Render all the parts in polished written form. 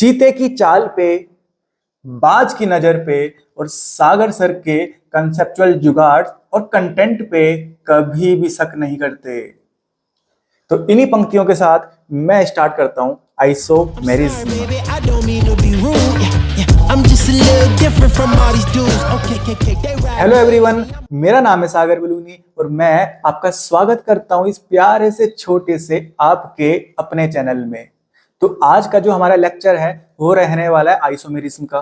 चीते की चाल पे, बाज की नजर पे और सागर सर के कंसेप्चुअल जुगाड़ और कंटेंट पे कभी भी शक नहीं करते। तो इन्हीं पंक्तियों के साथ मैं स्टार्ट करता हूं आइसोमेरिज्म। हेलो एवरीवन, मेरा नाम है सागर बलूनी और मैं आपका स्वागत करता हूं इस प्यारे से छोटे से आपके अपने चैनल में। तो आज का जो हमारा लेक्चर है वो रहने वाला है आइसोमेरिज्म का।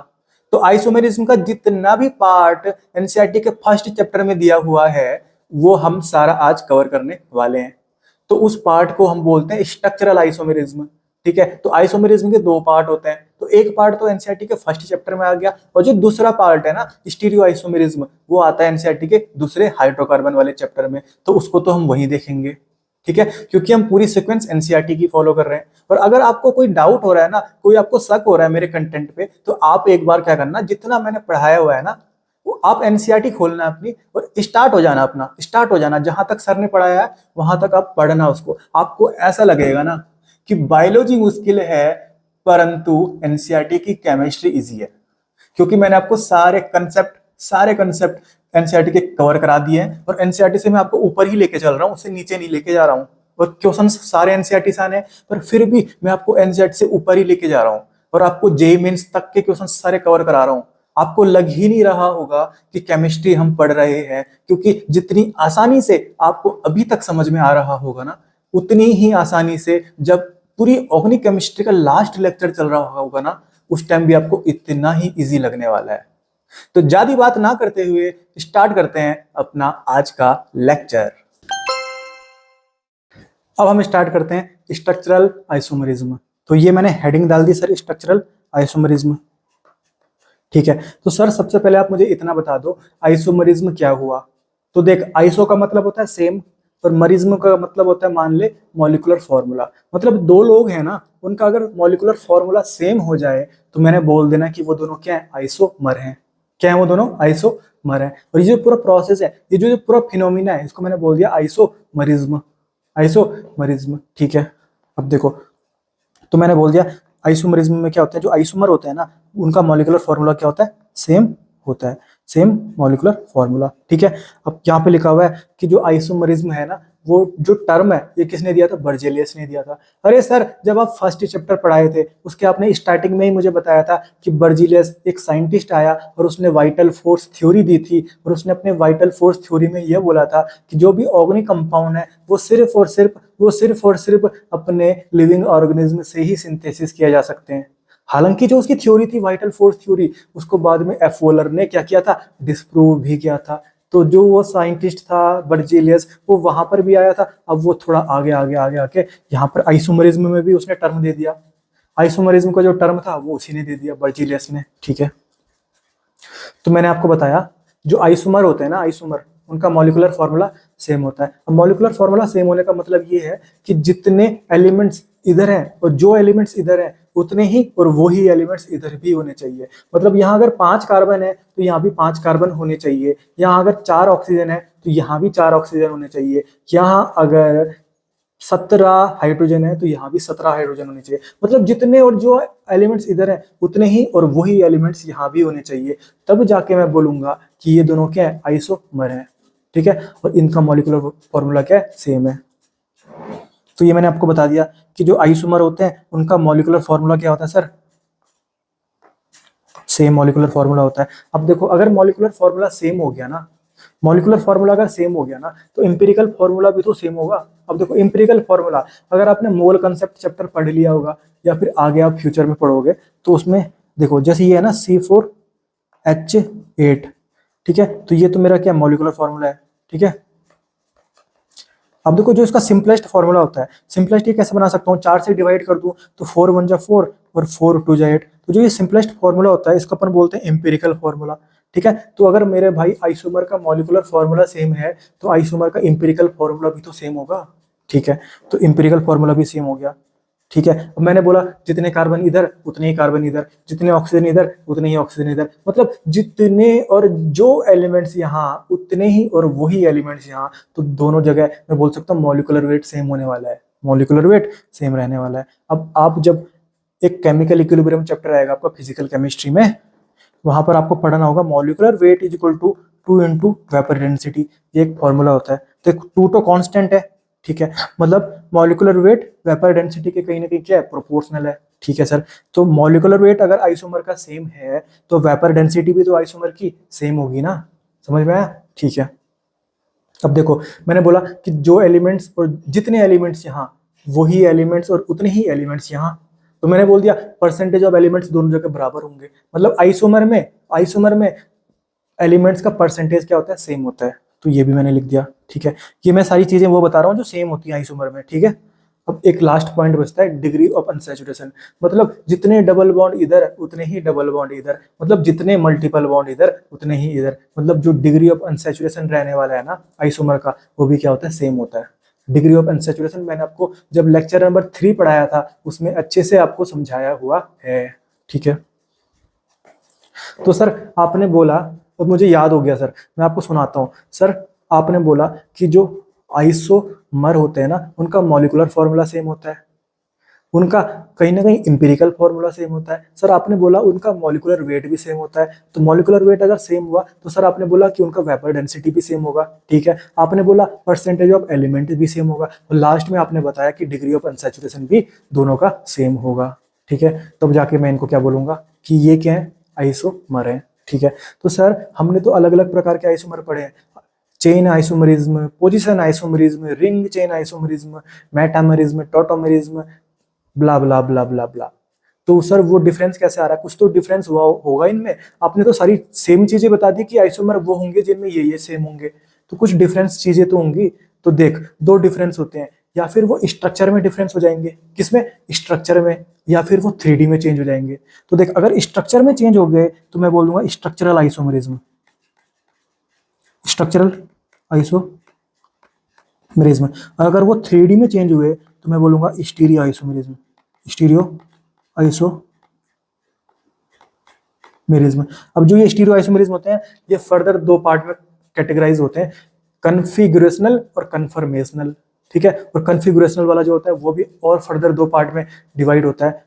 तो आइसोमेरिज्म का जितना भी पार्ट एनसीईआरटी के फर्स्ट चैप्टर में दिया हुआ है वो हम सारा आज कवर करने वाले हैं। तो उस पार्ट को हम बोलते हैं स्ट्रक्चरल आइसोमेरिज्म। ठीक है, तो आइसोमेरिज्म के दो पार्ट होते हैं। तो एक पार्ट तो एनसीईआरटी के फर्स्ट चैप्टर में आ गया और जो दूसरा पार्ट है ना स्टीरियो आइसोमेरिज्म वो आता है एनसीईआरटी के दूसरे हाइड्रोकार्बन वाले चैप्टर में। तो उसको तो हम वहीं देखेंगे, ठीक है, क्योंकि हम पूरी सीक्वेंस एनसीईआरटी की फॉलो कर रहे हैं। और अगर आपको कोई डाउट हो रहा है ना, कोई आपको शक हो रहा है मेरे कंटेंट पे, तो आप एक बार क्या करना, जितना मैंने पढ़ाया हुआ है ना वो आप एनसीईआरटी खोलना अपनी और स्टार्ट हो जाना जहां तक सर ने पढ़ाया है वहां तक आप पढ़ना उसको। आपको ऐसा लगेगा ना कि बायोलॉजी मुश्किल है परंतु एनसीईआरटी की केमिस्ट्री इजी है, क्योंकि मैंने आपको सारे कंसेप्ट एनसीईआरटी के कवर करा दिए हैं और एनसीईआरटी से मैं आपको ऊपर ही लेके चल रहा हूँ, उससे नीचे नहीं लेके जा रहा हूँ। और क्वेश्चन सारे एनसीईआरटी से आने हैं पर फिर भी मैं आपको एनसीईआरटी से ऊपर ही लेके जा रहा हूँ और आपको जेईई मेंस तक के क्वेश्चन सारे कवर करा रहा हूँ। आपको लग ही नहीं रहा होगा कि केमिस्ट्री हम पढ़ रहे हैं, क्योंकि जितनी आसानी से आपको अभी तक समझ में आ रहा होगा ना उतनी ही आसानी से जब पूरी ऑर्गेनिक केमिस्ट्री का लास्ट लेक्चर चल रहा होगा ना उस टाइम भी आपको इतना ही इजी लगने वाला है। तो ज्यादा बात ना करते हुए स्टार्ट करते हैं अपना आज का लेक्चर। अब हम स्टार्ट करते हैं स्ट्रक्चरल आइसोमेरिज्म। तो ये मैंने हेडिंग डाल दी सर, स्ट्रक्चरल आइसोमेरिज्म। ठीक है, तो सर सबसे पहले आप मुझे इतना बता दो आइसोमेरिज्म क्या हुआ। तो देख, आइसो का मतलब होता है सेम और मरिज्म का मतलब होता है मान ले मॉलिक्यूलर फॉर्मूला। मतलब दो लोग हैं ना, उनका अगर मॉलिक्यूलर फॉर्मूला सेम हो जाए तो मैंने बोल देना कि वो दोनों क्या है, आइसोमर हैं। क्या है वो दोनों, आइसोमर हैं। और ये जो पूरा प्रोसेस है, ये जो पूरा फिनोमिना है, इसको मैंने बोल दिया आइसोमरिज्म। ठीक है, अब देखो, तो मैंने बोल दिया आइसोमरिज्म में क्या होता है, जो आइसोमर होते हैं ना उनका मॉलिक्यूलर फॉर्मूला क्या होता है, सेम होता है, सेम मॉलिक्यूलर फॉर्मूला। ठीक है, अब यहाँ पे लिखा हुआ है कि जो आइसोमरिज्म है ना वो जो टर्म है ये किसने दिया था, बर्जेलियस ने दिया था। अरे सर, जब आप फर्स्ट चैप्टर पढ़ाए थे उसके आपने स्टार्टिंग में ही मुझे बताया था कि बर्जेलियस एक साइंटिस्ट आया और उसने वाइटल फोर्स थ्योरी दी थी और उसने अपने वाइटल फोर्स थ्योरी में यह बोला था कि जो भी ऑर्गेनिक कंपाउंड है वो सिर्फ और सिर्फ अपने लिविंग ऑर्गेनिज्म से ही सिंथेसिस किया जा सकते हैं। हालांकि जो उसकी थ्योरी थी वाइटल फोर्स थ्योरी, उसको बाद में एफ वॉलर ने क्या किया था, डिस्प्रूव भी किया था। तो जो वो साइंटिस्ट था बर्जेलियस वो वहां पर भी आया था। अब वो थोड़ा आगे आगे आगे आके यहाँ पर आइसोमरिज्म में भी उसने टर्म दे दिया। आइसोमरिज्म का जो टर्म था वो उसी ने दे दिया, बर्जेलियस ने। ठीक है, तो मैंने आपको बताया जो आइसोमर होते हैं ना, आइसोमर उनका मॉलिक्यूलर फॉर्मूला सेम होता है। अब मॉलिक्यूलर फॉर्मूला सेम होने का मतलब ये है कि जितने एलिमेंट्स इधर हैं और जो एलिमेंट्स इधर हैं उतने ही और वो ही एलिमेंट्स इधर भी होने चाहिए। मतलब यहाँ अगर 5 कार्बन है तो यहाँ भी 5 कार्बन होने चाहिए। यहाँ अगर 4 ऑक्सीजन है तो यहाँ भी 4 ऑक्सीजन होने चाहिए। यहाँ अगर 17 हाइड्रोजन है तो यहाँ भी 17 हाइड्रोजन होने चाहिए। मतलब जितने और जो एलिमेंट्स इधर हैं उतने ही और वही एलिमेंट्स यहाँ भी होने चाहिए। तब जाके मैं बोलूंगा कि ये दोनों क्या है, आइसोमर हैं। ठीक है, और इनका मॉलिक्यूलर फॉर्मूला क्या है, सेम है। तो ये मैंने आपको बता दिया कि जो आइसोमर होते हैं उनका मॉलिक्यूलर फॉर्मूला क्या होता है सर, सेम मॉलिक्यूलर फॉर्मूला होता है। अब देखो, अगर मॉलिक्यूलर फॉर्मूला सेम हो गया ना, मॉलिक्यूलर फॉर्मूला अगर सेम हो गया ना तो एम्पिरिकल फॉर्मूला भी तो सेम होगा। अब देखो, एम्पिरिकल फॉर्मूला अगर आपने मोल कंसेप्ट चैप्टर पढ़ लिया होगा या फिर आगे आप फ्यूचर में पढ़ोगे तो उसमें देखो, जैसे ये है ना C4H8। ठीक है, तो ये तो मेरा क्या मॉलिक्यूलर फॉर्मूला है। ठीक है, अब देखो जो इसका सिंपलेस्ट फॉर्मूला होता है, सिंपलेस्ट ये कैसे बना सकता हूँ, 4 से डिवाइड कर दूं तो 4 1 जा 4 और 4 2 जा 8। तो जो ये सिंपलेस्ट फॉर्मूला होता है इसको अपन बोलते हैं एम्पिरिकल फॉर्मूला। ठीक है, तो अगर मेरे भाई आइसोमर का मॉलिक्यूलर फॉर्मूला सेम है तो आइसोमर का एम्पिरिकल फॉर्मूला भी तो सेम होगा। ठीक है, तो एम्पिरिकल फॉर्मूला भी सेम हो गया। ठीक है, अब मैंने बोला जितने कार्बन इधर उतने ही कार्बन इधर, जितने ऑक्सीजन इधर उतने ही ऑक्सीजन इधर। मतलब जितने और जो एलिमेंट्स यहाँ उतने ही और वही एलिमेंट्स यहाँ। तो दोनों जगह मैं बोल सकता हूँ मॉलिक्यूलर वेट सेम होने वाला है, मॉलिक्यूलर वेट सेम रहने वाला है। अब आप जब एक केमिकल इक्विलिब्रियम चैप्टर आएगा आपका फिजिकल केमिस्ट्री में, वहां पर आपको पढ़ना होगा molecular weight is equal to 2 into vapour density, ये एक फॉर्मूला होता है। तो 2 तो कांस्टेंट है, ठीक है, मतलब मॉलिक्यूलर वेट वेपर डेंसिटी के कहीं ना कहीं क्या है, प्रोपोर्शनल है, ठीक है सर। तो मॉलिक्यूलर वेट अगर आइसोमर का सेम है तो वेपर डेंसिटी भी तो आइसोमर की सेम होगी ना, समझ में आया, ठीक है। अब देखो मैंने बोला कि जो एलिमेंट्स और जितने एलिमेंट्स यहाँ वही एलिमेंट्स और उतने ही एलिमेंट्स यहाँ, तो मैंने बोल दिया परसेंटेज ऑफ एलिमेंट्स दोनों जगह बराबर होंगे, मतलब आइसोमर में एलिमेंट्स का परसेंटेज क्या होता है, सेम होता है। तो ये भी मैंने लिख दिया, ठीक है। ये मैं सारी चीजें वो बता रहा हूँ जो सेम होती है आइसोमर में, ठीक है। अब एक लास्ट पॉइंट बचता है डिग्री ऑफ अनसैचुरेशन, मतलब जितने डबल बॉन्ड इधर उतने ही डबल बॉन्ड इधर, मतलब जितने मल्टीपल बॉन्ड इधर उतने ही इधर, मतलब जो डिग्री ऑफ अनसैचुरेशन रहने वाला है ना आइसोमर का, वो भी क्या होता है, सेम होता है। डिग्री ऑफ अनसैचुरेशन मैंने आपको जब लेक्चर नंबर 3 पढ़ाया था उसमें अच्छे से आपको समझाया हुआ है, ठीक है। तो सर आपने बोला, और मुझे याद हो गया सर, मैं आपको सुनाता हूँ सर। आपने बोला कि जो आइसोमर होते हैं ना उनका मॉलिक्यूलर फॉर्मूला सेम होता है, उनका कहीं ना कहीं इंपेरिकल फॉर्मूला सेम होता है। सर आपने बोला उनका मॉलिक्यूलर वेट भी सेम होता है, तो मॉलिक्यूलर वेट अगर सेम हुआ तो सर आपने बोला कि उनका वेपर डेंसिटी भी सेम होगा, ठीक है। आपने बोला परसेंटेज ऑफ एलिमेंट भी सेम होगा, और लास्ट में आपने बताया कि डिग्री ऑफ अनसैचुरेशन भी दोनों का सेम होगा, ठीक है। तब जाके मैं इनको क्या बोलूंगा कि ये क्या है, आइसोमर है, ठीक है। तो सर हमने तो अलग अलग प्रकार के आइसोमर पढ़े हैं, chain isomerism, position isomerism, ring chain isomerism, metamerism, tautomerism, blah blah blah blah blah. तो सर वो डिफरेंस कैसे आ रहा है, कुछ तो डिफरेंस हुआ होगा इनमें। आपने तो सारी सेम चीजें बता दी कि आइसोमर वो होंगे जिनमें ये सेम होंगे, तो कुछ डिफरेंस चीजें तो होंगी। तो देख दो डिफरेंस होते हैं, या फिर वो स्ट्रक्चर में डिफरेंस हो जाएंगे, किसमें, स्ट्रक्चर में, या फिर वो 3D में चेंज हो जाएंगे। तो देख अगर स्ट्रक्चर में चेंज हो गए तो मैं बोल दूंगा स्ट्रक्चरल आइसोमरिज्म, स्ट्रक्चरल आइसोमरिज्म। अगर वो 3D में चेंज हुए तो मैं बोलूंगा स्टीरियो आइसोमरिज्म, स्टीरियो आइसोमेरिज्म। अब जो ये स्टीरियो आइसोमेरिज्म होते हैं ये फर्दर दो पार्ट में कैटेगराइज होते हैं, कन्फिगुरेशनल और कन्फर्मेशनल, ठीक है। और कन्फिगुरेशनल वाला जो होता है वो भी और फर्दर दो पार्ट में डिवाइड होता है,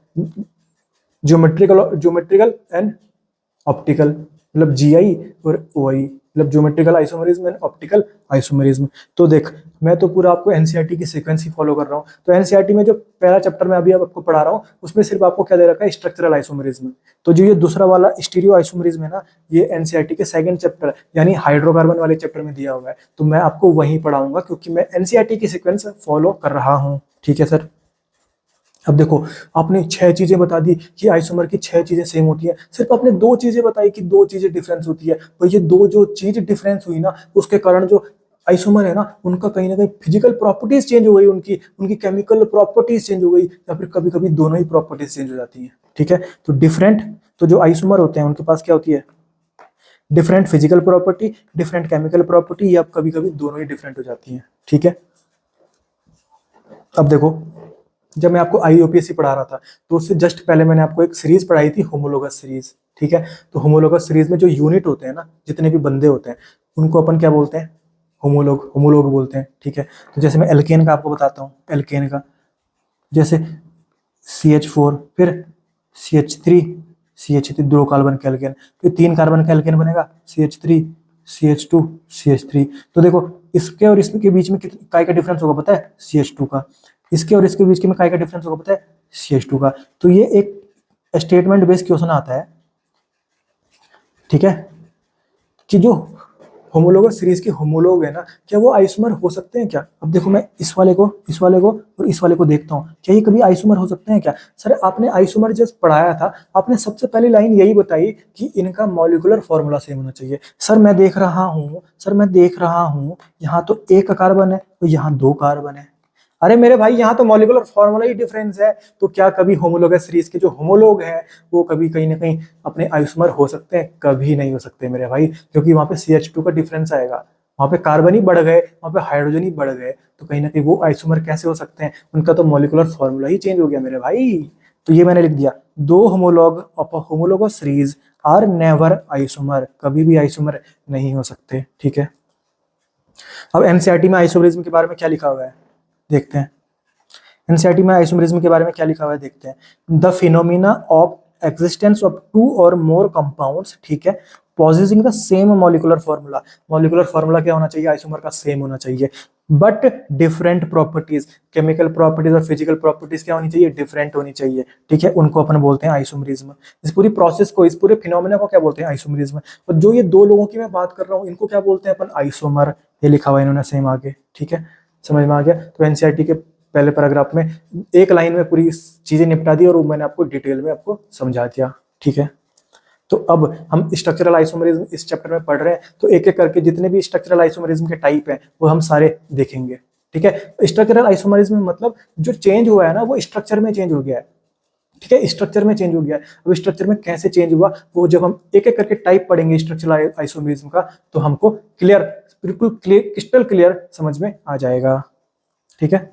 ज्योमेट्रिकल एंड ऑप्टिकल, मतलब जीआई और ओआई, मतलब geometrical isomerism and optical isomerism. तो देख मैं तो पूरा आपको एनसीईआरटी की सीक्वेंस ही फॉलो कर रहा हूँ। तो एनसीईआरटी में जो पहला चैप्टर मैं अभी आपको पढ़ा रहा हूँ उसमें सिर्फ आपको क्या दे रखा है, स्ट्रक्चरल आइसोमेरिज्म। तो जो ये दूसरा वाला स्टीरियो आइसोमेरिज्म है ना, ये एनसीईआरटी के सेकंड चैप्टर यानी हाइड्रोकार्बन वाले चैप्टर में दिया हुआ है, तो मैं आपको वहीं पढ़ाऊंगा क्योंकि मैं एनसीईआरटी की सीक्वेंस फॉलो कर रहा हूँ, ठीक है सर। अब देखो आपने 6 चीजें बता दी कि आइसोमर की 6 चीजें सेम होती है, सिर्फ आपने 2 चीजें बताई कि 2 चीजें डिफरेंस होती है। तो ये 2 जो चीज डिफरेंस हुई ना उसके कारण जो आइसोमर है ना उनका कहीं ना कहीं फिजिकल प्रॉपर्टीज चेंज हो गई, उनकी उनकी केमिकल प्रॉपर्टीज चेंज हो गई, या फिर कभी कभी दोनों ही प्रॉपर्टीज चेंज हो जाती हैं, ठीक है। तो डिफरेंट, तो जो आइसोमर होते हैं उनके पास क्या होती है, different physical property, different chemical property, या कभी कभी दोनों ही डिफरेंट हो जाती हैं, ठीक है। अब देखो जब मैं आपको आईयूपीएससी पढ़ा रहा था तो उससे जस्ट पहले मैंने आपको एक सीरीज पढ़ाई थी, होमोलोगस सीरीज, ठीक है। तो होमोलोगस सीरीज में जो यूनिट होते हैं ना, जितने भी बंदे होते हैं उनको अपन क्या बोलते हैं, होमोलोग बोलते हैं, ठीक है। तो जैसे मैं एल्केन का आपको बताता हूँ, एल्केन का जैसे CH4, फिर CH3, CH3 2 कार्बन का एल्केन, फिर 3 कार्बन का एल्केन बनेगा CH3, CH2, CH3। तो देखो इसके और इसके बीच में काय का डिफरेंस होगा पता है, CH2 का। इसके और इसके बीच में काय का डिफरेंस होगा पता है, CH2 का। तो ये एक स्टेटमेंट बेस्ड क्वेश्चन आता है, ठीक है, कि जो होमोलोगस सीरीज के होमोलोग है ना क्या वो आइसोमर हो सकते हैं क्या। अब देखो मैं इस वाले को और इस वाले को देखता हूँ, क्या ये कभी आइसोमर हो सकते हैं क्या। सर आपने आइसोमर जस्ट पढ़ाया था, आपने सबसे पहली लाइन यही बताई कि इनका मॉलिक्यूलर फॉर्मूला सेम होना चाहिए। सर मैं देख रहा हूँ यहाँ तो 1 कार्बन है तो यहाँ 2 कार्बन है। अरे मेरे भाई यहाँ तो मॉलिक्यूलर फॉर्मूला ही डिफरेंस है, तो क्या कभी होमोलोगस सीरीज के जो होमोलोग हैं वो कभी कहीं ना कहीं अपने आइसोमर हो सकते हैं, कभी नहीं हो सकते मेरे भाई, क्योंकि वहां पे CH2 का डिफरेंस आएगा, वहां पे कार्बन ही बढ़ गए, वहां पे हाइड्रोजन ही बढ़ गए, तो कहीं ना कहीं वो आइसोमर कैसे हो सकते हैं, उनका तो मॉलिक्यूलर फॉर्मूला ही चेंज हो गया मेरे भाई। तो ये मैंने लिख दिया, 2 homologue of homologous series are never isomer, कभी भी आइसोमर नहीं हो सकते, ठीक है। अब एनसीईआरटी में आइसोमरिज्म के बारे में क्या लिखा हुआ है देखते हैं। एनसीईआरटी में आइसोमरिज्म के बारे में क्या लिखा हुआ है देखते हैं। The phenomena of existence of two और मोर कंपाउंड्स, ठीक है, possessing the same molecular formula. Molecular formula क्या होना चाहिए? आइसोमर का सेम होना चाहिए, but different properties, chemical properties और फिजिकल प्रॉपर्टीज क्या होनी चाहिए? डिफरेंट होनी चाहिए, ठीक है, उनको अपन बोलते हैं आइसोमरिज्म। इस पूरी प्रोसेस को, इस पूरे फिनोमेना को क्या बोलते हैं? आइसोमरिज्म। और जो ये दो लोगों की मैं बात कर रहा हूँ इनको क्या बोलते हैं अपन? आइसोमर। ये लिखा हुआ है इन्होंने सेम आगे, ठीक है, समझ में आ गया। तो एनसीईआरटी के पहले पैराग्राफ में एक लाइन में पूरी चीजें निपटा दी और वो मैंने आपको डिटेल में आपको समझा दिया, ठीक है। तो अब हम स्ट्रक्चरल आइसोमरिज्म इस चैप्टर में पढ़ रहे हैं, तो एक एक करके जितने भी स्ट्रक्चरल आइसोमरिज्म के टाइप हैं वो हम सारे देखेंगे, ठीक है। स्ट्रक्चरल आइसोमरिज्म में मतलब जो चेंज हुआ है ना वो स्ट्रक्चर में चेंज हो गया है, ठीक है, स्ट्रक्चर में चेंज हो गया है। अब स्ट्रक्चर में कैसे चेंज हुआ वो जब हम एक एक करके टाइप पढ़ेंगे स्ट्रक्चरल आइसोमरिज्म का, तो हमको क्लियर, बिल्कुल क्लियर, क्रिस्टल क्लियर समझ में आ जाएगा, ठीक है।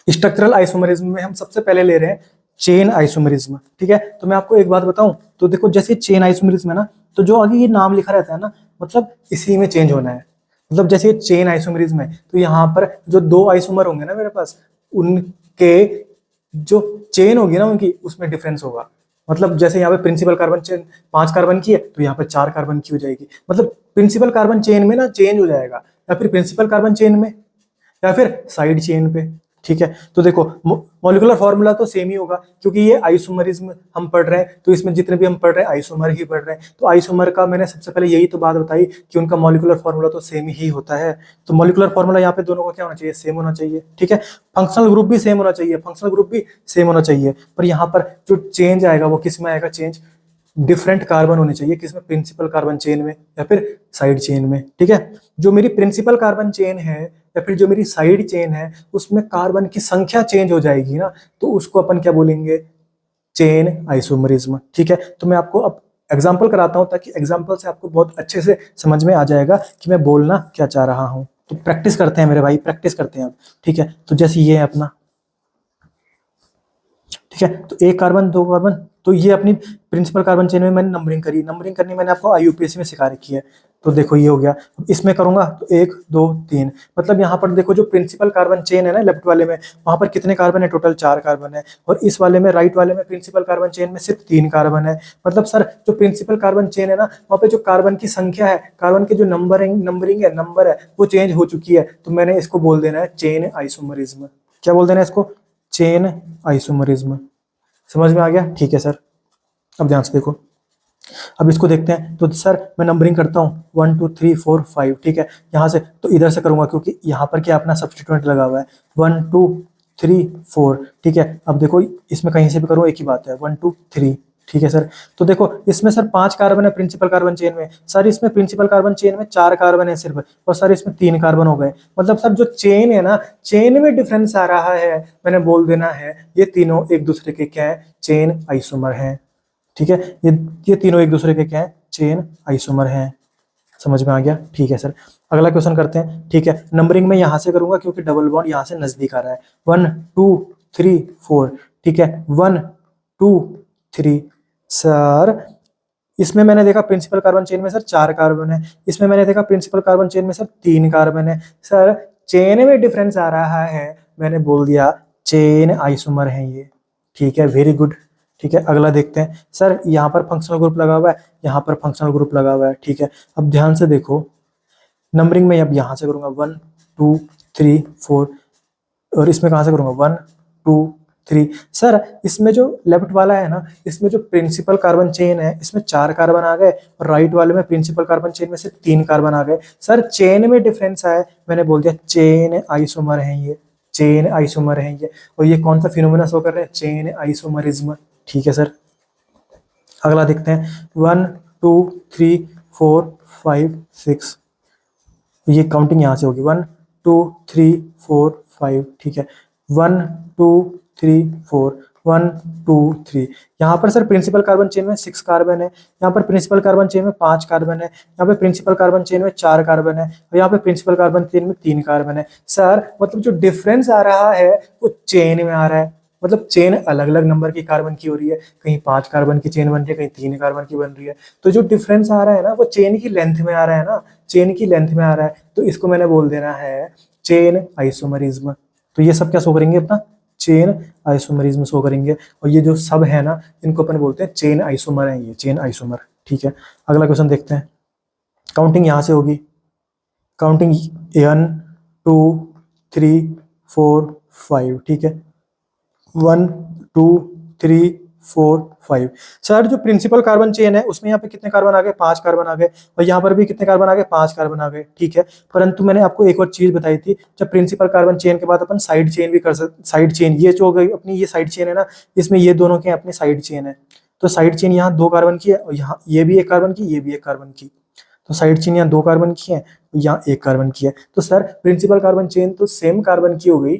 स्ट्रक्चरल आइसोमरिज्म में हम सबसे पहले ले रहे हैं चेन आइसोमरिज्म, ठीक है। तो मैं आपको एक बात बताऊं, तो देखो जैसे चेन आइसोमरिज्म है ना, तो जो आगे ये नाम लिखा रहता है ना, मतलब इसी में चेंज होना है। मतलब जैसे चेन आइसोमरिज्म है तो यहाँ पर जो दो आइसोमर होंगे ना मेरे पास, उनके जो चेन होगी ना उनकी, उसमें डिफरेंस होगा। मतलब जैसे यहाँ पे प्रिंसिपल कार्बन चेन 5 कार्बन की है तो यहाँ पे 4 कार्बन की हो जाएगी। मतलब प्रिंसिपल कार्बन चेन में ना चेंज हो जाएगा, या फिर प्रिंसिपल कार्बन चेन में, या फिर साइड चेन पे, ठीक है। तो देखो मॉलिक्यूलर फॉर्मूला तो सेम ही होगा, क्योंकि ये आइसोमरिज्म हम पढ़ रहे हैं, तो इसमें जितने भी हम पढ़ रहे हैं आइसोमर ही पढ़ रहे हैं। तो आइसोमर का मैंने सबसे पहले यही तो बात बताई कि उनका मॉलिक्यूलर फॉर्मूला तो सेम ही होता है। तो मॉलिक्यूलर फॉर्मूला यहाँ पे दोनों का क्या होना चाहिए? सेम होना चाहिए, ठीक है। फंक्शनल ग्रुप भी सेम होना चाहिए, फंक्शनल ग्रुप भी सेम होना चाहिए। पर यहाँ पर जो चेंज आएगा वो किस में आएगा? चेंज डिफरेंट कार्बन होने चाहिए, किसमें? प्रिंसिपल कार्बन चेन में या फिर साइड चेन में, ठीक है। जो मेरी प्रिंसिपल कार्बन चेन है या फिर जो मेरी साइड चेन है उसमें कार्बन की संख्या चेंज हो जाएगी ना, तो उसको अपन क्या बोलेंगे? चेन आइसोमरिज्म, ठीक है। तो मैं आपको अब एग्जांपल कराता हूं ताकि एग्जांपल से आपको बहुत अच्छे से समझ में आ जाएगा कि मैं बोलना क्या चाह रहा हूं। तो प्रैक्टिस करते हैं मेरे भाई, प्रैक्टिस करते हैं अब, ठीक है। तो जैसे ये है अपना, ठीक है, तो एक कार्बन, दो कार्बन, तो ये अपनी प्रिंसिपल कार्बन चेन में मैंने नंबरिंग करी। नंबरिंग करनी मैंने आपको आईयूपीएसी में सिखा रखी है। तो देखो ये हो गया, इसमें करूंगा तो 1 2 3, मतलब यहाँ पर देखो जो प्रिंसिपल कार्बन चेन है ना लेफ्ट वाले में, वहां पर कितने कार्बन है? टोटल 4 कार्बन है। और इस वाले में, राइट वाले में, प्रिंसिपल कार्बन चेन में सिर्फ 3 कार्बन है। मतलब सर जो प्रिंसिपल कार्बन चेन है ना, वहाँ पे जो कार्बन की संख्या है, कार्बन के जो नंबरिंग है, नंबर है, वो चेंज हो चुकी है। तो मैंने इसको बोल देना है चेन आइसोमरिज्म। क्या बोल देना है इसको? Chain isomerism. समझ में आ गया? ठीक है सर। अब ध्यान से देखो, अब इसको देखते हैं। तो सर मैं नंबरिंग करता हूँ 1 2 3 4 5, ठीक है। यहाँ से तो इधर से करूंगा क्योंकि यहाँ पर क्या अपना सब्स्टिट्यूएंट लगा हुआ है। 1 2 3 4, ठीक है। अब देखो इसमें कहीं से भी करूँ एक ही बात है, 1 2 3, ठीक है सर। तो देखो इसमें सर 5 कार्बन है प्रिंसिपल कार्बन चेन में, सर इसमें प्रिंसिपल कार्बन चेन में 4 कार्बन है सिर्फ, और सर इसमें 3 कार्बन हो गए। मतलब सर जो चेन है ना, चेन में डिफरेंस आ रहा है, मैंने बोल देना है ये तीनों एक दूसरे के क्या है? चेन आइसोमर हैं, ठीक है। ये तीनों एक दूसरे के क्या है? चेन आइसोमर हैं। समझ में आ गया? ठीक है सर। अगला क्वेश्चन करते हैं, ठीक है। नंबरिंग में यहां से करूंगा क्योंकि डबल बॉन्ड यहां से नजदीक आ रहा है। 1 2 3 4, ठीक है। 1 2 3, सर इसमें मैंने देखा प्रिंसिपल कार्बन चेन में सर 4 कार्बन है, इसमें मैंने देखा प्रिंसिपल कार्बन चेन में सर 3 कार्बन है। सर चेन में डिफरेंस आ रहा है, मैंने बोल दिया चेन आइसोमर है ये, ठीक है। वेरी गुड, ठीक है। अगला देखते हैं, सर यहाँ पर फंक्शनल ग्रुप लगा हुआ है, यहाँ पर फंक्शनल ग्रुप लगा हुआ है, ठीक है। अब ध्यान से देखो, नंबरिंग में अब यहाँ से करूंगा 1 2 3 4, और इसमें कहाँ से करूंगा? 1 2 3। सर इसमें जो लेफ्ट वाला है ना, इसमें जो प्रिंसिपल कार्बन चेन है इसमें 4 कार्बन आ गए, और राइट वाले में प्रिंसिपल कार्बन चेन में से 3 कार्बन आ गए। सर चेन में डिफरेंस आया, मैंने बोल दिया चेन आइसोमर है ये, चेन आइसोमर है ये। और ये कौन सा फिनोमेना शो कर रहे हैं? चेन आइसोमरिज्म, ठीक है सर। अगला देखते हैं, 1 2 3 4 5 6, ये काउंटिंग यहाँ से होगी 1 2 3 4 5, ठीक है। 1 2 3 4, 1 2 3। यहाँ पर सर प्रिंसिपल कार्बन चेन में 6 कार्बन है, यहाँ पर प्रिंसिपल कार्बन चेन में 5 कार्बन है, यहाँ पे प्रिंसिपल कार्बन चेन में 4 कार्बन है, और यहाँ पे प्रिंसिपल कार्बन चेन में 3 कार्बन है। सर मतलब जो डिफरेंस आ रहा है वो चेन में आ रहा है, मतलब चेन अलग अलग नंबर की कार्बन की हो रही है, कहीं 5 कार्बन की चेन बन रही है, कहीं 3 कार्बन की बन रही है। तो जो डिफरेंस आ रहा है ना वो चेन की लेंथ में आ रहा है ना, चेन की लेंथ में आ रहा है। तो इसको मैंने बोल देना है चेन आइसोमरिज्म। तो ये सब क्या शो करेंगे अपना? चेन आइसोमरिज्म शो करेंगे। और ये जो सब है ना, इनको अपन बोलते हैं चेन आइसोमर है, ये चेन आइसोमर। ठीक है, अगला क्वेश्चन देखते हैं। काउंटिंग यहां से होगी, काउंटिंग 1 2 3 4 5। ठीक है, 1 2 3 4 5। सर जो प्रिंसिपल कार्बन चेन है उसमें यहाँ पे कितने कार्बन आ गए, 5 कार्बन आ गए, और यहाँ पर भी कितने कार्बन आ गए, 5 कार्बन आ गए। ठीक है, परंतु मैंने आपको एक और चीज बताई थी, जब प्रिंसिपल कार्बन चेन के बाद अपन साइड चेन भी कर सकते। साइड चेन ये जो हो गई अपनी, ये साइड चेन है ना, इसमें ये दोनों के अपनी साइड चेन है। तो साइड चेन यहाँ 2 कार्बन की है, और यहाँ ये भी 1 कार्बन की, ये भी 1 कार्बन की। तो साइड चेन यहाँ 2 कार्बन की है, यहाँ 1 कार्बन की है। तो सर प्रिंसिपल कार्बन चेन तो सेम कार्बन की हो गई,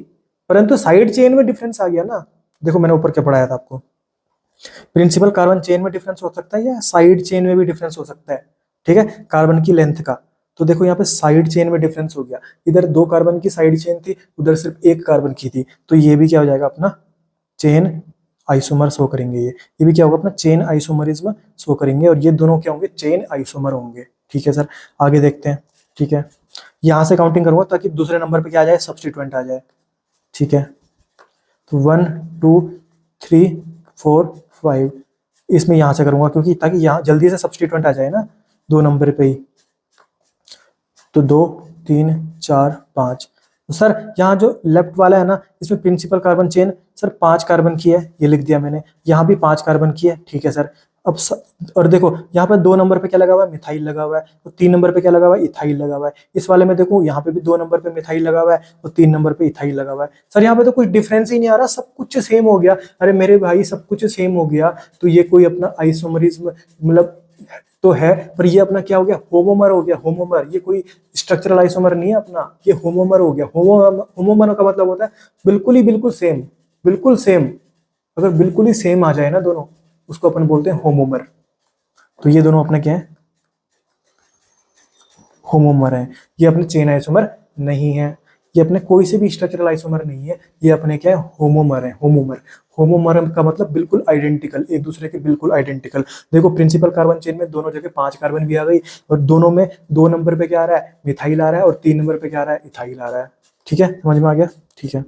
परंतु साइड चेन में डिफरेंस आ गया ना। देखो मैंने ऊपर क्या पढ़ाया था आपको, प्रिंसिपल कार्बन चेन में डिफरेंस हो सकता है या साइड चेन में भी डिफरेंस हो सकता है। ठीक है, कार्बन की लेंथ का। तो देखो यहाँ पे साइड चेन में डिफरेंस हो गया, इधर 2 कार्बन की साइड चेन थी, उधर सिर्फ 1 कार्बन की थी। तो ये भी क्या हो जाएगा अपना चेन आइसोमर शो करेंगे। ये भी क्या होगा अपना चेन आइसोमरिज्म शो करेंगे, और ये दोनों क्या होंगे, चेन आइसोमर होंगे। ठीक है सर, आगे देखते हैं। ठीक है, यहां से काउंटिंग करूंगा ताकि दूसरे नंबर पे क्या आ जाए, सब्स्टिट्यूएंट आ जाए। ठीक है, तो 1 2 3 4 5 इसमें यहां से करूंगा, क्योंकि ताकि यहाँ जल्दी से सब्स्टिट्यूएंट आ जाए ना 2 नंबर पे ही। तो 2 3 4 5। तो सर यहाँ जो लेफ्ट वाला है ना, इसमें principal carbon chain sir 5 carbon की है, ये लिख दिया मैंने। यहाँ भी 5 कार्बन की है। ठीक है सर, अब और देखो यहाँ पे 2 नंबर पे क्या लगा हुआ है, मिथाइल लगा हुआ है, और 3 नंबर पे क्या लगा हुआ है, इथाइल लगा हुआ है। इस वाले में देखो यहाँ पे भी 2 नंबर पे मिथाइल लगा हुआ है, और 3 नंबर पे इथाइल लगा हुआ है। सर यहाँ पे तो कुछ डिफरेंस ही नहीं आ रहा, सब कुछ सेम हो गया। अरे मेरे भाई सब कुछ सेम हो गया, तो ये कोई अपना आइसोमरिज्म मतलब तो है, पर ये अपना क्या हो गया, होमोमर हो गया। होमोमर, ये कोई स्ट्रक्चरल आइसोमर नहीं है अपना, ये होमोमर हो गया। होमोमर का मतलब होता है बिल्कुल ही बिल्कुल सेम, बिल्कुल सेम। अगर बिल्कुल ही सेम आ जाए ना दोनों, उसको अपन बोलते हैं होमोमर। तो ये दोनों अपने क्या है, होमोमर है। ये अपने चेन आइसोमर नहीं है, ये अपने कोई से भी स्ट्रक्चरल आइसोमर नहीं है, ये अपने क्या है, होमोमर है। होमोमर, होमोमर का मतलब बिल्कुल आइडेंटिकल, एक दूसरे के बिल्कुल आइडेंटिकल। देखो प्रिंसिपल कार्बन चेन में दोनों जगह 5 कार्बन भी आ गई, और दोनों में 2 नंबर पे क्या आ रहा है, मिथाइल आ रहा है, और 3 नंबर पे क्या आ रहा है, इथाइल आ रहा है। ठीक है, समझ में आ गया। ठीक है,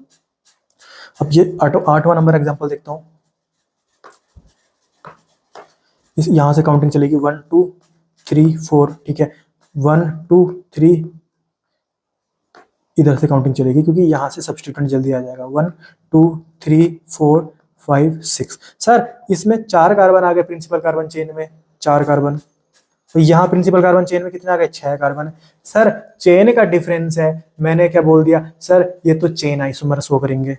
अब ये 8वां नंबर एग्जाम्पल देखता हूँ। इस यहां से काउंटिंग चलेगी 1 2 3 4। ठीक है, 1 2 3 इधर से काउंटिंग चलेगी, क्योंकि यहां से सब्स्टिट्यूएंट जल्दी आ जाएगा। 1 2 3 4 5 6। सर इसमें 4 कार्बन आ गए प्रिंसिपल कार्बन चेन में, 4 कार्बन। तो यहाँ प्रिंसिपल कार्बन चेन में कितने आ गए, 6 कार्बन है। सर चेन का डिफरेंस है, मैंने क्या बोल दिया सर, ये तो चेन आइसोमर शो करेंगे,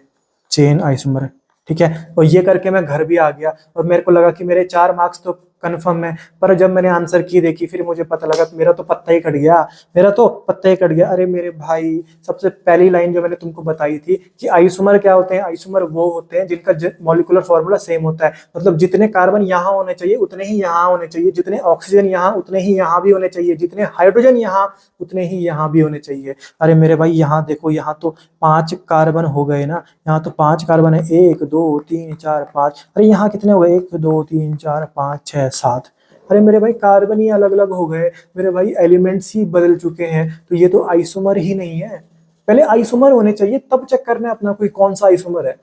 चेन आइसोमर। ठीक है, और ये करके मैं घर भी आ गया, और मेरे को लगा कि मेरे 4 मार्क्स तो कंफर्म है। पर जब मैंने आंसर की देखी, फिर मुझे पता लगा मेरा तो पत्ता ही कट गया, मेरा तो पत्ता ही कट गया। अरे मेरे भाई, सबसे पहली लाइन जो मैंने तुमको बताई थी कि आइसोमर क्या होते हैं, आइसोमर वो होते हैं जिनका मॉलिक्यूलर फॉर्मूला सेम होता है। मतलब जितने कार्बन यहाँ होने चाहिए उतने ही यहाँ होने चाहिए, जितने ऑक्सीजन यहाँ उतने ही यहाँ भी होने चाहिए, जितने हाइड्रोजन यहाँ उतने ही यहाँ भी होने चाहिए। अरे मेरे भाई यहाँ देखो, यहाँ तो 5 कार्बन हो गए ना, यहाँ तो 5 कार्बन है, 1 2 3 4 5। अरे यहाँ कितने हो गए, 1 2 3 4 5 6 7। अरे मेरे भाई कार्बन ही अलग अलग हो गए, मेरे भाई एलिमेंट्स ही बदल चुके हैं। तो ये तो आइसोमर ही नहीं है। पहले आइसोमर होने चाहिए, तब चेक करना है अपना कोई कौन सा आइसोमर है।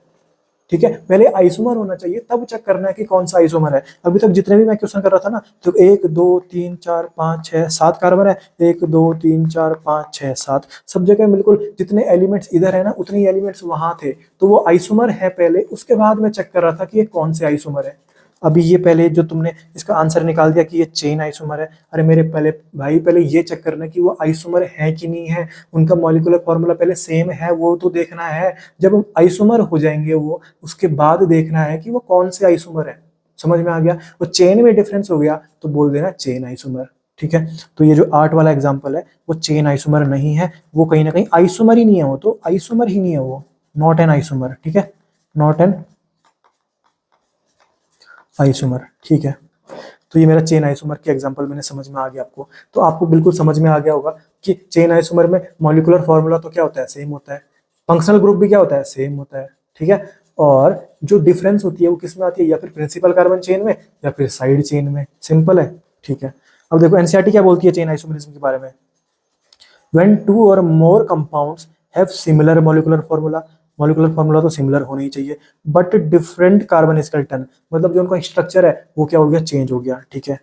ठीक है, पहले आइसोमर होना चाहिए, तब चेक करना है कि कौन सा आइसोमर है। अभी तक जितने भी मैं क्वेश्चन कर रहा था ना, तो 1 2 3 4 5 6 7 कार्बन है, 1 2 3 4 5 6 7, सब जगह बिल्कुल जितने एलिमेंट्स इधर है ना, उतने ही एलिमेंट्स वहां थे। तो वो आइसोमर है पहले, उसके बाद मैं चेक कर रहा था कि ये कौन से आइसोमर है। अभी ये पहले जो तुमने इसका आंसर निकाल दिया कि ये चेन आइसोमर है, अरे मेरे पहले भाई, पहले ये चेक करना कि वो आइसोमर है कि नहीं है, उनका मॉलिक्यूलर फॉर्मूला पहले सेम है, वो तो देखना है। जब आइसोमर हो जाएंगे वो, उसके बाद देखना है कि वो कौन से आइसोमर है। समझ में आ गया। वो चेन में डिफरेंस हो गया तो बोल देना चेन आइसोमर। ठीक है, तो ये जो 8 वाला एग्जाम्पल है वो चेन आइसोमर नहीं है, वो कहीं ना कहीं आइसोमर ही नहीं है, वो तो आइसोमर ही नहीं है, वो नॉट एन आइसोमर। ठीक है, नॉट एन आइसोमर। ठीक है, तो ये मेरा चेन आइसोमर के एग्जांपल मैंने समझ में आ गया आपको। तो आपको बिल्कुल समझ में आ गया होगा कि चेन आइसोमर में मॉलिक्यूलर फॉर्मूला तो क्या होता है, सेम होता है, फंक्शनल ग्रुप भी क्या होता है, सेम होता है। ठीक है, और जो डिफरेंस होती है वो किस में आती है, या फिर प्रिंसिपल कार्बन चेन में या फिर साइड चेन में। सिंपल है। ठीक है, अब देखो एनसीईआरटी क्या बोलती है चेन आइसोमरिज्म के बारे में। When two or more compounds have similar molecular formula, molecular formula तो सिमिलर होना ही चाहिए, बट डिफरेंट कार्बन स्केलेटन, मतलब जो उनका स्ट्रक्चर है वो क्या हो गया, चेंज हो गया। ठीक है,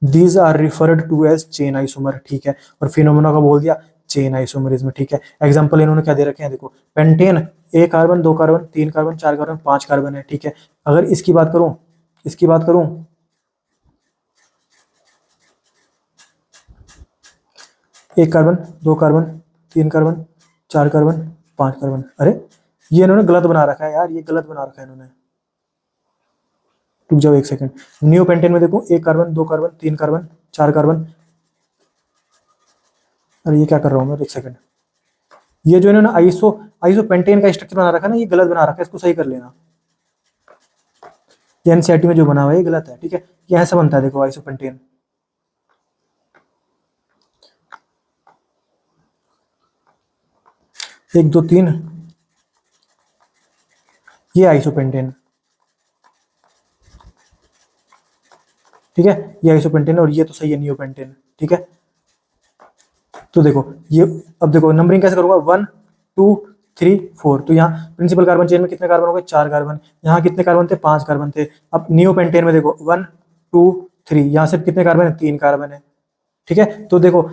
these are referred to as chain isomer. ठीक है, और फिनोमेना का बोल दिया चेन आइसोमरिज्म। ठीक है, एग्जांपल इन्होंने क्या दे रखे हैं, देखो पेंटेन, एक कार्बन, दो कार्बन, तीन कार्बन, चार कार्बन, पांच कार्बन है। ठीक है, अगर इसकी बात करूं, इसकी बात करूं, एक कार्बन, दो कार्बन, तीन कार्बन, चार कार्बन, पांच कार्बन, अरे ये इन्होंने गलत बना रखा है यार, ये गलत बना रखा है इन्होंने। रुक जाओ एक सेकंड, न्यू पेंटेन में देखो एक कार्बन, दो कार्बन, तीन कार्बन, चार कार्बन, अरे ये क्या कर रहा हूँ मैं, एक सेकंड, ये जो इन्होंने आइसो आइसो पेंटेन का स्ट्रक्चर बना रखा है ना, ये गलत बना रखा है, इसको सही कर लेना। ये एनसीईआरटी में जो बना हुआ है ये गलत है। ठीक है, ये ऐसा बनता है, देखो आइसो पेंटेन, एक दो तीन, ये आइसोपेंटेन। ठीक है, ये आइसोपेंटेन और ये तो सही है नियोपेंटेन। ठीक है, तो देखो ये, अब देखो नंबरिंग कैसे करूंगा, 1 2 3 4, तो यहाँ प्रिंसिपल कार्बन चेन में कितने कार्बन हो गए, चार कार्बन, यहाँ कितने कार्बन थे, पांच कार्बन थे। अब नियोपेंटेन में देखो 1 2 3, यहाँ से कितने कार्बन है, तीन कार्बन है। ठीक है, तो देखो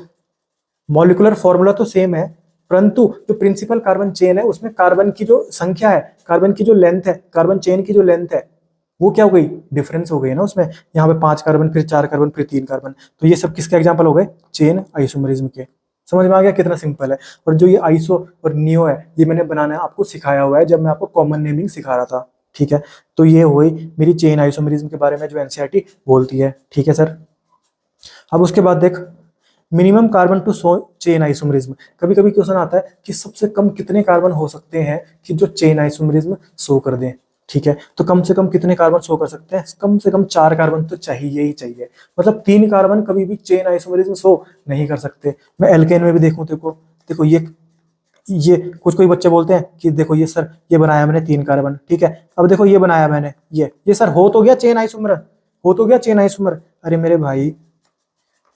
मॉलिक्यूलर फॉर्मूला तो सेम है, परंतु जो प्रिंसिपल कार्बन चेन है उसमें कार्बन की जो संख्या है, कार्बन की जो लेंथ है, कार्बन चेन की जो लेंथ है, वो क्या हो गई, डिफरेंस हो गई ना उसमें। यहाँ पे पांच कार्बन, फिर चार कार्बन, फिर तीन कार्बन, तो ये सब किसके एग्जाम्पल हो गए, चेन आइसोमरिज्म के। समझ में आ गया कितना सिंपल है। और जो ये आइसो और नियो है, ये मैंने बनाना आपको सिखाया हुआ है जब मैं आपको कॉमन नेमिंग सिखा रहा था। ठीक है, तो ये हुई मेरी चेन आइसोमरिज्म के बारे में जो एनसीईआरटी बोलती है। ठीक है सर, अब उसके बाद देख, minimum carbon to show chain isomerism. कभी कभी क्वेश्चन आता है कि सबसे कम कितने कार्बन हो सकते हैं कि जो चेन आइसोमरिज्म शो कर दें। ठीक है, तो कम से कम कितने कार्बन शो कर सकते हैं, कम से कम चार कार्बन तो चाहिए ही चाहिए, मतलब तीन कार्बन कभी भी चेन आइसोमरिज्म शो नहीं कर सकते। मैं एल्केन में भी देखूं, देखो देखो ये कुछ कोई बच्चे बोलते हैं कि देखो ये सर ये बनाया मैंने तीन कार्बन। ठीक है, अब देखो ये बनाया मैंने, ये सर हो तो गया चेन आइसोमर, हो तो गया चेन आइसोमर। अरे मेरे भाई,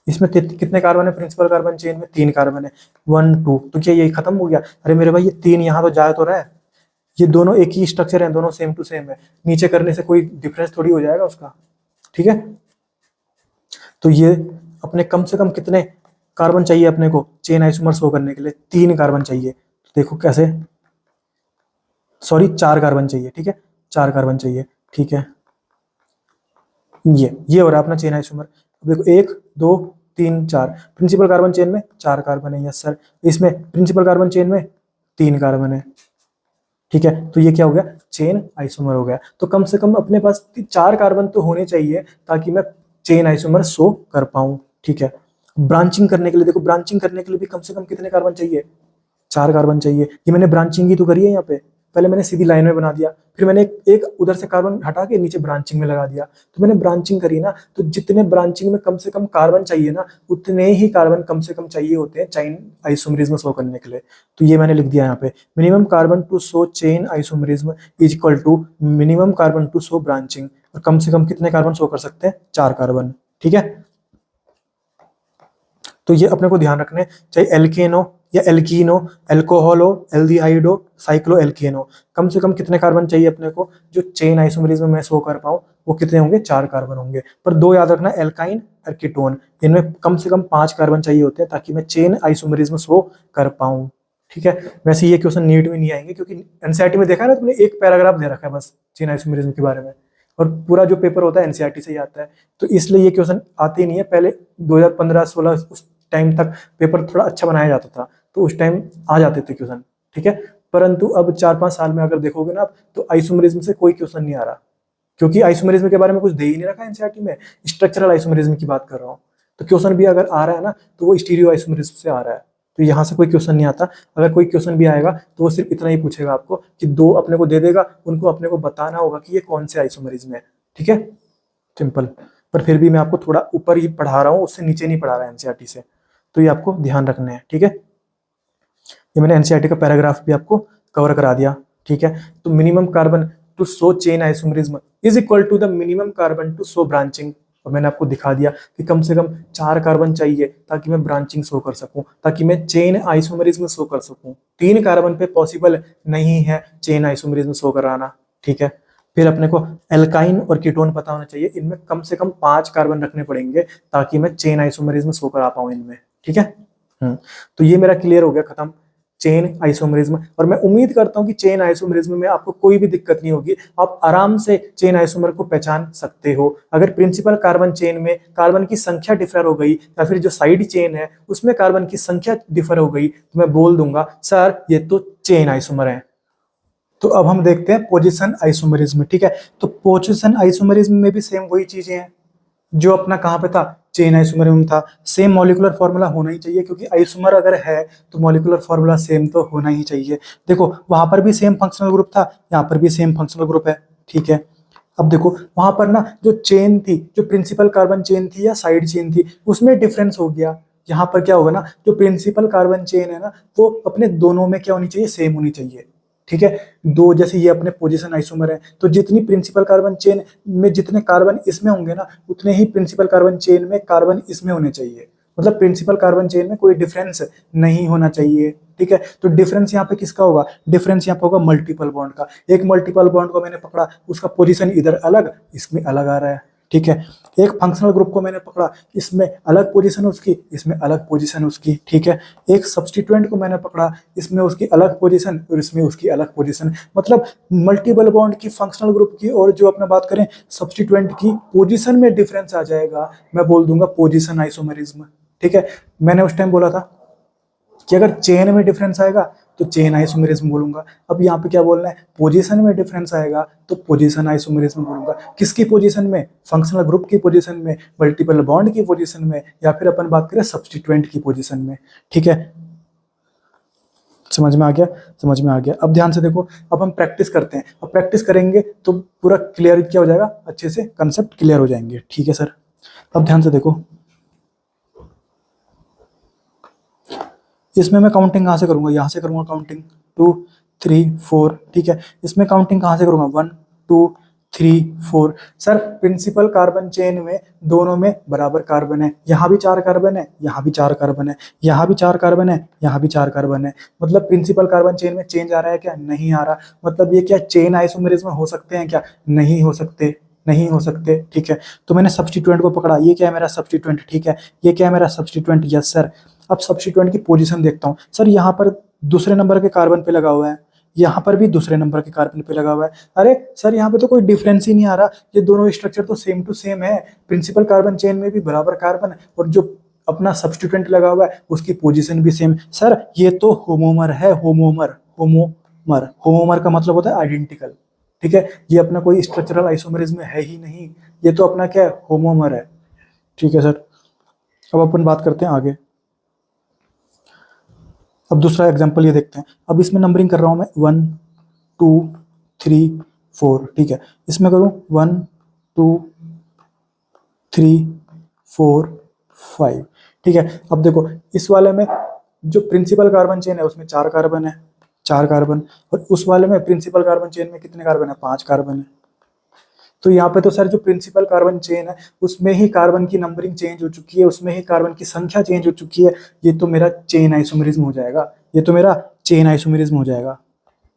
इसमें कितने कार्बन है, प्रिंसिपल कार्बन चेन में तीन कार्बन है, 1 2, तो क्या ये खत्म हो गया। अरे मेरे भाई, ये तीन यहाँ तो जा तो रहा है, ये दोनों एक ही स्ट्रक्चर है, दोनों सेम टू सेम है, नीचे करने से कोई डिफरेंस थोड़ी हो जाएगा उसका। ठीक है, तो ये अपने कम से कम कितने कार्बन चाहिए अपने को चेन आइसोमर शो करने के लिए, तीन कार्बन चाहिए। तो देखो कैसे, सॉरी चार कार्बन चाहिए। ठीक है, चार कार्बन चाहिए। ठीक है, ये हो रहा है अपना चेन आइसोमर। अब देखो एक दो तीन चार, प्रिंसिपल कार्बन चेन में चार कार्बन है, यस सर, इसमें प्रिंसिपल कार्बन चेन में तीन कार्बन है। ठीक है, तो ये क्या हो गया, चेन आइसोमर हो गया। तो कम से कम अपने पास चार कार्बन तो होने चाहिए ताकि मैं चेन आइसोमर शो कर पाऊं। ठीक है, ब्रांचिंग करने के लिए देखो, ब्रांचिंग करने के लिए भी कम से कम कितने कार्बन चाहिए, चार कार्बन चाहिए। ये मैंने ब्रांचिंग ही तो करी है यहाँ पे, पहले मैंने सीधी लाइन में बना दिया, फिर मैंने एक उधर से कार्बन हटा के नीचे ब्रांचिंग में लगा दिया, तो मैंने ब्रांचिंग करी ना। तो जितने ब्रांचिंग में कम से कम कार्बन चाहिए ना, उतने ही कार्बन कम से कम चाहिए होते हैं चेन आइसोमरिज्म शो करने के लिए। तो ये मैंने लिख दिया यहाँ पे, minimum carbon to show chain isomerism is equal to minimum carbon to show branching. और कम से कम कितने कार्बन शो कर सकते हैं, चार कार्बन। ठीक है, तो ये अपने को ध्यान रखने, चाहे एल्केनो या एल्कीनो, एल्कोहलो, एल्डिहाइडो, साइक्लो एल्केनो, कम से कम कितने कार्बन चाहिए अपने को जो चेन आइसोमरिज्म में शो कर पाऊं, वो कितने होंगे, चार कार्बन होंगे। पर दो याद रखना, एल्काइन और कीटोन, इनमें कम से कम पांच कार्बन चाहिए होते हैं ताकि मैं चेन आइसोमरिज्म शो कर पाऊं। ठीक है, वैसे ये क्वेश्चन नीट में नहीं आएंगे क्योंकि एनसीईआरटी में देखा है ना तुमने, एक पैराग्राफ दे रखा है बस चेन आइसोमरिज्म के बारे में, और पूरा जो पेपर होता है एनसीईआरटी से ही आता है, तो इसलिए ये क्वेश्चन आते ही नहीं है। पहले 2015-16 उस टाइम तक पेपर थोड़ा अच्छा बनाया जाता था, तो उस टाइम आ जाते थे क्वेश्चन। ठीक है, परंतु अब 4-5 साल में अगर देखोगे ना, तो आइसोमरिज्म से कोई क्वेश्चन नहीं आ रहा, क्योंकि आइसोमरिज्म के बारे में कुछ दे ही नहीं रखा एनसीईआरटी में। स्ट्रक्चरल आइसोमरिज्म की बात कर रहा हूँ, तो क्वेश्चन भी अगर आ रहा है ना, तो वो स्टीरियो आइसोमरिज्म से आ रहा है, तो यहाँ से कोई क्वेश्चन नहीं आता। अगर कोई क्वेश्चन भी आएगा तो वो सिर्फ इतना ही पूछेगा आपको कि दो अपने को दे देगा, उनको अपने को बताना होगा कि ये कौन से आइसोमरिज्म है। ठीक है, सिंपल। पर फिर भी मैं आपको थोड़ा ऊपर ही पढ़ा रहा हूँ, उससे नीचे नहीं पढ़ा रहा है एनसीईआरटी से, तो ये आपको ध्यान रखना है। ठीक है, ये मैंने एनसीईआरटी का पैराग्राफ भी आपको कवर करा दिया। ठीक है, तो minimum carbon to show chain isomerism is equal to the minimum carbon to show branching. और मैंने आपको दिखा दिया कि कम से कम 4 कार्बन चाहिए ताकि मैं ब्रांचिंग शो कर सकूं, ताकि मैं चेन आइसोमरिज्म शो कर सकूं। 3 कार्बन पे पॉसिबल नहीं है चेन आइसोमरिज्म शो कराना, ठीक है। फिर अपने को एल्काइन और कीटोन पता होना चाहिए, इनमें कम से कम 5 कार्बन रखने पड़ेंगे ताकि मैं चेन आइसोमरिज्म शो करा पाऊं इनमें, ठीक है। तो ये मेरा क्लियर हो गया, खत्म चेन आइसोमरिज्म। और मैं उम्मीद करता हूं कि चेन आइसोमरिज्म में आपको कोई भी दिक्कत नहीं होगी, आप आराम से चेन आइसोमर को पहचान सकते हो। अगर प्रिंसिपल कार्बन चेन में कार्बन की संख्या डिफर हो गई या फिर जो साइड चेन है उसमें कार्बन की संख्या डिफर हो गई तो मैं बोल दूंगा सर ये तो चेन आइसोमर है। तो अब हम देखते हैं पोजीशन आइसोमरिज्म, ठीक है। तो पोजीशन आइसोमरिज्म में भी सेम वही चीजें हैं जो अपना कहाँ पे था, चेन आइसोमर में था। सेम मॉलिक्यूलर फॉर्मूला होना ही चाहिए, क्योंकि आइसोमर अगर है तो मॉलिक्यूलर फॉर्मूला सेम तो होना ही चाहिए। देखो वहां पर भी सेम फंक्शनल ग्रुप था, यहाँ पर भी सेम फंक्शनल ग्रुप है, ठीक है। अब देखो वहां पर ना जो चेन थी, जो प्रिंसिपल कार्बन चेन थी या साइड चेन थी, उसमें डिफरेंस हो गया। यहाँ पर क्या होगा ना, जो प्रिंसिपल कार्बन चेन है ना वो अपने दोनों में क्या होनी चाहिए, सेम होनी चाहिए, ठीक है। दो जैसे ये अपने पोजीशन आइसोमर है तो जितनी प्रिंसिपल कार्बन चेन में जितने कार्बन इसमें होंगे ना उतने ही प्रिंसिपल कार्बन चेन में कार्बन इसमें होने चाहिए। मतलब प्रिंसिपल कार्बन चेन में कोई डिफरेंस नहीं होना चाहिए, ठीक है। तो डिफरेंस यहाँ पे किसका होगा, डिफरेंस यहाँ पे होगा मल्टीपल बॉन्ड का। एक मल्टीपल बॉन्ड को मैंने पकड़ा, उसका पोजीशन इधर अलग इसमें अलग आ रहा है, ठीक है। एक फंक्शनल ग्रुप को मैंने पकड़ा, इसमें अलग पोजीशन उसकी, इसमें अलग पोजीशन उसकी, ठीक है। एक सब्स्टिट्यूएंट को मैंने पकड़ा, इसमें उसकी अलग पोजीशन और इसमें उसकी अलग पोजीशन। मतलब मल्टीपल बॉन्ड की, फंक्शनल ग्रुप की और जो अपना बात करें सब्स्टिट्यूएंट की पोजीशन में डिफरेंस आ जाएगा, मैं बोल दूंगा पोजीशन आइसोमरिज्म, ठीक है। मैंने उस टाइम बोला था कि अगर चेन में डिफरेंस आएगा तो चेन आइसोमेरिज्म बोलूंगा। अब यहाँ पे क्या बोलना है, पोजीशन में डिफरेंस आएगा तो पोजीशन आइसोमेरिज्म बोलूंगा। किसकी पोजीशन में, फंक्शनल ग्रुप की पोजीशन में, मल्टीपल बॉन्ड की पोजीशन में, या फिर अपन बात करें सब्स्टिट्यूएंट की पोजीशन में, ठीक है। समझ में आ गया, समझ में आ गया। अब ध्यान से देखो, अब हम प्रैक्टिस करते हैं। अब प्रैक्टिस करेंगे तो पूरा क्लियर क्या हो जाएगा, अच्छे से कंसेप्ट क्लियर हो जाएंगे, ठीक है सर। अब ध्यान से देखो, इसमें मैं काउंटिंग कहाँ से करूंगा, यहाँ से करूंगा काउंटिंग 2 3 4, ठीक है। इसमें काउंटिंग कहाँ से करूंगा 1 2 3 4। सर प्रिंसिपल कार्बन चेन में दोनों में बराबर कार्बन है, यहाँ भी 4 कार्बन है, यहाँ भी 4 कार्बन है, यहाँ भी 4 कार्बन है, यहाँ भी 4 कार्बन है। मतलब प्रिंसिपल कार्बन चेन में चेंज आ रहा है क्या, नहीं आ रहा। मतलब ये क्या चेन आइसोमेरिज्म हो सकते हैं क्या, नहीं हो सकते, नहीं हो सकते, ठीक है। तो मैंने सब्स्टिट्यूएंट को पकड़ा, ये क्या है मेरा सब्स्टिट्यूएंट, ठीक है। ये क्या है मेरा सब्स्टिट्यूएंट, यस सर। अब सब्स्टिट्यूएंट की पोजीशन देखता हूँ, सर यहाँ पर दूसरे नंबर के कार्बन पे लगा हुआ है, यहाँ पर भी दूसरे नंबर के कार्बन पे लगा हुआ है। अरे सर यहाँ पे तो कोई डिफरेंस ही नहीं आ रहा, ये दोनों स्ट्रक्चर तो सेम टू सेम है। प्रिंसिपल कार्बन चेन में भी बराबर कार्बन है और जो अपना सब्स्टिट्यूएंट लगा हुआ है उसकी पोजीशन भी सेम। सर ये तो होमोमर है, होमोमर, होमोमर, होमोमर का मतलब होता है आइडेंटिकल, ठीक है। ये अपना कोई स्ट्रक्चरल आइसोमेरिज्म है ही नहीं, ये तो अपना क्या है, होमोमर है, ठीक है सर। अब अपन बात करते हैं आगे। अब दूसरा एग्जांपल ये देखते हैं। अब इसमें नंबरिंग कर रहा हूं मैं 1 2 3 4, ठीक है। इसमें करूं 1 2 3 4 5, ठीक है। अब देखो इस वाले में जो प्रिंसिपल कार्बन चेन है उसमें 4 कार्बन है, 4 कार्बन। और उस वाले में प्रिंसिपल कार्बन चेन में कितने कार्बन है, 5 कार्बन है। तो यहाँ पे तो सर जो प्रिंसिपल कार्बन चेन है उसमें ही कार्बन की नंबरिंग चेंज हो चुकी है, उसमें ही कार्बन की संख्या चेंज हो चुकी है। ये तो मेरा चेन आइसोमेरिज्म हो जाएगा, ये तो मेरा चेन आइसोमेरिज्म हो जाएगा।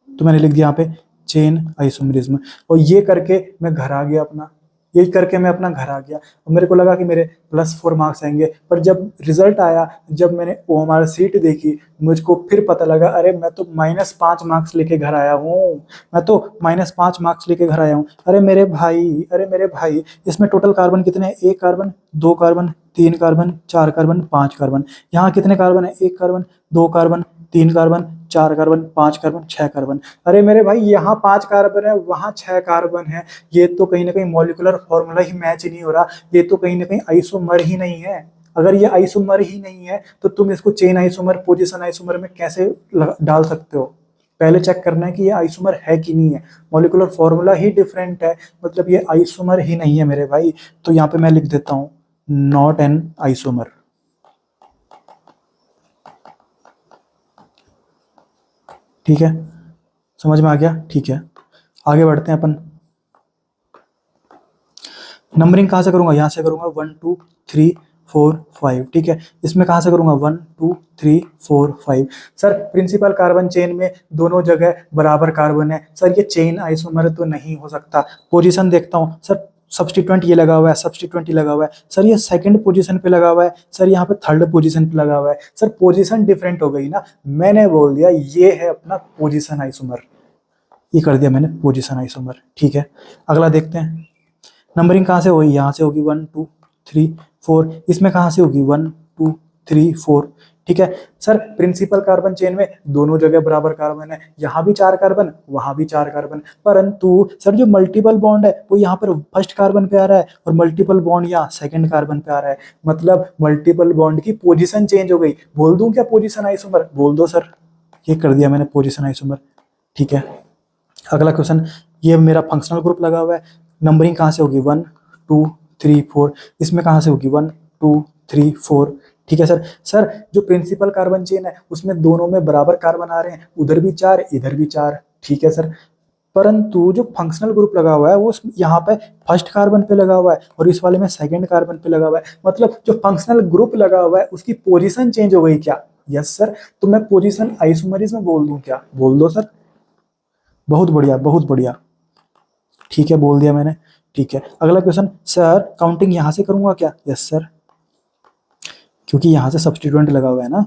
तो मैंने लिख दिया यहाँ पे चेन आइसोमेरिज्म। और ये करके मैं घर आ गया अपना, यही करके मैं अपना घर आ गया। और मेरे को लगा कि मेरे +4 मार्क्स आएंगे, पर जब रिजल्ट आया, जब मैंने ओएमआर सीट देखी, मुझको फिर पता लगा अरे मैं तो -5 मार्क्स लेके घर आया हूँ, मैं तो -5 मार्क्स लेके घर आया हूँ। अरे मेरे भाई, अरे मेरे भाई, इसमें टोटल कार्बन कितने हैं, 1 carbon, 2 carbon, 3 carbon, 4 carbon, 5 carbon. यहाँ कितने कार्बन है, 1 carbon, 2 carbon, 3 carbon, 4 carbon, 5 carbon, 6 carbon. अरे मेरे भाई यहाँ 5 कार्बन है, वहां 6 कार्बन है। ये तो कहीं ना कहीं मॉलिक्यूलर फॉर्मूला ही मैच नहीं हो रहा, ये तो कहीं ना कहीं आइसोमर ही नहीं है। अगर ये आइसोमर ही नहीं है तो तुम इसको चेन आइसोमर, पोजीशन आइसोमर में कैसे डाल सकते हो। पहले चेक करना है कि ये आइसोमर है कि नहीं है, मॉलिक्यूलर फॉर्मूला ही डिफरेंट है, मतलब ये आइसोमर ही नहीं है मेरे भाई। तो यहाँ पे मैं लिख देता हूं नॉट एन आइसोमर, ठीक है। समझ में आ गया, ठीक है। आगे बढ़ते हैं अपन। नंबरिंग कहाँ से करूंगा, यहाँ से करूंगा 1 2 3 4 5, ठीक है। इसमें कहाँ से करूंगा 1 2 3 4 5। सर प्रिंसिपल कार्बन चेन में दोनों जगह बराबर कार्बन है, सर ये चेन आइसोमर तो नहीं हो सकता। पोजीशन देखता हूँ सर, सब्स्टिट्यूएंट ये लगा हुआ है, सब्स्टिट्यूएंट ये लगा हुआ है, सर ये सेकंड पोजीशन पे लगा हुआ है, सर यहाँ पे थर्ड पोजीशन पे लगा हुआ है, सर पोजीशन डिफरेंट हो गई ना, मैंने बोल दिया ये है अपना पोजीशन आइसोमर, ये कर दिया मैंने पोजीशन आइसोमर, ठीक है। अगला देखते हैं, नंबरिंग कहाँ से होगी, यहाँ से होगी 1 2 3 4, इसमें कहाँ से होगी 1 2 3 4, ठीक है। सर प्रिंसिपल कार्बन चेन में दोनों जगह बराबर कार्बन है, यहाँ भी 4 कार्बन वहां भी 4 कार्बन, परंतु सर जो मल्टीपल बॉन्ड है वो यहाँ पर फर्स्ट कार्बन पे आ रहा है और मल्टीपल बॉन्ड यहाँ सेकंड कार्बन पे आ रहा है, मतलब मल्टीपल बॉन्ड की पोजीशन चेंज हो गई। बोल दूं क्या पोजीशन आइसोमर, बोल दो सर, ये कर दिया मैंने पोजीशन आइसोमर, ठीक है। अगला क्वेश्चन, ये मेरा फंक्शनल ग्रुप लगा हुआ है, नंबरिंग कहाँ से होगी 1 2 3 4, इसमें कहाँ से होगी 1 2 3 4, ठीक है सर। सर जो प्रिंसिपल कार्बन चेन है उसमें दोनों में बराबर कार्बन आ रहे हैं, उधर भी 4 इधर भी 4, ठीक है सर। परंतु जो फंक्शनल ग्रुप लगा हुआ है वो यहाँ पे फर्स्ट कार्बन पे लगा हुआ है और इस वाले में सेकंड कार्बन पे लगा हुआ है, मतलब जो फंक्शनल ग्रुप लगा हुआ है उसकी पोजीशन चेंज हो गई क्या, यस सर। तो मैं पोजीशन आइसोमरिज्म बोल दूं क्या, बोल दो सर, बहुत बढ़िया बहुत बढ़िया, ठीक है बोल दिया मैंने, ठीक है। अगला क्वेश्चन, सर काउंटिंग यहां से करूंगा क्या, यस सर, क्योंकि यहां से सब्स्टिट्यूएंट लगा हुआ है ना।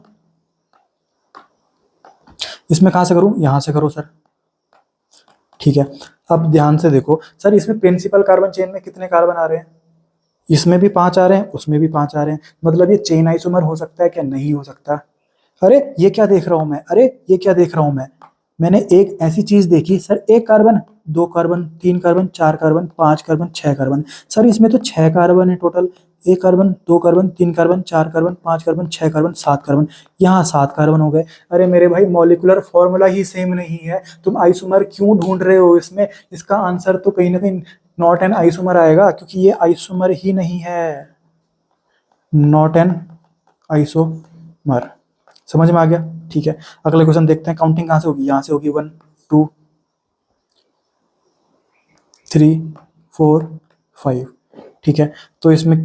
इसमें कहां से करूं, यहां से करो सर, ठीक है। अब ध्यान से देखो सर, इसमें प्रिंसिपल कार्बन चेन में कितने कार्बन आ रहे हैं, इसमें भी 5 आ रहे हैं उसमें भी 5 आ रहे हैं, मतलब ये चेन आइसोमर हो सकता है क्या, नहीं हो सकता। अरे ये क्या देख रहा हूं मैं, अरे ये क्या देख रहा हूं मैंने एक ऐसी चीज देखी सर, एक कार्बन, दो कार्बन, तीन कार्बन, चार कार्बन, पांच कार्बन, छह कार्बन, सर इसमें तो छह कार्बन है टोटल, एक कार्बन, दो कार्बन, तीन कार्बन, चार कार्बन, पांच कार्बन, छह कार्बन, सात कार्बन, यहाँ सात कार्बन हो गए। अरे मेरे भाई मॉलिक्यूलर फॉर्मूला ही सेम नहीं है, तुम आइसोमर क्यों ढूंढ रहे हो इसमें, इसका आंसर तो कहीं ना कहीं नॉट एन आइसोमर आएगा, क्योंकि ये आइसोमर ही नहीं है, नॉट एन आइसोमर, समझ में आ गया, ठीक है। अगले क्वेश्चन देखते हैं, काउंटिंग कहां से होगी, यहां से होगी 1 2 3 4 5, ठीक है। तो इसमें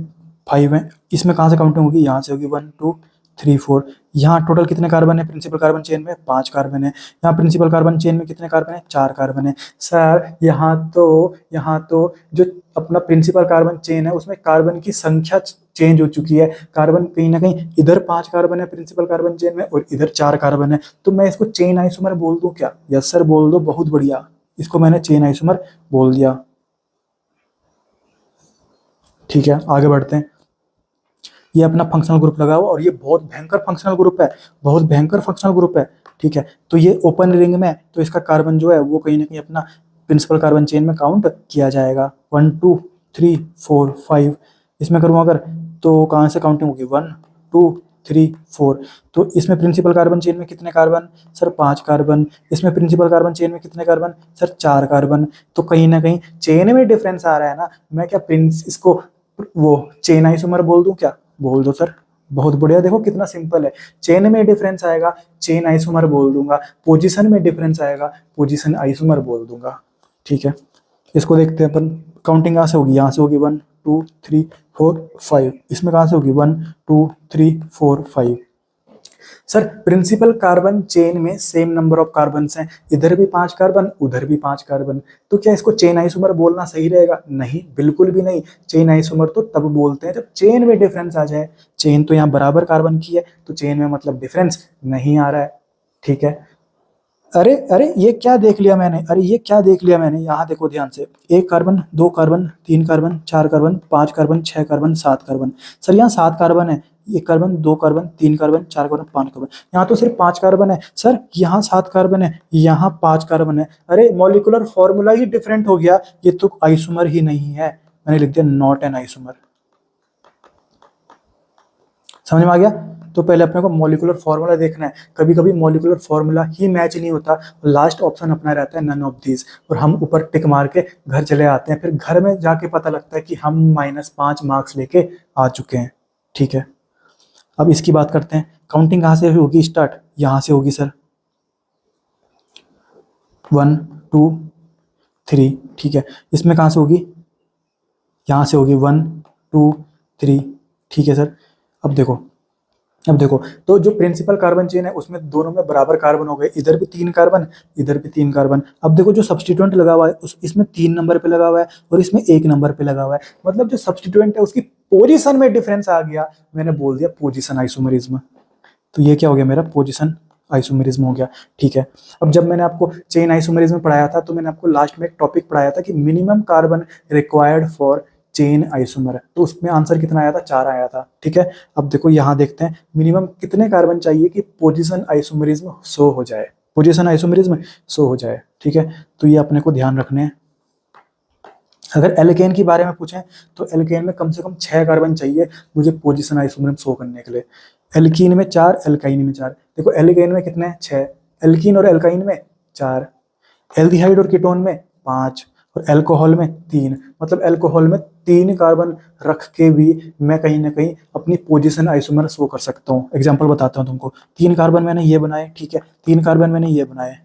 5 है, इसमें कहां से काउंटिंग होगी, यहां से होगी 1 2 3 4, यहाँ टोटल कितने कार्बन है प्रिंसिपल कार्बन चेन में, 5 कार्बन है। यहाँ प्रिंसिपल कार्बन चेन में कितने कार्बन है, 4 कार्बन है। सर यहाँ तो जो अपना प्रिंसिपल कार्बन चेन है उसमें कार्बन की संख्या चेंज हो चुकी है, कार्बन कहीं ना कहीं इधर 5 कार्बन है प्रिंसिपल कार्बन चेन में और इधर 4 कार्बन है, तो मैं इसको चेन आइसोमर बोल दूं क्या, यस सर बोल दो, बहुत बढ़िया, इसको मैंने चेन आइसोमर बोल दिया, ठीक है। आगे बढ़ते हैं, ये अपना फंक्शनल ग्रुप लगा हुआ और ये बहुत भयंकर फंक्शनल ग्रुप है, बहुत भयंकर फंक्शनल ग्रुप है, ठीक है। तो ये ओपन रिंग में, तो इसका कार्बन जो है वो कहीं ना कहीं अपना प्रिंसिपल कार्बन चेन में काउंट किया जाएगा, 1 2 3 4 5, इसमें करूँ अगर तो कहाँ से काउंटिंग होगी 1 2 3 4, तो इसमें प्रिंसिपल कार्बन चेन में कितने कार्बन, सर 5 कार्बन, इसमें प्रिंसिपल कार्बन चेन में कितने कार्बन, सर 4 कार्बन, तो कहीं ना कहीं चेन में डिफरेंस आ रहा है ना, मैं क्या प्रिंस इसको वो चेन आइसोमर बोल दूं क्या, बोल दो सर, बहुत बढ़िया, देखो कितना सिंपल है, चेन में डिफरेंस आएगा चेन आइसोमर बोल दूंगा, पोजीशन में डिफरेंस आएगा पोजीशन आइसोमर बोल दूंगा, ठीक है। इसको देखते हैं अपन, काउंटिंग कहाँ से होगी, यहाँ से होगी 1 2 3 4 5, इसमें कहाँ से होगी 1 2 3 4 5। सर प्रिंसिपल कार्बन चेन में सेम नंबर ऑफ कार्बन हैं, इधर भी 5 कार्बन उधर भी 5 कार्बन, तो क्या इसको चेन आइसोमर बोलना सही रहेगा, नहीं बिल्कुल भी नहीं, चेन आइसोमर तो तब बोलते हैं जब चेन में डिफरेंस आ जाए, चेन तो यहाँ बराबर कार्बन की है तो चेन में मतलब डिफरेंस नहीं आ रहा है, ठीक है। अरे अरे ये क्या देख लिया मैंने, अरे ये क्या देख लिया मैंने, यहाँ देखो ध्यान से, एक कार्बन, दो कार्बन, तीन कार्बन, चार कार्बन, पांच कार्बन, छह कार्बन, सात कार्बन, सर यहाँ 7 कार्बन है, एक कार्बन, दो कार्बन, तीन कार्बन, चार कार्बन, 5 कार्बन, यहाँ तो सिर्फ 5 कार्बन है, सर यहाँ 7 कार्बन है, यहाँ 5 कार्बन है, अरे मॉलिक्यूलर फॉर्मूला ही डिफरेंट हो गया, ये तो आइसोमर ही नहीं है, मैंने लिख दिया नॉट एन आइसोमर, समझ में आ गया। तो पहले अपने को मॉलिक्यूलर फॉर्मूला देखना है, कभी कभी मॉलिक्यूलर फॉर्मूला ही मैच नहीं होता, लास्ट ऑप्शन अपना रहता है नन ऑफ दीज, और हम ऊपर टिक मार के घर चले आते हैं, फिर घर में जाके पता लगता है कि हम -5 मार्क्स लेके आ चुके हैं, ठीक है। अब इसकी बात करते हैं, काउंटिंग कहाँ से होगी स्टार्ट, यहाँ से होगी सर, 1 2 3, ठीक है। इसमें कहाँ से होगी, यहाँ से होगी 1 2 3, ठीक है सर। अब देखो तो जो प्रिंसिपल कार्बन चेन है उसमें दोनों में बराबर कार्बन हो गए, इधर भी 3 कार्बन, इधर भी 3 कार्बन। अब देखो जो सब्स्टिट्यूएंट लगा हुआ है इसमें 3 नंबर पे लगा हुआ है और इसमें 1 नंबर पे लगा हुआ है, मतलब जो सब्स्टिट्यूएंट है उसकी पोजीशन में डिफरेंस आ गया, मैंने बोल दिया पोजीशन आइसोमेरिज्म। तो ये क्या हो गया मेरा, पोजीशन आइसोमेरिज्म हो गया, ठीक है। अब जब मैंने आपको चेन आइसोमेरिज्म पढ़ाया था तो मैंने आपको लास्ट में एक टॉपिक पढ़ाया था कि minimum carbon required for chain isomer, तो उसमें आंसर कितना आया था, 4 आया था, ठीक है। अब देखो यहाँ देखते हैं मिनिमम कितने कार्बन चाहिए कि पोजीशन आइसोमेरिज्म शो हो जाए, पोजीशन आइसोमेरिज्म शो हो जाए, ठीक है। तो ये अपने को ध्यान रखने हैं। अगर एल्केन के बारे में पूछें तो एल्केन में कम से कम 6 कार्बन चाहिए मुझे पोजीशन आइसोमेरिज्म शो करने के लिए। एल्कीन में 4, एल्काइन में 4। देखो एल्केन में कितने हैं, 6, एल्कीन और एल्काइन में 4, एल्डिहाइड और कीटोन में 5 और अल्कोहल में 3, मतलब अल्कोहल में 3 कार्बन रख के भी मैं कहीं ना कहीं अपनी पोजीशन आइसोमर शो कर सकता हूँ। एग्जांपल बताता हूँ तुमको, 3 कार्बन मैंने ये बनाए, ठीक है, 3 कार्बन मैंने ये बनाए,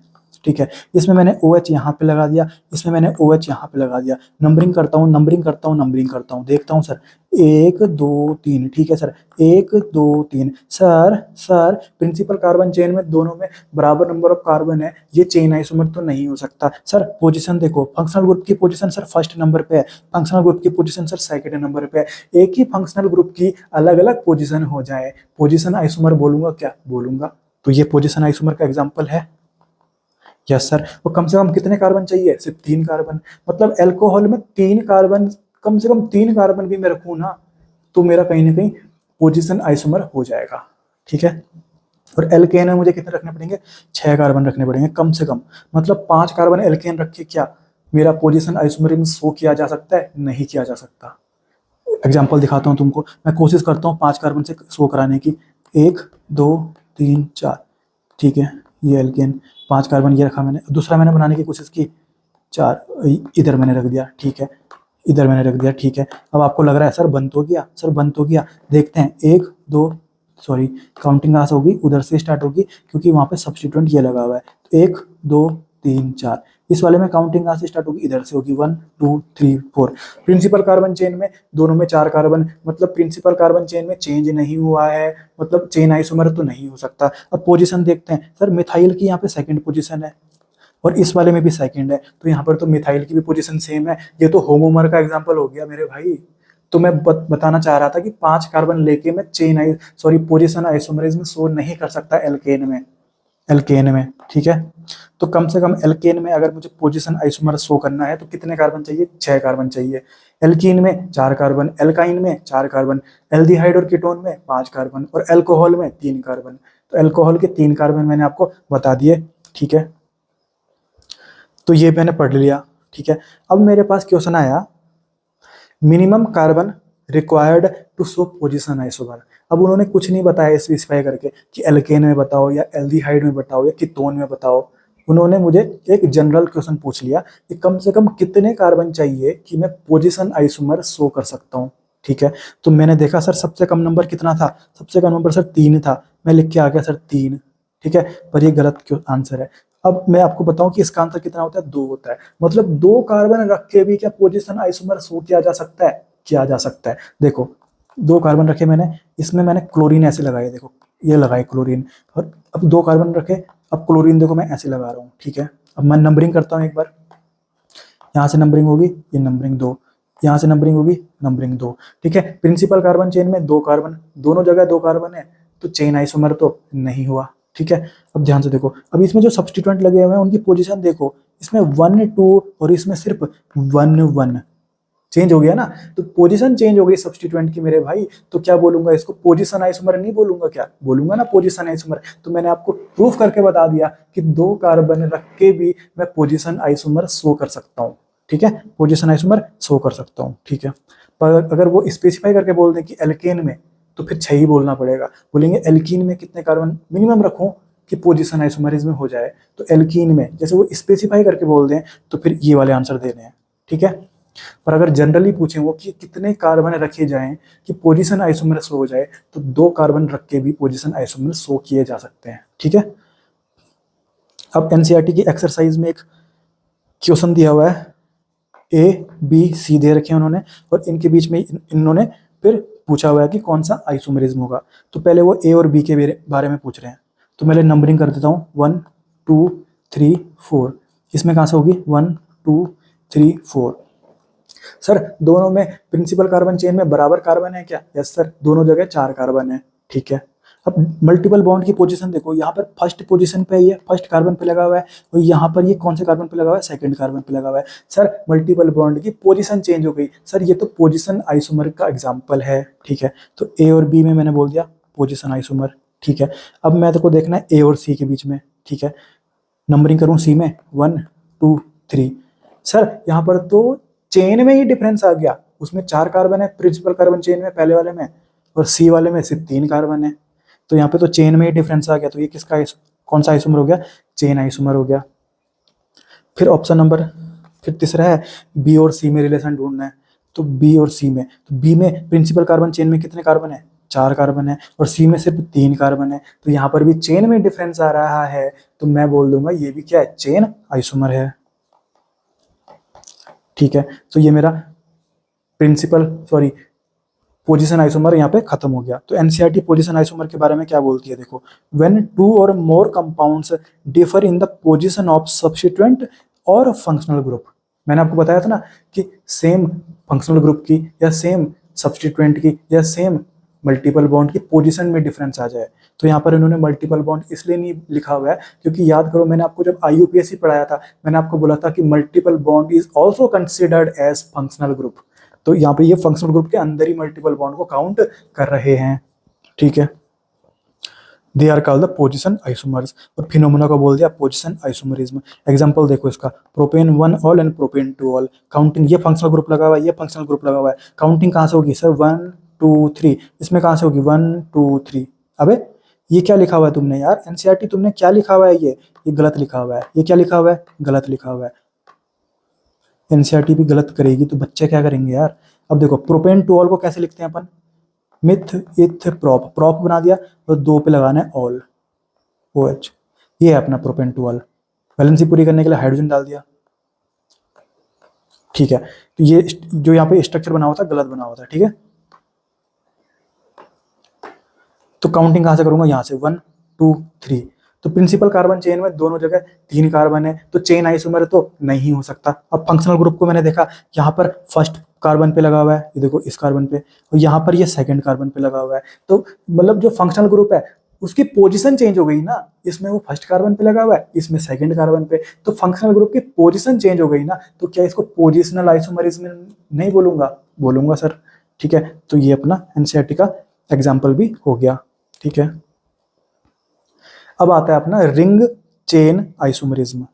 ठीक है। इसमें मैंने OH यहाँ पे लगा दिया, इसमें मैंने OH यहाँ पे लगा दिया, नंबरिंग करता हूँ, नंबरिंग करता हूँ, नंबरिंग करता हूँ, देखता हूँ सर 1 2 3, ठीक है sir 1 2 3। Sir principal carbon chain में दोनों में बराबर नंबर ऑफ कार्बन है, ये चेन आइसोमर तो नहीं हो सकता। सर पोजीशन देखो, फंक्शनल ग्रुप की पोजीशन सर फर्स्ट नंबर पे है, फंक्शनल ग्रुप की पोजीशन सर सेकंड नंबर पे है, एक ही फंक्शनल ग्रुप की अलग अलग पोजीशन हो जाए, पोजीशन आइसोमर बोलूंगा क्या, बोलूंगा। तो ये पोजीशन आइसोमर का एग्जांपल है। Yes sir. वो कम से कम कितने कार्बन चाहिए, सिर्फ 3 कार्बन, मतलब अल्कोहल में 3 कार्बन, कम से कम 3 कार्बन भी मैं रखूँ ना तो मेरा कहीं ना कहीं पोजीशन आइसोमर हो जाएगा, ठीक है। और एल्केन में मुझे कितने रखने पड़ेंगे, 6 कार्बन रखने पड़ेंगे कम से कम, मतलब 5 कार्बन एल्केन रख के क्या मेरा पोजीशन आइसोमरिज्म शो किया जा सकता है, नहीं किया जा सकता। एग्जाम्पल दिखाता हूँ तुमको, मैं कोशिश करता हूँ 5 कार्बन से शो कराने की, 1 2 3 4, ठीक है, ये एल्केन 5 कार्बन ये रखा मैंने, दूसरा मैंने बनाने की कोशिश की 4, इधर मैंने रख दिया, ठीक है, इधर मैंने रख दिया, ठीक है। अब आपको लग रहा है सर बंद तो गया, सर बंद तो गया, देखते हैं 1 2, सॉरी काउंटिंग कहाँ से होगी, उधर से स्टार्ट होगी क्योंकि वहाँ पे सब्स्टिट्यूएंट ये लगा हुआ है, तो 1 2 3 4, इस वाले में काउंटिंग कहाँ से स्टार्ट होगी, इधर से होगी 1 2 3 4। प्रिंसिपल कार्बन चेन में दोनों में 4 कार्बन, मतलब प्रिंसिपल कार्बन चेन में चेंज नहीं हुआ है, मतलब चेन आइसोमर तो नहीं हो सकता। अब पोजीशन देखते हैं, सर मिथाइल की यहाँ पे सेकंड पोजीशन है और इस वाले में भी सेकंड है, तो यहाँ पर तो मिथाइल की भी पोजीशन सेम है, ये तो होमोमर का एग्जांपल हो गया मेरे भाई। तो मैं बताना चाह रहा था कि 5 कार्बन लेके मैं पोजीशन आइसोमरिज्म शो नहीं कर सकता एल्केन में, ठीक है। तो कम से कम एल्केन में अगर मुझे पोजीशन आइसोमर शो करना है तो कितने कार्बन चाहिए, 6 कार्बन चाहिए। एल्कीन में 4 कार्बन, एल्काइन में 4 कार्बन, एल्डिहाइड और कीटोन में 5 कार्बन और अल्कोहल में 3 कार्बन। तो अल्कोहल के 3 कार्बन मैंने आपको बता दिए, ठीक है। तो ये मैंने पढ़ लिया, ठीक है। अब मेरे पास क्वेश्चन आया minimum carbon required to show position isomer. अब उन्होंने कुछ नहीं बताया स्पेसिफाई करके कि एल्केन में बताओ या एल्डिहाइड में बताओ या कीटोन में बताओ, उन्होंने मुझे एक जनरल क्वेश्चन पूछ लिया कि कम से कम कितने कार्बन चाहिए कि मैं पोजीशन आइसोमर शो कर सकता हूँ, ठीक है। तो मैंने देखा सर सबसे कम नंबर कितना था, सबसे कम नंबर सर 3 था, मैं लिख के आ गया सर 3, ठीक है, पर ये गलत क्यों आंसर है। अब मैं आपको बताऊं कि इसका आंसर कितना होता है, 2 होता है, मतलब 2 कार्बन रख के भी क्या पोजीशन आइसोमर शो किया जा सकता है, किया जा सकता है। देखो 2 कार्बन रखे मैंने, इसमें मैंने क्लोरीन ऐसे लगाए, देखो ये लगाए क्लोरीन, और अब 2 कार्बन रखे, अब क्लोरीन देखो मैं ऐसे लगा रहा हूँ, ठीक है। अब मैं नंबरिंग करता हूँ एक बार, यहाँ से नंबरिंग होगी, ये नंबरिंग 2, यहाँ से नंबरिंग होगी, नंबरिंग 2, ठीक है। प्रिंसिपल कार्बन चेन में 2 कार्बन, दोनों जगह 2 कार्बन है, तो चेन आइसोमर तो नहीं हुआ, ठीक है। अब ध्यान से देखो, अब इसमें जो सब्स्टिट्यूएंट लगे हुए हैं उनकी पोजीशन देखो, इसमें 1 2 और इसमें सिर्फ 1 1, चेंज हो गया ना, तो पोजीशन चेंज हो गई सब्स्टिट्यूएंट की मेरे भाई, तो क्या बोलूंगा इसको, पोजीशन आइसोमर नहीं बोलूंगा, क्या बोलूंगा ना, पोजीशन आइसोमर। तो मैंने आपको प्रूफ करके बता दिया कि 2 कार्बन रख के भी मैं पोजीशन आइसोमर शो कर सकता हूँ, ठीक है, पोजीशन आइसोमर शो कर सकता हूँ, ठीक है। पर अगर वो स्पेसिफाई करके बोल दें कि एल्केन में, तो फिर 6 ही बोलना पड़ेगा, बोलेंगे एल्कीन में कितने कार्बन मिनिमम रखूं कि पोजीशन आइसोमरिज्म हो जाए, तो एल्कीन में जैसे वो स्पेसिफाई करके बोल दें तो फिर ये वाले आंसर देने हैं, ठीक है। पर अगर जनरली पूछें वो कि कितने कार्बन रखे जाएं कि पोजीशन आइसोमर शो हो जाए, तो 2 कार्बन रख के भी पोजीशन आइसोमर शो किए जा सकते हैं, ठीक है। अब एनसीईआरटी की एक्सरसाइज में एक क्वेश्चन दिया हुआ है, ए बी सी दे रखे हैं उन्होंने, और इनके बीच में इन्होंने फिर पूछा हुआ है कि कौन सा आइसोमेरिज्म होगा। तो पहले वो ए और बी के बारे में पूछ रहे हैं, तो मैं नंबरिंग कर देता हूँ 1 2 3 4। इसमें कहाँ से होगी 1 2 3 4। सर दोनों में प्रिंसिपल कार्बन चेन में बराबर कार्बन है क्या? यस सर, दोनों जगह 4 कार्बन है। ठीक है, अब मल्टीपल बॉन्ड की पोजीशन देखो, यहाँ पर फर्स्ट पोजीशन पे ये फर्स्ट कार्बन पे लगा हुआ है, और यहाँ पर ये कौन से कार्बन पे लगा हुआ है? सेकंड कार्बन पे लगा हुआ है। सर मल्टीपल बॉन्ड की पोजीशन चेंज हो गई। सर ये तो पोजीशन आइसोमर का एग्जांपल है। ठीक है, तो ए और बी में मैंने बोल दिया पोजीशन आइसोमर। ठीक है, अब मैं तो देखना है ए और सी के बीच में। ठीक है, नंबरिंग करूँ सी में 1 2 3। सर यहाँ पर तो चेन में ही डिफरेंस आ गया, उसमें 4 कार्बन है प्रिंसिपल कार्बन चेन में पहले वाले में, और सी वाले में सिर्फ 3 कार्बन है। तो यहाँ पे तो चेन में ही डिफरेंस आ गया, तो ये किसका कौन सा आइसोमर हो गया? चेन आइसोमर हो गया। फिर ऑप्शन नंबर फिर तीसरा है बी और सी में रिलेशन ढूंढना है। तो बी और सी में, तो बी में प्रिंसिपल कार्बन चेन में कितने कार्बन है? 4 कार्बन है, और सी में सिर्फ 3 कार्बन है। तो यहाँ पर भी चेन में डिफरेंस आ रहा है, तो मैं बोल दूंगा ये भी क्या है? चेन आइसोमर है। ठीक है, तो ये मेरा पोजीशन आइसोमर यहाँ पे खत्म हो गया। तो एनसीईआरटी पोजीशन आइसोमर के बारे में क्या बोलती है देखो, व्हेन टू और more compounds differ in the position of substituent और फंक्शनल ग्रुप। मैंने आपको बताया था ना कि सेम फंक्शनल ग्रुप की या सेम सब्स्टिट्यूएंट की या सेम मल्टीपल बॉन्ड की पोजीशन में डिफरेंस आ जाए। तो यहाँ पर इन्होंने मल्टीपल बॉन्ड इसलिए नहीं लिखा हुआ है क्योंकि याद करो मैंने आपको जब IUPAC पढ़ाया था, मैंने आपको बोला था कि multiple bond is also considered as functional group. तो यहाँ पे ये फंक्शनल ग्रुप के अंदर ही मल्टीपल बॉन्ड को काउंट कर रहे हैं। ठीक है, they are called the position isomers. और फिनोमेना को बोल दिया पोजीशन आइसोमरिज्म। एग्जांपल देखो इसका, propane 1 ol and propane 2 ol. Counting ये फंक्शनल ग्रुप लगा हुआ है, ये फंक्शनल ग्रुप लगा हुआ है, काउंटिंग कहाँ से होगी सर? 1 2 3। इसमें कहाँ से होगी? 1 2 3। अबे ये क्या लिखा हुआ है तुमने यार? एनसीईआरटी तुमने क्या लिखा हुआ है? ये गलत लिखा हुआ है। ये क्या लिखा हुआ है? गलत लिखा हुआ है। एनसीईआरटी भी गलत करेगी तो बच्चे क्या करेंगे यार? अब देखो प्रोपेन 2 ऑल को कैसे लिखते हैं अपन? मिथ इथ प्रॉप, प्रॉप बना दिया और 2 पे लगाना है ऑल, OH। ये है अपना प्रोपेन 2 ऑल। वैलेंसी पूरी करने के लिए हाइड्रोजन डाल दिया। ठीक है, तो ये जो यहाँ पे स्ट्रक्चर बना हुआ था गलत बना हुआ था। ठीक है, तो काउंटिंग कहाँ से करूंगा? यहाँ से 1 2 3। तो प्रिंसिपल कार्बन चेन में दोनों जगह 3 कार्बन है, तो चेन आइसोमर तो नहीं हो सकता। अब फंक्शनल ग्रुप को मैंने देखा, यहाँ पर फर्स्ट कार्बन पे लगा हुआ है, ये देखो इस कार्बन पे, और यहाँ पर ये सेकंड कार्बन पे लगा हुआ है। तो मतलब जो फंक्शनल ग्रुप है उसकी पोजीशन चेंज हो गई ना, इसमें वो फर्स्ट कार्बन पे लगा हुआ है, इसमें सेकंड कार्बन पे, तो फंक्शनल ग्रुप की पोजीशन चेंज हो गई ना, तो क्या इसको पोजिशनल आइसोमरिज्म नहीं बोलूंगा? बोलूंगा सर। ठीक है, तो ये अपना एनसीईआरटी का एग्जाम्पल भी हो गया। ठीक है, अब आता है अपना रिंग चेन आइसोमरिज्म।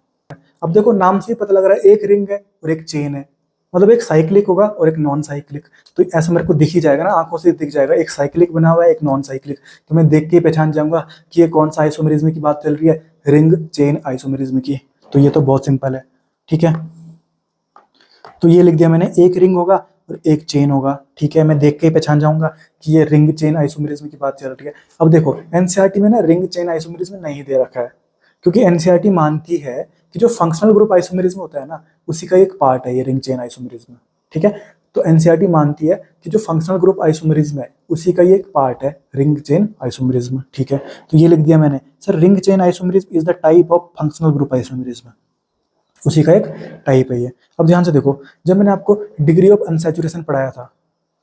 अब देखो नाम से ही पता लग रहा है एक रिंग है और एक चेन है, मतलब एक साइक्लिक होगा और एक नॉन साइक्लिक। तो ऐसा मेरे को दिख ही जाएगा ना, आंखों से दिख जाएगा, एक साइक्लिक बना हुआ है एक नॉन साइक्लिक। तो मैं देख के ही पहचान जाऊंगा कि ये कौन सा आइसोमरिज्म की बात चल रही है, रिंग चेन आइसोमरिज्म की। तो ये तो बहुत सिंपल है। ठीक है, तो ये लिख दिया मैंने, एक रिंग होगा और एक चेन होगा। ठीक है, मैं देख के ही पहचान जाऊंगा कि ये रिंग चेन आइसोमरिज्म की बात चल रही है। अब देखो एनसीईआरटी में ना रिंग चेन आइसोमरिज्म नहीं दे रखा है, क्योंकि एनसीईआरटी मानती है कि जो फंक्शनल ग्रुप आइसोमरिज्म होता है ना उसी का एक पार्ट है ये रिंग चेन आइसोमरिज्म। ठीक है, तो एनसीईआरटी मानती है कि जो फंक्शनल ग्रुप आइसोमरिज्म है उसी का ये एक पार्ट है रिंग चेन आइसोमरिज्म। ठीक है, तो ये लिख दिया मैंने, sir ring chain isomerism is the type of functional group isomerism, उसी का एक टाइप है ये। अब ध्यान से देखो, जब मैंने आपको डिग्री ऑफ अनसैचुरेशन पढ़ाया था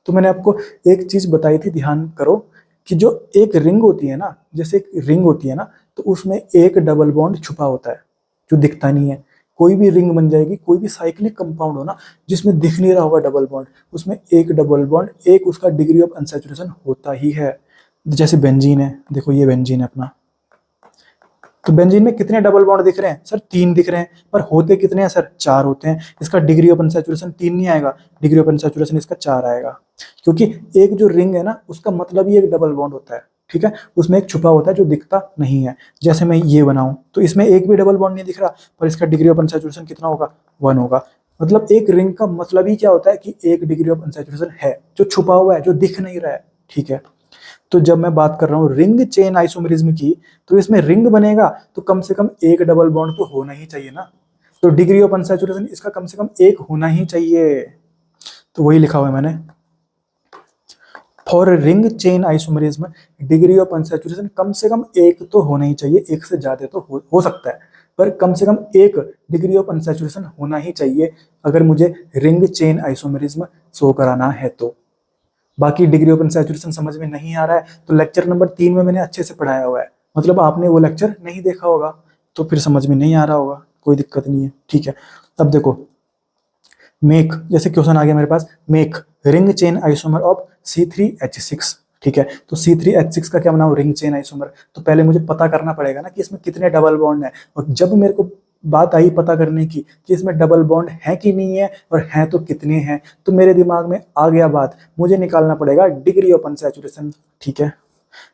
तो मैंने आपको एक चीज बताई थी, ध्यान करो, कि जो एक रिंग होती है ना, जैसे एक रिंग होती है ना, तो उसमें एक डबल बॉन्ड छुपा होता है जो दिखता नहीं है। कोई भी रिंग बन जाएगी, कोई भी साइक्लिक कंपाउंड हो ना जिसमें दिख नहीं रहा होगा डबल बॉन्ड, उसमें एक डबल बॉन्ड, एक उसका डिग्री ऑफ अनसैचुरेशन होता ही है। जैसे बेंजीन है, देखो ये बेंजीन है अपना, तो बेंजीन में कितने डबल बॉन्ड दिख रहे हैं सर? 3 दिख रहे हैं, पर होते कितने हैं सर? 4 होते हैं। इसका डिग्री ऑफ अनसैचुरेशन 3 नहीं आएगा, डिग्री ऑफ अनसैचुरेशन इसका 4 आएगा, क्योंकि एक जो रिंग है ना उसका मतलब ही एक डबल बॉन्ड होता है। ठीक है, उसमें एक छुपा होता है जो दिखता नहीं है। जैसे मैं ये बनाऊं तो इसमें एक भी डबल बॉन्ड नहीं दिख रहा, पर इसका डिग्री ऑफ अनसैचुरेशन कितना होगा? 1 होगा। मतलब एक रिंग का मतलब ही क्या होता है कि एक डिग्री ऑफ अनसैचुरेशन है जो छुपा हुआ है, जो दिख नहीं रहा है। ठीक है, तो जब मैं बात कर रहा हूँ रिंग चेन आइसोमरिज्म की, तो इसमें रिंग बनेगा तो कम से कम एक डबल बॉन्ड तो होना ही चाहिए ना। तो डिग्री ऑफ अनसैचुरेशन इसका कम से कम 1 होना ही चाहिए। तो वही लिखा हुआ है मैंने, for ring chain isomerism degree of unsaturation कम से कम 1 तो होना ही चाहिए, 1 से ज्यादा तो हो सकता है, पर कम से कम 1 डिग्री ऑफ अनसैचुरेशन होना ही चाहिए अगर मुझे रिंग चेन आइसोमरिज्म शो कराना है तो। बाकी डिग्री ऑफ अनसैचुरेशन समझ में नहीं आ रहा है तो लेक्चर नंबर 3 में मैंने अच्छे से पढ़ाया हुआ है, मतलब आपने वो लेक्चर नहीं देखा होगा तो फिर समझ में नहीं आ रहा होगा, कोई दिक्कत नहीं है, ठीक है। अब देखो, मेक, जैसे क्वेश्चन आ गया मेरे पास, make ring chain isomer of C3H6, ठीक है। तो C3H6 का क्या बनाऊं, रिंग चेन आइसोमर, तो पहले मुझे पता करना पड़ेगा ना कि इसमें कितने डबल बॉन्ड है, और जब मेरे को बात आई पता करने की कि इसमें डबल बॉन्ड है कि नहीं है और हैं तो कितने हैं, तो मेरे दिमाग में आ गया बात, मुझे निकालना पड़ेगा डिग्री ऑफ अनसैचुरेशन, ठीक है।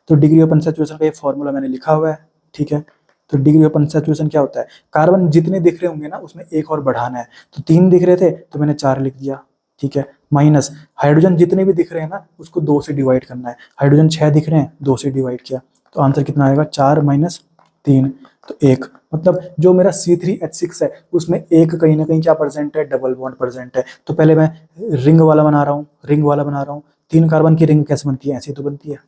तो डिग्री ऑफ अनसैचुरेशन का ये फॉर्मूला मैंने लिखा हुआ है, ठीक है। तो डिग्री ऑफ अनसैचुरेशन क्या होता है, कार्बन जितने दिख रहे होंगे ना उसमें एक और बढ़ाना है, तो 3 दिख रहे थे तो मैंने 4 लिख दिया, ठीक है। माइनस हाइड्रोजन जितने भी दिख रहे हैं ना उसको 2 से डिवाइड करना है, हाइड्रोजन 6 दिख रहे हैं, 2 से डिवाइड किया तो आंसर कितना आएगा, 4 माइनस 3 तो 1। मतलब जो मेरा C3H6 है उसमें एक कहीं ना कहीं क्या परसेंट है, डबल बॉन्ड परसेंट है। तो पहले मैं रिंग वाला बना रहा हूँ, रिंग वाला बना रहा हूँ। 3 कार्बन की रिंग कैसे बनती है, ऐसी तो बनती है,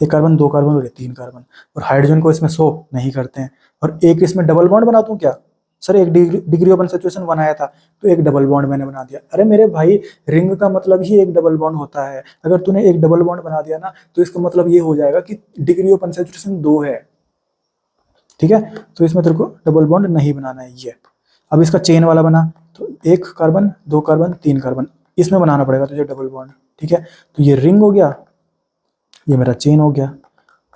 1 कार्बन 2 कार्बन और 3 कार्बन, और हाइड्रोजन को इसमें शो नहीं करते हैं, और एक इसमें डबल बॉन्ड बना दूं क्या, सर एक डिग्री ऑफ अनसैचुरेशन बनाया था तो एक डबल बॉन्ड मैंने बना दिया। अरे मेरे भाई, रिंग का मतलब ही एक डबल बॉन्ड होता है, अगर तूने एक डबल बॉन्ड बना दिया ना तो इसका मतलब ये हो जाएगा कि डिग्री ऑफ अनसैचुरेशन 2 है, ठीक है। तो इसमें तेरे को डबल बॉन्ड नहीं बनाना है ये। अब इसका चेन वाला बना, तो 1 कार्बन 2 कार्बन 3 कार्बन, इसमें बनाना पड़ेगा तुझे डबल बॉन्ड, ठीक है। तो ये रिंग हो गया, ये मेरा चेन हो गया,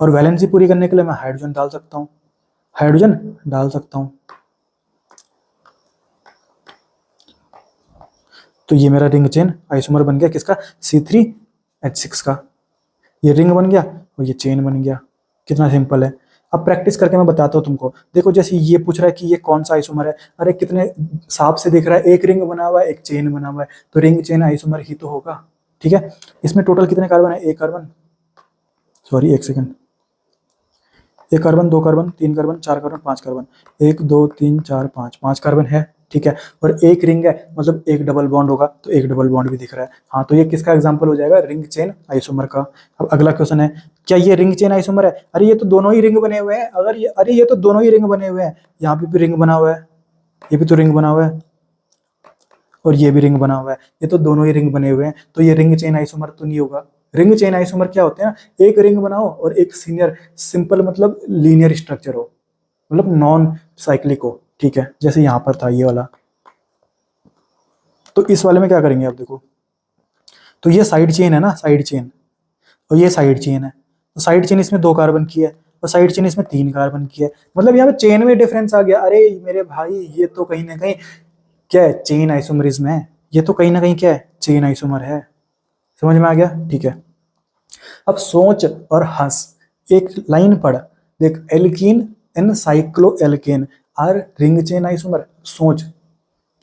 और वैलेंसी पूरी करने के लिए मैं हाइड्रोजन डाल सकता हूँ, हाइड्रोजन डाल सकता हूँ। तो ये मेरा रिंग चेन आइसोमर बन गया किसका, C3H6 का, ये रिंग बन गया और ये चेन बन गया। कितना सिंपल है। अब प्रैक्टिस करके मैं बताता हूँ तुमको। देखो जैसे ये पूछ रहा है कि ये कौन सा आइसोमर है, अरे कितने साफ से दिख रहा है, एक रिंग बना हुआ है एक चेन बना हुआ है, तो रिंग चेन आइसोमर ही तो होगा, ठीक है। इसमें टोटल कितने कार्बन है, एक कार्बन, सॉरी एक second, 1 carbon 2 carbon 3 carbon 4 carbon 5 carbon, 1 2 3 4 5, 5 carbon है, ठीक है। और एक रिंग है मतलब एक डबल बॉन्ड होगा, तो एक डबल बॉन्ड भी दिख रहा है, हाँ। तो ये किसका एग्जांपल हो जाएगा, रिंग चेन आइसोमर का। अब अगला क्वेश्चन है, क्या ये रिंग चेन आइसोमर है, अरे ये तो दोनों ही रिंग बने हुए हैं, अगर ये, अरे ये तो दोनों ही रिंग बने हुए हैं, यहाँ पे भी रिंग बना हुआ है, ये भी तो रिंग बना हुआ है, और ये भी रिंग बना हुआ है, ये तो दोनों ही रिंग बने हुए हैं, तो ये रिंग चेन आइसोमर तो नहीं होगा। रिंग चेन आइसोमर क्या होते हैं, एक रिंग बनाओ और एक सीनियर सिंपल मतलब लीनियर स्ट्रक्चर हो, मतलब नॉन साइक्लिक हो, ठीक है, जैसे यहां पर था ये वाला। तो इस वाले में क्या करेंगे आप देखो, तो ये साइड चेन है ना, साइड चेन, और ये साइड चेन है, तो साइड चेन इसमें 2 कार्बन की है और साइड चेन इसमें 3 कार्बन की है, मतलब यहाँ पे चेन में डिफरेंस आ गया। अरे मेरे भाई ये तो कहीं ना कहीं क्या है, चेन आइसोमरिज्म है, ये तो कहीं ना कहीं क्या है, चेन आइसोमर है। समझ में आ गया, ठीक है। अब सोच और हंस, एक लाइन पढ़, देख, alkene and cycloalkane are ring chain isomer. सोच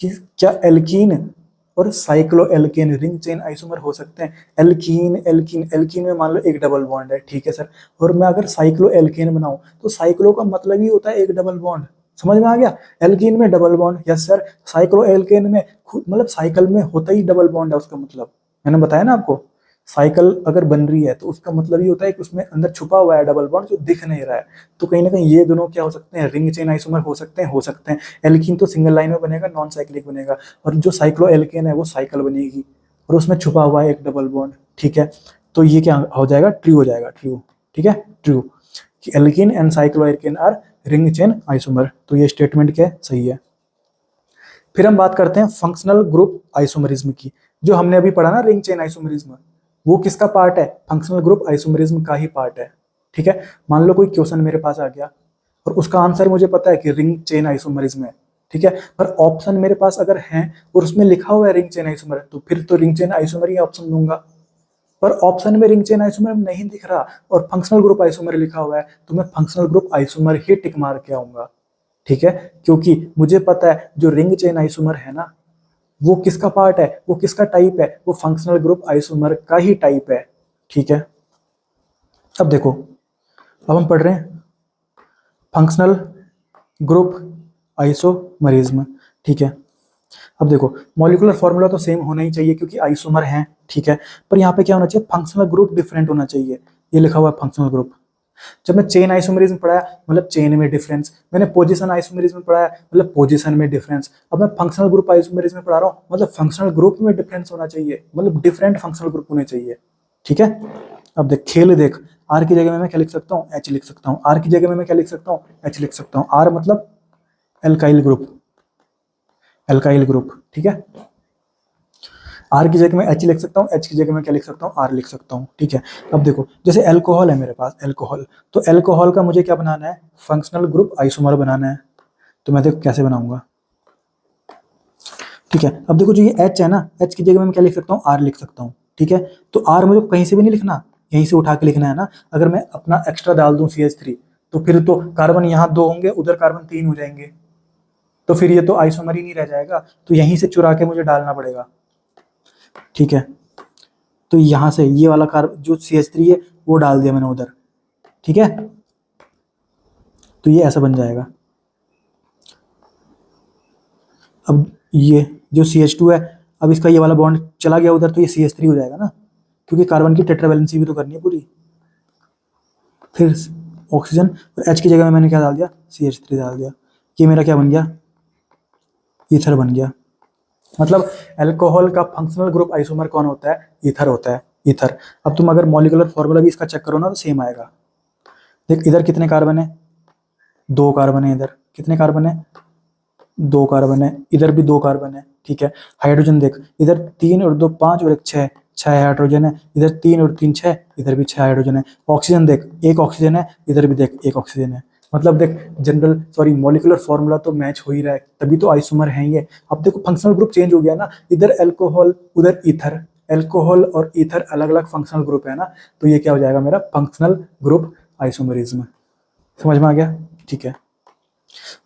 कि क्या एल्कीन और cycloalkane ring chain isomer हो सकते हैं। एल्कीन एल्कीन एल्कीन में मान लो एक डबल बॉन्ड है, ठीक है सर, और मैं अगर साइक्लो एल्केन बनाऊं तो साइक्लो का मतलब ही होता है एक डबल बॉन्ड। समझ में आ गया, एल्कीन में double bond, yes sir, cycloalkane में मतलब साइकिल में होता ही डबल बॉन्ड है, उसका मतलब मैंने बताया ना आपको, साइकिल अगर बन रही है तो उसका मतलब ये होता है कि उसमें अंदर छुपा हुआ है डबल बॉन्ड जो दिख नहीं रहा है। तो कहीं ना कहीं ये दोनों क्या हो सकते हैं, रिंग चेन आइसोमर हो सकते हैं, हो सकते हैं। एल्कीन तो सिंगल लाइन में बनेगा, नॉन साइक्लिक बनेगा, और जो साइक्लो एल्केन है वो साइकिल बनेगी और उसमें छुपा हुआ है एक डबल बॉन्ड, ठीक है। तो ये क्या हो जाएगा, ट्रू हो जाएगा, ट्रू, ठीक है, ट्रू, कि alkene and cycloalkane are ring chain isomer. तो ये स्टेटमेंट क्या है, सही है। फिर हम बात करते हैं फंक्शनल ग्रुप आइसोमरिज्म की, जो हमने अभी पढ़ा ना रिंग चेन आइसोमरिज्म, वो किसका पार्ट है, फंक्शनल ग्रुप आइसोमरिज्म का ही पार्ट है, ठीक है। मान लो कोई क्वेश्चन मेरे पास आ गया और उसका आंसर मुझे पता है कि रिंग चेन आइसोमरिज्म है, ठीक है, पर ऑप्शन मेरे पास अगर है और उसमें लिखा हुआ है रिंग चेन आइसोमर, तो फिर तो रिंग चेन आइसोमर ही ऑप्शन दूंगा। पर ऑप्शन में रिंग चेन आइसोमर नहीं दिख रहा और फंक्शनल ग्रुप आइसोमर लिखा हुआ है, तो मैं फंक्शनल ग्रुप आइसोमर ही टिक मार के आऊंगा, ठीक है, क्योंकि मुझे पता है जो रिंग चेन आइसोमर है ना वो किसका पार्ट है, वो किसका टाइप है, वो फंक्शनल ग्रुप आइसोमर का ही टाइप है, ठीक है। अब देखो, अब हम पढ़ रहे हैं फंक्शनल ग्रुप आइसोमरिज्म, ठीक है। अब देखो मॉलिक्यूलर फॉर्मूला तो सेम होना ही चाहिए क्योंकि आइसोमर हैं, ठीक है, पर यहाँ पे क्या होना चाहिए, फंक्शनल ग्रुप डिफरेंट होना चाहिए। ये लिखा हुआ है फंक्शनल ग्रुप। जब मैं चेन आइसोमरिज्म पढ़ाया मतलब चेन में डिफरेंस, मैंने पोजीशन आइसोमरिज्म पढ़ाया मतलब पोजीशन में डिफरेंस, अब मैं फंक्शनल ग्रुप आइसोमरिज्म पढ़ा रहा हूँ मतलब फंक्शनल ग्रुप में डिफरेंस होना चाहिए, मतलब डिफरेंट फंक्शनल ग्रुप होने चाहिए, ठीक है। अब देख खेल देख, आर की जगह में मैं क्या लिख सकता हूँ, एच लिख सकता हूँ, आर की जगह में मैं क्या लिख सकता हूँ, एच लिख सकता हूँ। आर मतलब एल्काइल ग्रुप, एल्काइल ग्रुप, ठीक है। आर की जगह में एच लिख सकता हूँ, एच की जगह में क्या लिख सकता हूँ, आर लिख सकता हूँ, ठीक है। अब देखो जैसे एल्कोहल है मेरे पास, एल्कोहल, तो एल्कोहल का मुझे क्या बनाना है, फंक्शनल ग्रुप आइसोमर बनाना है। तो मैं देखो कैसे बनाऊंगा, ठीक है। अब देखो जो ये एच है ना, एच की जगह में मैं क्या लिख सकता हूँ, आर लिख सकता हूँ, ठीक है। तो आर मुझे कहीं से भी नहीं लिखना, यहीं से उठा के लिखना है ना। अगर मैं अपना एक्स्ट्रा डाल दूं CH3 तो फिर तो कार्बन यहाँ 2 होंगे, उधर कार्बन 3 हो जाएंगे, तो फिर ये तो आइसोमर ही नहीं रह जाएगा, तो यहीं से चुरा के मुझे डालना पड़ेगा, ठीक है। तो यहां से ये वाला कार्बन जो CH3 है वो डाल दिया मैंने उधर, ठीक है। तो ये ऐसा बन जाएगा। अब ये जो CH2 है, अब इसका ये वाला बॉन्ड चला गया उधर, तो ये CH3 हो जाएगा ना, क्योंकि कार्बन की टेट्रावैलेंसी भी तो करनी है पूरी। फिर ऑक्सीजन, और H की जगह में मैंने क्या डाल दिया, CH3 डाल दिया। ये मेरा क्या बन गया, ईथर बन गया। मतलब अल्कोहल का फंक्शनल ग्रुप आइसोमर कौन होता है, ईथर होता है, ईथर। अब तुम अगर मॉलिक्यूलर फॉर्मूला भी इसका चेक करो ना तो सेम आएगा। देख इधर कितने कार्बन है, 2 कार्बन है, इधर कितने कार्बन है, 2 कार्बन है, इधर भी 2 कार्बन है, ठीक है। हाइड्रोजन देख, इधर 3 और 2 5 और 1 6, 6 हाइड्रोजन है, इधर 3 और 3 6, इधर भी 6 हाइड्रोजन है। ऑक्सीजन देख, 1 ऑक्सीजन है, इधर भी देख 1 ऑक्सीजन है। मतलब देख जनरल सॉरी मॉलिक्यूलर फॉर्मूला तो मैच हो ही रहा है, तभी तो आइसोमर है ये। अब देखो फंक्शनल ग्रुप चेंज हो गया ना, इधर अल्कोहल उधर ईथर, अल्कोहल और ईथर अलग अलग फंक्शनल ग्रुप है ना, तो ये क्या हो जाएगा मेरा फंक्शनल ग्रुप आइसोमरिज्म। समझ में आ गया, ठीक है।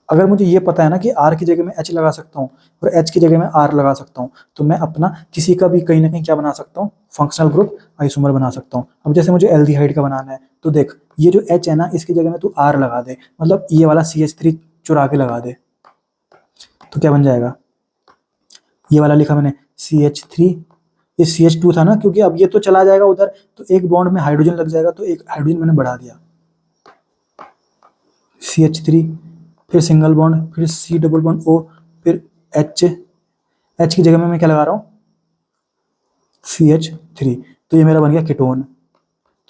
अगर मुझे ये पता है ना कि आर की जगह में एच लगा सकता हूँ और एच की जगह में आर लगा सकता हूँ, तो मैं अपना किसी का भी कहीं ना कहीं क्या बना सकता हूँ, फंक्शनल ग्रुप आइसोमर बना सकता हूँ। अब जैसे मुझे एल्डिहाइड का बनाना है, तो देख ये जो एच है ना, इसकी जगह में तू आर लगा दे, मतलब ये वाला CH3 चुरा के लगा दे, तो क्या बन जाएगा, ये वाला लिखा मैंने CH3, ये CH2 था ना, क्योंकि अब ये तो चला जाएगा उधर, तो एक बॉन्ड में हाइड्रोजन लग जाएगा, तो एक हाइड्रोजन मैंने बढ़ा दिया, CH3, फिर सिंगल बॉन्ड, फिर C डबल बॉन्ड O, फिर H, H की जगह में मैं क्या लगा रहा हूँ, CH3, तो ये मेरा बन गया कीटोन।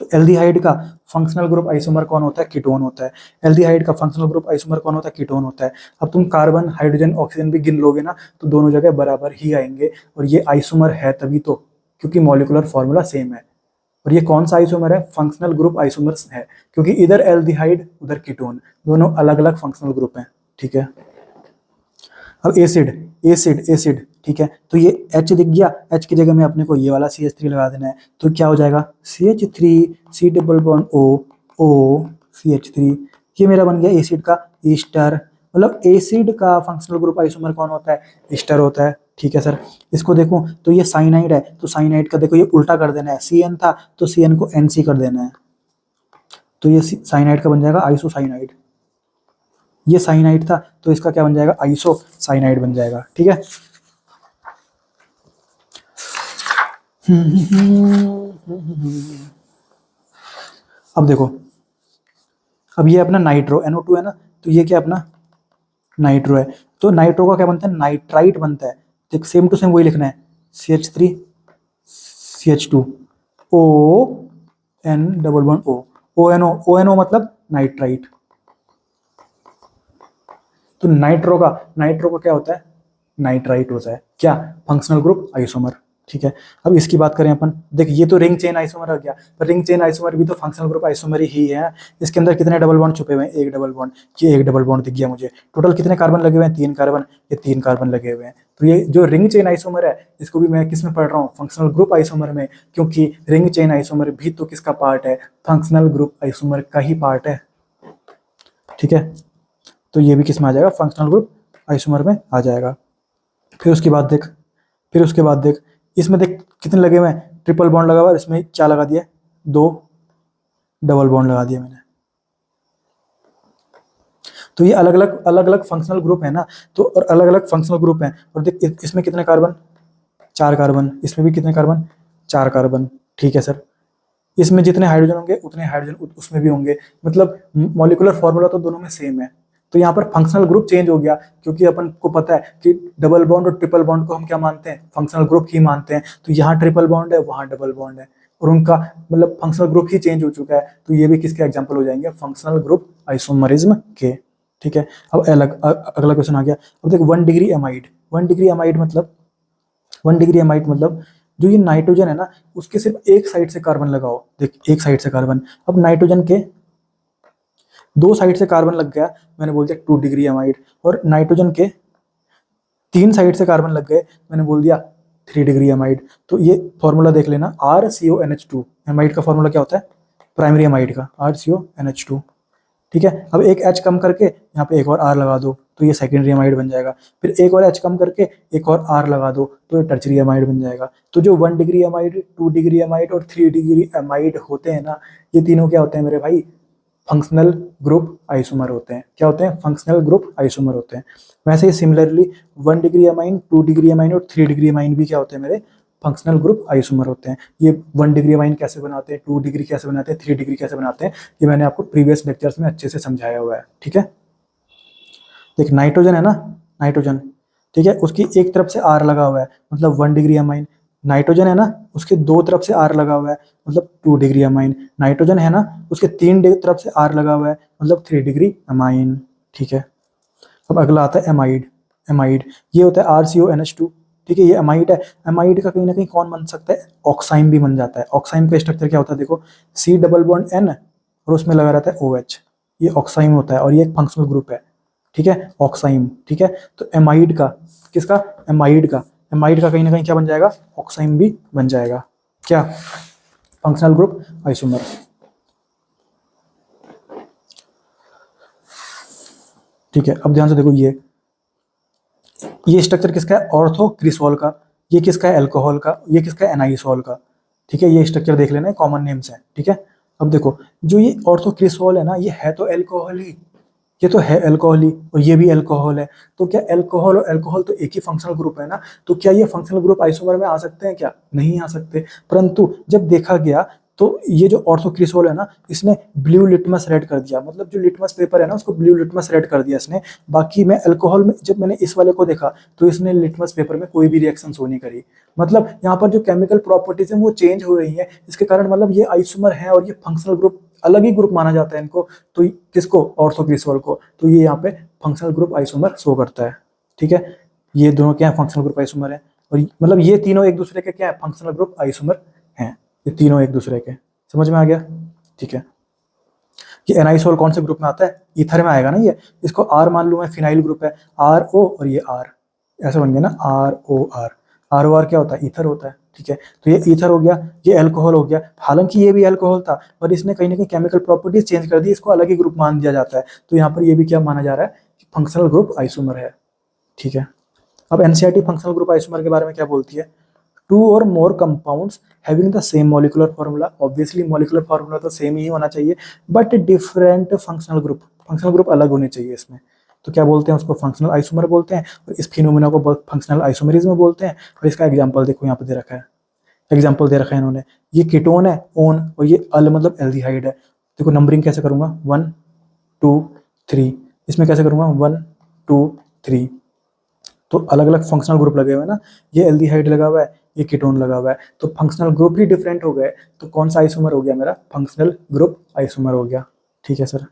तो एल्डिहाइड का फंक्शनल ग्रुप आइसोमर कौन होता है, कीटोन होता है। एल्डिहाइड का फंक्शनल ग्रुप आइसोमर कौन होता है, कीटोन होता है। अब तुम कार्बन हाइड्रोजन ऑक्सीजन भी गिन लोगे ना, तो दोनों जगह बराबर ही आएंगे, और ये आइसोमर है तभी तो, क्योंकि मॉलिक्यूलर फॉर्मूला सेम है। और ये कौन सा आइसोमर है, फंक्शनल ग्रुप आइसोमर्स है, क्योंकि इधर एल्डिहाइड उधर कीटोन, दोनों अलग अलग फंक्शनल ग्रुप हैं, ठीक है। अब एसिड, एसिड एसिड, ठीक है। तो ये H दिख गया, H की जगह में अपने को ये वाला CH3 लगा देना है, तो क्या हो जाएगा CH3, C double bond O, O, CH3, ये मेरा बन गया एसिड का ईस्टर। मतलब एसिड का फंक्शनल ग्रुप आइसोमर कौन होता है, ईस्टर होता है, ठीक है सर। इसको देखो तो ये साइनाइड है, तो साइनाइड का देखो ये उल्टा कर देना है, CN था तो CN को NC कर देना है, तो ये साइनाइड का बन जाएगा आइसोसाइनाइड। ये साइनाइड था तो इसका क्या बन जाएगा, आइसोसाइनाइड बन जाएगा, ठीक है। अब देखो, अब ये अपना नाइट्रो NO2 है ना, तो ये क्या अपना नाइट्रो है, तो नाइट्रो का क्या बनता है, नाइट्राइट बनता है। देख सेम टू सेम वही लिखना है, CH3 CH2 O N double bond O, ONO मतलब नाइट्राइट। तो नाइट्रो का क्या होता है, नाइट्राइट होता है, क्या फंक्शनल ग्रुप आइसोमर, ठीक है। अब इसकी बात करें अपन, देख ये तो रिंग चेन आइसोमर आ गया, पर रिंग चेन आइसोमर भी तो फंक्शनल ग्रुप आइसोमर ही है। इसके अंदर कितने डबल बॉन्ड छुपे हुए हैं, एक डबल बॉन्ड, ये एक डबल बॉन्ड दिख गया मुझे। टोटल कितने कार्बन लगे हुए हैं, 3 कार्बन, ये 3 कार्बन लगे हुए हैं। तो ये जो रिंग चेन आइसोमर है, इसको भी मैं किस में पढ़ रहा हूँ, फंक्शनल ग्रुप आइसोमर में, क्योंकि रिंग चेन आइसोमर भी तो किसका पार्ट है, फंक्शनल ग्रुप आइसोमर का ही पार्ट है, ठीक है। तो ये भी किस में आ जाएगा, फंक्शनल ग्रुप आइसोमर में आ जाएगा। फिर उसके बाद देख, फिर उसके बाद देख, इसमें देख कितने लगे हुए हैं, ट्रिपल बॉन्ड लगा हुआ है, इसमें क्या लगा दिया, 2 डबल बॉन्ड लगा दिया मैंने। तो ये अलग अलग फंक्शनल ग्रुप है ना, तो और अलग अलग फंक्शनल ग्रुप हैं। और देख इसमें कितने कार्बन, 4 कार्बन, इसमें भी कितने कार्बन, 4 कार्बन। ठीक है सर, इसमें जितने हाइड्रोजन होंगे उतने हाइड्रोजन उसमें भी होंगे, मतलब मॉलिक्यूलर फॉर्मूला तो दोनों में सेम है। तो यहाँ पर फंक्शनल ग्रुप चेंज हो गया, क्योंकि अपन को पता है कि डबल बॉन्ड और ट्रिपल बॉन्ड को हम क्या मानते हैं, फंक्शनल ग्रुप ही मानते हैं। तो यहाँ ट्रिपल बॉन्ड है, वहाँ डबल बॉन्ड है, और उनका मतलब फंक्शनल ग्रुप ही चेंज हो चुका है। तो ये भी किसके एग्जाम्पल हो जाएंगे, फंक्शनल ग्रुप आइसोमरिज्म के। ठीक है, अब अगला क्वेश्चन आ गया। अब देख 1 डिग्री एमाइड, 1 डिग्री एमाइड मतलब 1 डिग्री एमाइड मतलब जो ये नाइट्रोजन है ना, उसके सिर्फ एक साइड से कार्बन लगाओ। देख एक साइड से कार्बन, अब नाइट्रोजन के 2 साइड से कार्बन लग गया, मैंने बोल दिया 2 डिग्री एमाइड। और नाइट्रोजन के 3 साइड से कार्बन लग गए, मैंने बोल दिया 3 डिग्री एमाइड। तो ये फॉर्मूला देख लेना, RCONH2, एमाइड का फॉर्मूला क्या होता है, प्राइमरी एमाइड का RCONH2। ठीक है, अब एक H कम करके यहाँ पे एक और R लगा दो, तो ये सेकेंडरी एमाइड बन जाएगा। फिर एक और H कम करके एक और R लगा दो, तो ये टर्चरी एमाइड बन जाएगा। तो जो 1 डिग्री एमाइड, 2 डिग्री एमाइड और 3 डिग्री एमाइड होते हैं ना, ये तीनों क्या होते हैं मेरे भाई, फंक्शनल ग्रुप आइसोमर होते हैं। क्या होते हैं, फंक्शनल ग्रुप आइसोमर होते हैं। वैसे ही similarly 1 degree amine, 2 degree amine और 3 डिग्री अमाइन भी क्या होते हैं मेरे, फंक्शनल ग्रुप आइसोमर होते हैं। ये 1 डिग्री अमाइन कैसे बनाते हैं, 2 डिग्री कैसे बनाते हैं, 3 डिग्री कैसे बनाते हैं, ये मैंने आपको प्रीवियस लेक्चर्स में अच्छे से समझाया हुआ है। ठीक है, देख नाइट्रोजन है ना, नाइट्रोजन, ठीक है, उसकी एक तरफ से R लगा हुआ है, मतलब 1 डिग्री अमाइन। नाइट्रोजन है ना, उसके 2 तरफ से R लगा हुआ है, मतलब 2 डिग्री अमाइन। नाइट्रोजन है ना, उसके 3 तरफ से R लगा हुआ है, मतलब 3 डिग्री अमाइन। ठीक है, अब अगला आता है एमाइड। एमाइड ये होता है RCONH2। ठीक है, ये एमाइड है। एमाइड का कहीं ना कहीं कौन बन सकता है, ऑक्साइम भी बन जाता है। ऑक्साइम का स्ट्रक्चर क्या होता है, देखो C डबल बॉन्ड N और उसमें लगा रहता है OH, ये ऑक्साइम होता है और ये एक फंक्शनल ग्रुप है। ठीक है, ऑक्साइम। ठीक है, तो एमाइड का, किसका, एमाइड का कहीं ना कहीं क्या बन जाएगा, ऑक्साइम भी बन जाएगा। क्या, फंक्शनल ग्रुप आइसोमर। ठीक है, अब ध्यान से देखो, ये स्ट्रक्चर किसका है, ऑर्थोक्रिसोल का। ये किसका है, अल्कोहल का। ये किसका है, एनाइसोल का। ठीक है, ये स्ट्रक्चर देख लेना, कॉमन नेम्स हैं। ठीक है, अब देखो जो ये ऑर्थोक्रिसोल है ना, ये है तो अल्कोहल ही, ये तो है अल्कोहल ही, और ये भी अल्कोहल है। तो क्या अल्कोहल और अल्कोहल तो एक ही फंक्शनल ग्रुप है ना, तो क्या ये फंक्शनल ग्रुप आइसोमर में आ सकते हैं, क्या नहीं आ सकते। परंतु जब देखा गया तो ये जो ऑर्थोक्रिसोल है ना, इसने ब्लू लिटमस रेड कर दिया, मतलब जो लिटमस पेपर है ना उसको ब्लू लिटमस रेड कर दिया इसने। बाकी मैं अल्कोहल में जब मैंने इस वाले को देखा तो इसने लिटमस पेपर में कोई भी रिएक्शन शो नहीं करी। मतलब यहाँ पर जो केमिकल प्रॉपर्टीज है वो चेंज हो रही है, इसके कारण मतलब ये आइसोमर है और ये फंक्शनल ग्रुप, अलग ही ग्रुप माना जाता है इनको। तो किसको, ऑर्थोक्रिसोल को। तो ये यहाँ पे फंक्शनल ग्रुप आइसोमर शो करता है। ठीक है, ये दोनों क्या है, फंक्शनल ग्रुप आइसोमर है। और मतलब ये तीनों एक दूसरे के क्या है, फंक्शनल ग्रुप आइसोमर हैं। ये तीनों एक दूसरे के, समझ में आ गया। ठीक है, ये एनाइसोल कौन से ग्रुप में आता है, ईथर में आएगा ना ये। इसको R मान लूं मैं, फिनाइल ग्रुप है, RO और ये R, ऐसे बन गया ना, ROR। ROR क्या होता है, ईथर होता है। ठीक है, तो ये ईथर हो गया, ये अल्कोहल हो गया। हालांकि ये भी अल्कोहल था, पर इसने कहीं ना कहीं केमिकल प्रॉपर्टीज चेंज कर दी, इसको अलग ही ग्रुप मान दिया जाता है। तो यहाँ पर ये भी क्या माना जा रहा है कि फंक्शनल ग्रुप आइसोमर है। ठीक है, अब एनसीईआरटी फंक्शनल ग्रुप आइसोमर के बारे में क्या बोलती है, 2 और more compounds having the same molecular formula. Obviously molecular formula तो सेम ही होना चाहिए, but different functional group, functional group अलग होने चाहिए इसमें। तो क्या बोलते हैं उसको, फंक्शनल आइसोमर बोलते हैं, और इस फिनोमेना को फंक्शनल आइसोमरिज्म बोलते हैं। और इसका एग्जांपल देखो यहाँ पे दे रखा है, एग्जांपल दे रखा है इन्होंने। ये कीटोन है ओन, और ये अल मतलब एल्डिहाइड है। देखो नंबरिंग कैसे करूंगा, 1 2 3, इसमें कैसे करूंगा 1 2 3। तो अलग अलग फंक्शनल ग्रुप लगे हुए हैं ना, ये एल्डिहाइड लगा हुआ है, ये कीटोन लगा हुआ है, तो फंक्शनल ग्रुप ही डिफरेंट हो गए। तो कौन सा आइसोमर हो गया मेरा, फंक्शनल ग्रुप आइसोमर हो गया। ठीक है सर,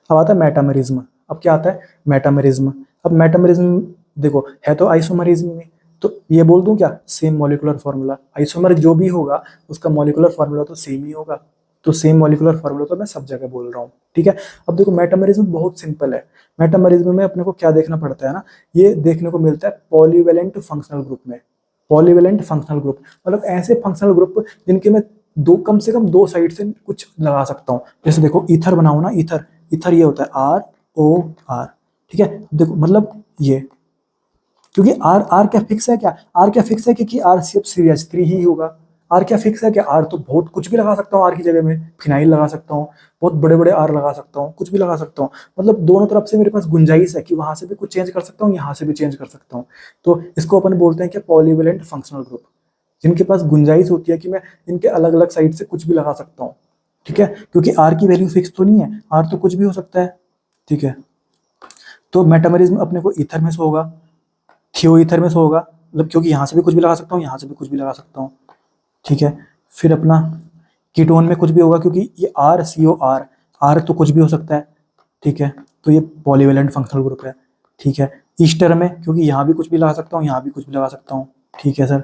अब आता है मेटामेरिज्म। अब क्या आता है, मेटामेरिज्म। अब मेटामेरिज्म देखो है तो आइसोमरिज्म में, तो ये बोल दूं क्या, सेम मॉलिक्यूलर फार्मूला। आइसोमर जो भी होगा उसका मॉलिक्यूलर फार्मूला तो सेम ही होगा, तो सेम मॉलिक्यूलर फार्मूला तो मैं सब जगह बोल रहा हूँ। ठीक है, अब देखो मेटामेरिज्म बहुत सिंपल है। मेटामेरिज्म में अपने को क्या देखना पड़ता है ना, ये देखने को मिलता है पॉलीवेलेंट फंक्शनल ग्रुप में। पॉलीवेलेंट फंक्शनल ग्रुप मतलब ऐसे फंक्शनल ग्रुप जिनके मैं दो, कम से कम 2 साइड से कुछ लगा सकता हूँ। जैसे देखो ईथर बनाओ ना, ईथर, ईथर ये होता है ROR। ठीक है, देखो मतलब ये, क्योंकि R क्या फिक्स है, क्या R क्या फिक्स है, क्योंकि R सिर्फ CH3 ही होगा। आर क्या फिक्स है? क्या आर तो बहुत कुछ भी लगा सकता हूँ, आर की जगह में फिनाइल लगा सकता हूँ, बहुत बड़े बड़े आर लगा सकता हूँ, कुछ भी लगा सकता हूँ। मतलब दोनों तरफ से मेरे पास गुंजाइश है कि वहां से भी कुछ चेंज कर सकता हूँ, यहाँ से भी चेंज कर सकता हूँ। तो इसको अपन बोलते हैं कि पॉलीवेलेंट फंक्शनल ग्रुप, जिनके पास गुंजाइश होती है कि मैं इनके अलग अलग साइड से कुछ भी लगा सकता हूँ। ठीक है, क्योंकि आर की वैल्यू फिक्स तो नहीं है, आर तो कुछ भी हो सकता है। ठीक है, तो मेटामरिज्म अपने को ईथर में से होगा, थियो ईथर में से होगा, मतलब क्योंकि यहाँ से भी कुछ भी लगा सकता हूँ, यहाँ से भी कुछ भी लगा सकता हूँ। ठीक है, फिर अपना कीटोन में कुछ भी होगा, क्योंकि ये R C O R, R तो कुछ भी हो सकता है। ठीक है, तो ये पॉलीवेलेंट फंक्शनल ग्रुप है। ठीक है, ईस्टर में, क्योंकि यहाँ भी कुछ भी लगा सकता हूँ, यहाँ भी कुछ भी लगा सकता हूँ। ठीक है सर,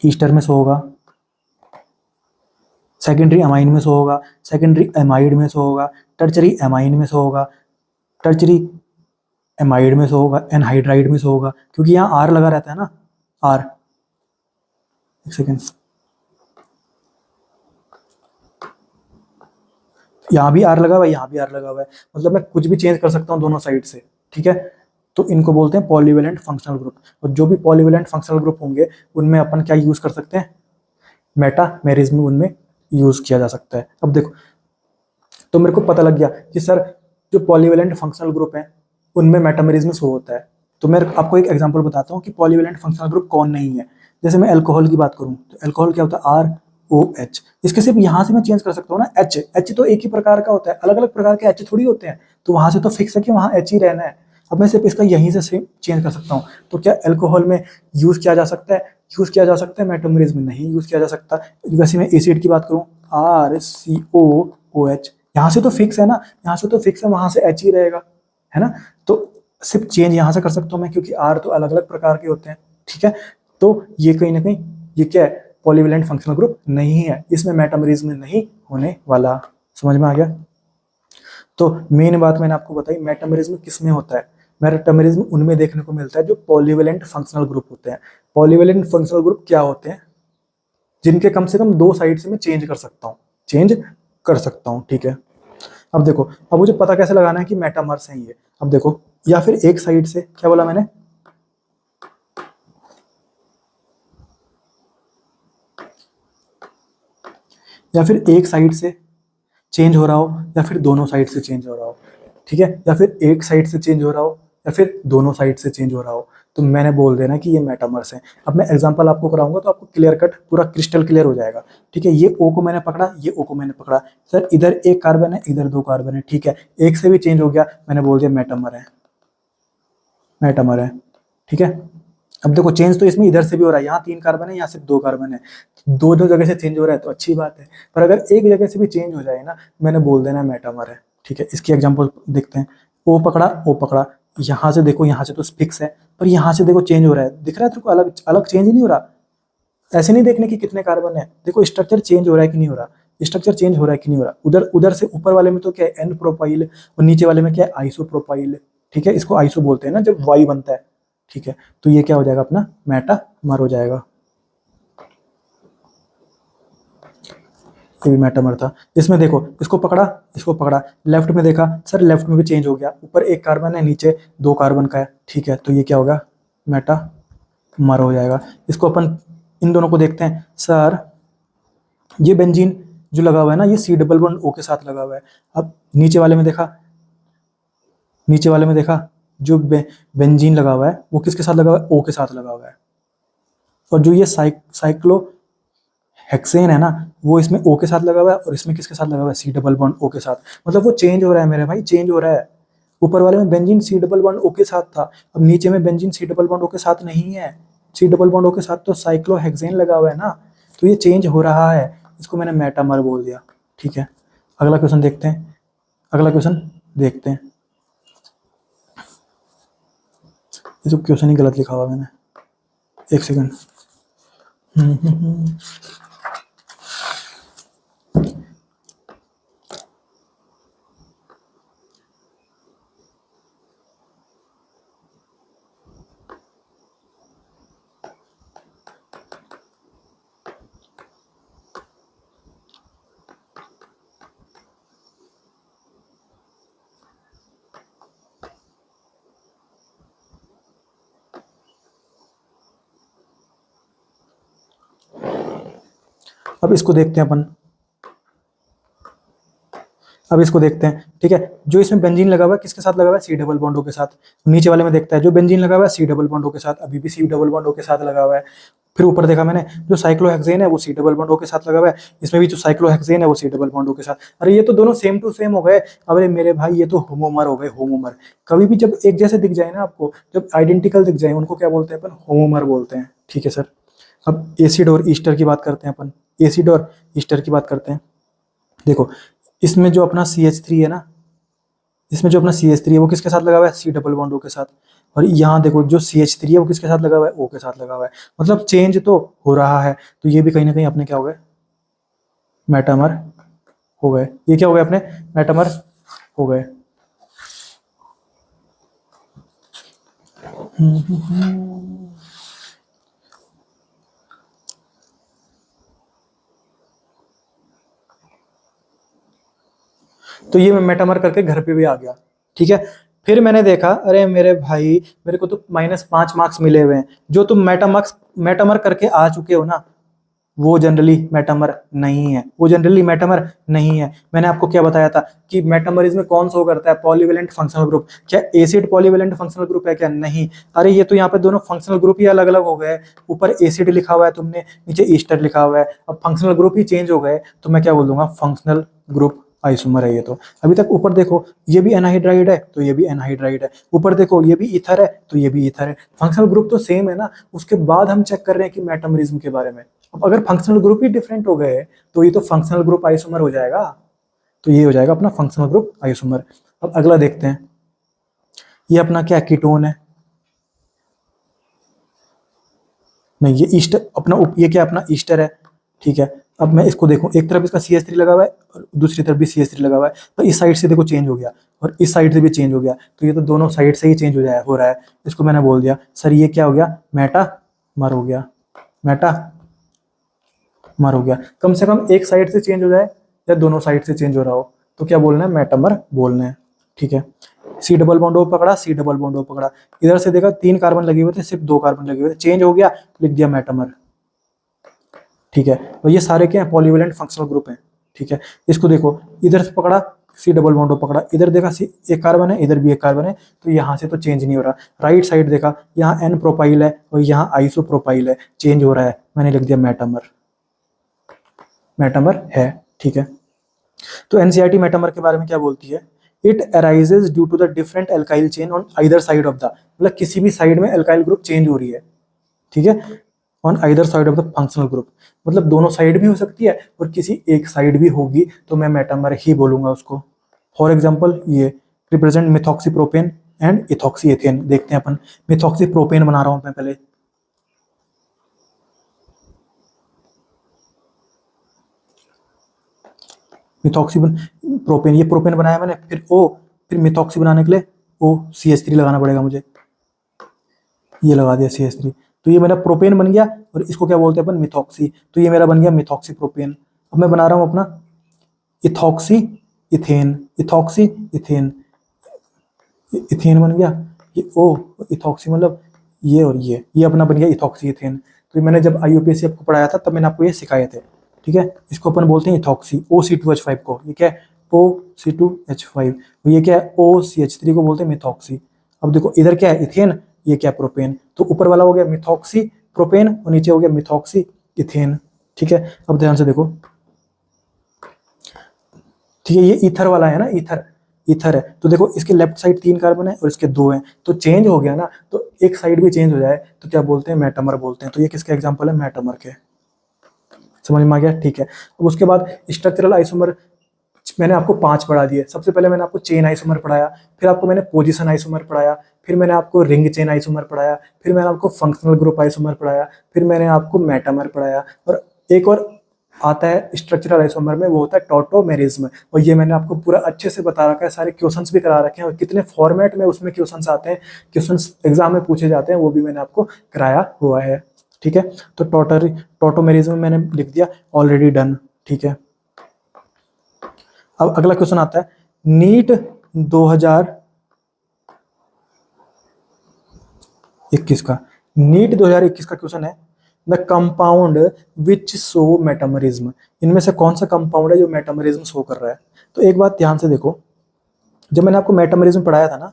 ईस्टर में से होगा। सेकेंडरी अमाइन में से होगा, सेकेंडरी एमाइड में से होगा, टर्चरी एमाइन में से होगा, टर्चरी एमाइड में से होगा, एनहाइड्राइड में से होगा, क्योंकि यहाँ आर लगा रहता है ना, आर। एक सेकेंड, यहाँ भी आर लगा हुआ है, यहाँ भी आर लगा हुआ है, मतलब मैं कुछ भी चेंज कर सकता हूँ दोनों साइड से। ठीक है, तो इनको बोलते हैं पॉलीवेलेंट फंक्शनल ग्रुप। और जो भी पॉलीवेलेंट फंक्शनल ग्रुप होंगे उनमें अपन क्या यूज कर सकते हैं? मेटामेरिज्म उनमें यूज किया जा सकता है। अब देखो, तो मेरे को पता लग गया कि सर जो पॉलीवेलेंट फंक्शनल ग्रुप है उनमें मेटामेरिज्म शो होता है। तो मैं आपको एक एग्जांपल बताता हूँ कि पॉलीवेलेंट फंक्शनल ग्रुप कौन नहीं है। जैसे मैं अल्कोहल की बात करूँ तो अल्कोहल क्या होता है? R O H. इसके सिर्फ यहाँ से मैं चेंज कर सकता हूँ ना, एच। एच तो एक ही प्रकार का होता है, अलग अलग प्रकार के एच थोड़ी होते हैं। तो वहां से तो फिक्स है कि वहां एच ही रहना है। अब मैं सिर्फ इसका यहीं से चेंज कर सकता हूँ। तो क्या अल्कोहल में यूज किया जा सकता है? यूज किया जा सकता है, मेटामेरिज्म में नहीं यूज किया जा सकता। वैसे मैं एसिड की बात करूँ, आर सी ओ एच, यहाँ से तो फिक्स है ना, यहाँ से तो फिक्स है, वहां से एच ही रहेगा, है ना। तो सिर्फ चेंज यहाँ से कर सकता हूँ मैं, क्योंकि आर तो अलग अलग प्रकार के होते हैं। ठीक है, तो ये कहीं ना कहीं ये क्या है? पॉलीवेलेंट फंक्शनल ग्रुप नहीं है, इसमें मेटामेरिज्म नहीं होने वाला। समझ में आ गया? तो मेन बात मैंने आपको बताई, मेटामेरिज्म किसमें होता है? मेटामेरिज्म उनमें देखने को मिलता है जो पॉलीवेलेंट फंक्शनल ग्रुप होते हैं। पॉलीवेलेंट फंक्शनल ग्रुप क्या होते हैं? जिनके कम से कम दो साइड से मैं चेंज कर सकता हूँ, चेंज कर सकता हूँ। ठीक है, अब देखो, अब मुझे पता कैसे लगाना है कि मेटामर्स है ये? अब देखो, या फिर एक साइड से, क्या बोला मैंने? या फिर एक साइड से चेंज हो रहा हो, या फिर दोनों साइड से चेंज हो रहा हो। ठीक है, या फिर एक साइड से चेंज हो रहा हो, या फिर दोनों साइड से चेंज हो रहा हो, तो मैंने बोल देना कि ये मेटामर्स है। अब मैं एग्जांपल आपको कराऊंगा तो आपको क्लियर कट पूरा क्रिस्टल क्लियर हो जाएगा। ठीक है, ये ओ को मैंने पकड़ा, ये ओ को मैंने पकड़ा, सर इधर एक कार्बन है, इधर दो कार्बन है। ठीक है, एक से भी चेंज हो गया, मैंने बोल दिया मेटामर है, मेटामर है। ठीक है, अब देखो चेंज तो इसमें इधर से भी हो रहा है, यहाँ तीन कार्बन है, यहाँ सिर्फ दो कार्बन है, दो दो जगह से चेंज हो रहा है तो अच्छी बात है। पर अगर एक जगह से भी चेंज हो जाए ना, मैंने बोल देना मेटामर है। ठीक है, इसकी एग्जांपल देखते हैं। ओ पकड़ा, ओ पकड़ा, यहाँ से देखो, यहाँ से तो फिक्स है, पर यहाँ से देखो चेंज हो रहा है, दिख रहा है तेरे को? अलग अलग चेंज ही नहीं हो रहा। ऐसे नहीं देखने की कितने कार्बन है, देखो स्ट्रक्चर चेंज हो रहा है कि नहीं हो रहा, स्ट्रक्चर चेंज हो रहा है कि नहीं हो रहा। उधर उधर से ऊपर वाले में तो क्या है? एन प्रोपाइल, और नीचे वाले में क्या है? Iso propyl. ठीक है, इसको आइसो बोलते हैं ना जब वाई बनता है। ठीक है, तो ये क्या हो जाएगा अपना? मेटामर हो जाएगा। ये भी मेटामर था। इसमें देखो, इसको पकड़ा, इसको पकड़ा, लेफ्ट में देखा, सर लेफ्ट में भी चेंज हो गया, ऊपर एक कार्बन है, नीचे दो कार्बन का है। ठीक है, तो ये क्या होगा? मेटामर हो जाएगा। इसको अपन इन दोनों को देखते हैं। सर ये बेंजीन जो लगा हुआ है ना, ये सी डबल बॉन्ड ओ के साथ लगा हुआ है। अब नीचे वाले में देखा, नीचे वाले में देखा, जो बेंजीन लगा हुआ है वो किसके साथ लगा हुआ है? ओ के साथ लगा हुआ है। और जो ये साइक्लो हेक्सेन है ना, वो इसमें ओ के साथ लगा हुआ है, और इसमें किसके साथ लगा हुआ है? सी डबल बॉन्ड ओ के साथ। मतलब वो चेंज हो रहा है मेरे भाई, चेंज हो रहा है। ऊपर वाले में benzene C double bond O के साथ था, अब नीचे में benzene C double bond O के साथ नहीं है। सी डबल बॉन्ड ओ के साथ तो साइक्लोहेक्सेन लगा हुआ है ना, तो ये चेंज हो रहा है। इसको मैंने मेटामर बोल दिया। ठीक है, अगला क्वेश्चन देखते हैं, अगला क्वेश्चन देखते हैं। ये तो क्वेश्चन ही गलत लिखा हुआ मैंने, एक सेकंड। अब इसको देखते हैं अपन, अब इसको देखते हैं, ठीक है। जो इसमें बेंजीन लगा हुआ है किसके साथ लगा हुआ है, सी डबल बॉन्डो के साथ। नीचे वाले में देखता है जो बेंजीन लगा हुआ है सी डबल बॉन्डो के साथ, अभी भी सी डबल बॉन्डो के साथ लगा हुआ है। फिर ऊपर देखा मैंने जो साइक्लोहेक्सेन है वो सी डबल बॉन्डो के साथ लगा हुआ है, इसमें भी जो साइक्लोहेक्सेन है वो सी डबल बॉन्डो के साथ। अरे ये तो दोनों सेम टू सेम हो गए। अरे मेरे भाई ये तो होमोमर हो गए, होमोमर। कभी भी जब एक जैसे दिख जाए ना आपको, जब आइडेंटिकल दिख जाए उनको क्या बोलते हैं अपन, होमोमर बोलते हैं, ठीक है सर। अब एसिड और ईस्टर की बात करते हैं अपन, एसिड और ईस्टर की बात करते हैं। देखो इसमें जो अपना CH3 है ना, इसमें जो अपना CH3 है वो किसके साथ लगा हुआ है, सी डबल बॉन्ड O के साथ। और यहाँ देखो जो CH3 है वो किसके साथ लगा हुआ है, O के साथ लगा हुआ है। मतलब चेंज तो हो रहा है, तो ये भी कहीं ना कहीं अपने क्या हो गए, मेटामर हो गए। ये क्या हो गए अपने, मेटामर हो गए। तो ये मैं मेटामर करके घर पे भी आ गया, ठीक है। फिर मैंने देखा अरे मेरे भाई मेरे को तो -5 मार्क्स मिले हुए हैं। जो तुम मेटामर करके आ चुके हो ना, वो जनरली मेटामर नहीं है, वो जनरली मेटामर नहीं है। मैंने आपको क्या बताया था कि मेटामरिज्म में कौन शो करता है, पॉलीवेलेंट फंक्शनल ग्रुप। क्या एसिड पॉलीवेलेंट फंक्शनल ग्रुप है क्या, नहीं। अरे ये तो यहाँ पे दोनों फंक्शनल ग्रुप ही अलग अलग हो गए। ऊपर एसिड लिखा हुआ है तुमने, नीचे ईस्टर लिखा हुआ है, अब फंक्शनल ग्रुप ही चेंज हो गए, तो मैं क्या बोल दूंगा, फंक्शनल ग्रुप आइसोमर है ये तो। अभी तक ऊपर देखो ये भी एनहाइड्राइड है तो ये भी एनहाइड्राइड है, ऊपर देखो ये भी ईथर है तो ये भी ईथर है, फंक्शनल ग्रुप तो सेम है ना। उसके बाद हम चेक कर रहे हैं कि मेटामरिज्म के बारे में। अब अगर फंक्शनल ग्रुप ही डिफरेंट हो गए तो ये तो फंक्शनल ग्रुप आइसोमर हो जाएगा, तो ये हो जाएगा अपना फंक्शनल ग्रुप आइसोमर। अब अगला देखते हैं, ये अपना क्या कीटोन है, नहीं ये ईस्टर अपना ये क्या अपना ईस्टर है, ठीक है। अब मैं इसको देखूं, एक तरफ इसका CH3 लगा हुआ है और दूसरी तरफ भी CH3 लगा हुआ है, तो इस साइड से देखो चेंज हो गया और इस साइड से भी चेंज हो गया, तो ये तो दोनों साइड से ही चेंज हो रहा है। इसको मैंने बोल दिया सर ये क्या हो गया, मेटामर हो गया, मेटामर हो गया। कम से कम एक साइड से चेंज हो जाए या दोनों साइड से चेंज हो रहा हो तो क्या बोलना है, मेटामर बोलना है, ठीक है। सी डबल बॉन्ड O पकड़ा, सी डबल बॉन्ड O पकड़ा, इधर से देखा 3 कार्बन लगे हुए थे, सिर्फ 2 कार्बन लगे हुए थे, चेंज हो गया, लिख दिया मेटामर, ठीक है। और ये सारे क्या है, पॉलीवेलेंट फंक्शनल ग्रुप हैं, ठीक है। इसको देखो इधर से पकड़ा, सी डबल बॉन्ड O पकड़ा, इधर देखा सी एक कार्बन है, इधर भी एक कार्बन है, तो यहाँ से तो चेंज नहीं हो रहा। राइट साइड देखा, यहाँ N प्रोपाइल है और यहाँ आइसो प्रोपाइल है, चेंज हो रहा है, मैंने लिख दिया मेटामर, मेटामर है, ठीक है। तो एनसीईआरटी मेटामर के बारे में क्या बोलती है, it arises due to the different alkyl chain on either side of the, मतलब किसी भी साइड में एल्काइल ग्रुप चेंज हो रही है, ठीक है, on either side of the functional group. मतलब दोनों साइड भी हो सकती है और किसी एक साइड भी होगी, तो मैं मेटामर ही बोलूंगा उसको। फॉर एग्जाम्पल ये रिप्रेजेंट मिथॉक्सीप्रोपेन एंड इथॉक्सी एथेन। देखते हैं अपन, मिथॉक्सीप्रोपेन बना रहा हूं मैं पहले, मिथॉक्सी प्रोपेन, ये प्रोपेन बनाया मैंने, फिर ओ, फिर मिथॉक्सी बनाने के लिए OCH3 लगाना पड़ेगा मुझे, ये लगा दिया CH3, तो ये मेरा प्रोपेन बन गया। और इसको क्या बोलते हैं अपन, मिथॉक्सी, तो ये मेरा बन गया मिथॉक्सी प्रोपेन। अब मैं बना रहा हूँ अपना ethoxy ethane, ethoxy ethane, ethane बन गया, ये ओ इथॉक्सी मतलब ये और ये अपना बन गया इथॉक्सी इथेन। तो मैंने जब IUPAC आपको पढ़ाया था तब मैंने आपको ये सिखाए थे, ठीक है। इसको अपन बोलते हैं इथॉक्सी, OC2H5 को, ये क्या है OC2H5, ये क्या है OCH3 को बोलते हैं मिथॉक्सी। अब देखो इधर क्या है इथेन, ये क्या प्रोपेन, तो ऊपर वाला हो गया मिथॉक्सी प्रोपेन और नीचे हो गया मिथॉक्सी इथेन, ठीक है। अब ध्यान से देखो, ठीक है, ये ईथर वाला है ना, ईथर, ईथर है, तो देखो इसके लेफ्ट साइड 3 कार्बन है और इसके 2 हैं, तो चेंज हो गया ना, तो एक साइड भी चेंज हो जाए तो क्या बोलते हैं, मेटामर बोलते हैं। तो ये किसका एग्जांपल है, मेटामर के, समझ में आ गया, ठीक है। अब उसके बाद स्ट्रक्चरल आइसोमर मैंने आपको 5 पढ़ा दिए। सबसे पहले मैंने आपको चेन आइसोमर पढ़ाया, फिर आपको मैंने पोजीशन आइसोमर पढ़ाया, फिर मैंने आपको रिंग चेन आइसोमर पढ़ाया, फिर मैंने आपको फंक्शनल ग्रुप आइसोमर पढ़ाया, फिर मैंने आपको मेटामर पढ़ाया, और एक और आता है स्ट्रक्चरल आइसोमर में, वो होता है टॉटोमेरिज्म। और ये मैंने आपको पूरा अच्छे से बता रखा है, सारे क्वेश्चंस भी करा रखे हैं, और कितने फॉर्मेट में उसमें क्वेश्चंस आते हैं, क्वेश्चंस एग्जाम में पूछे जाते हैं, वो भी मैंने आपको कराया हुआ है, ठीक है। तो टॉटोमेरिज्म मैंने लिख दिया, ऑलरेडी डन, ठीक है। अब अगला क्वेश्चन आता है, नीट 2021 का, नीट 2021 का क्वेश्चन है, the compound which show metamerism, इनमें से कौन सा कंपाउंड है जो मेटामरिज्म शो कर रहा है। तो एक बात ध्यान से देखो, जब मैंने आपको मेटामरिज्म पढ़ाया था ना,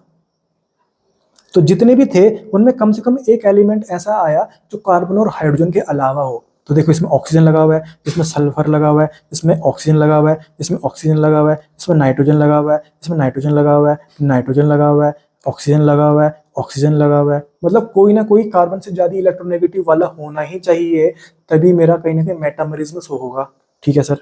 तो जितने भी थे उनमें कम से कम एक एलिमेंट ऐसा आया जो कार्बन और हाइड्रोजन के अलावा हो। तो देखो इसमें ऑक्सीजन लगा हुआ है, इसमें सल्फर लगा हुआ है, इसमें ऑक्सीजन लगा हुआ है, इसमें ऑक्सीजन लगा हुआ है, इसमें नाइट्रोजन लगा हुआ है, इसमें नाइट्रोजन लगा हुआ है, नाइट्रोजन लगा हुआ है, ऑक्सीजन लगा हुआ है, ऑक्सीजन लगा हुआ है, मतलब कोई ना कोई कार्बन से ज्यादा इलेक्ट्रोनेगेटिव वाला होना ही चाहिए, तभी मेरा कहीं ना कहीं मेटामरिज्म शो होगा। ठीक है सर।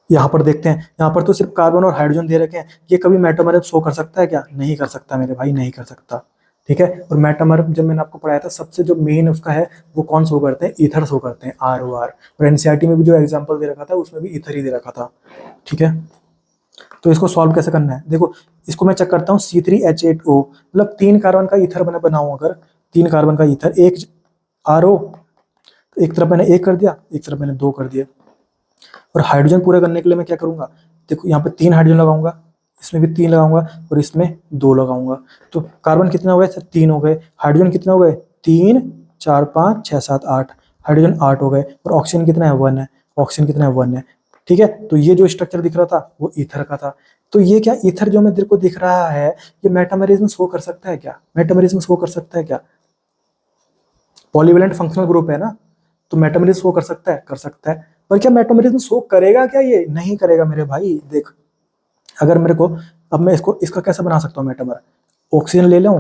यहाँ पर देखते हैं, यहाँ पर तो सिर्फ कार्बन और हाइड्रोजन दे रखे हैं, ये कभी मेटामरिज्म शो कर सकता है क्या? नहीं कर सकता मेरे भाई, नहीं कर सकता। ठीक है। और मेटामरिज्म जब मैंने आपको पढ़ाया था, सबसे जो मेन उसका है वो कौन शो करते हैं? ईथर शो करते हैं, ROR। और एनसीईआरटी में भी जो एग्जाम्पल दे रखा था उसमें भी ईथर ही दे रखा था। ठीक है। तो इसको सॉल्व कैसे करना है, देखो इसको मैं चेक करता हूँ, C3H8O, मतलब 3 कार्बन का ईथर बना बनाऊं, अगर 3 कार्बन का ईथर, एक RO, एक तरफ मैंने 1 कर दिया, एक तरफ मैंने 2 कर दिया। और हाइड्रोजन पूरा करने के लिए मैं क्या करूंगा, देखो यहाँ पे 3 हाइड्रोजन लगाऊंगा, इसमें भी 3 लगाऊंगा और इसमें 2 लगाऊंगा। तो कार्बन कितने हो गए सर? 3 हो गए। हाइड्रोजन कितने हो गए? 3 4 5 6 7 8, हाइड्रोजन 8 हो गए। और ऑक्सीजन कितना है? 1 है। ऑक्सीजन कितना है? 1 है। ठीक है। तो ये जो स्ट्रक्चर दिख रहा था वो ईथर का था। तो ये क्या ईथर जो मेरे को दिख रहा है, ये मेटामरिज्म शो कर सकता है क्या? मेटामरिज्म शो कर सकता है क्या? पॉलीवेलेंट फंक्शनल ग्रुप है ना, तो मेटामरिज्म शो कर सकता है? कर सकता है। पर क्या मेटामरिज्म शो करेगा क्या? ये नहीं करेगा मेरे भाई। देख, अगर मेरे को, अब मैं इसको इसका कैसे बना सकता हूँ मेटामर, ऑक्सीजन ले लूँ,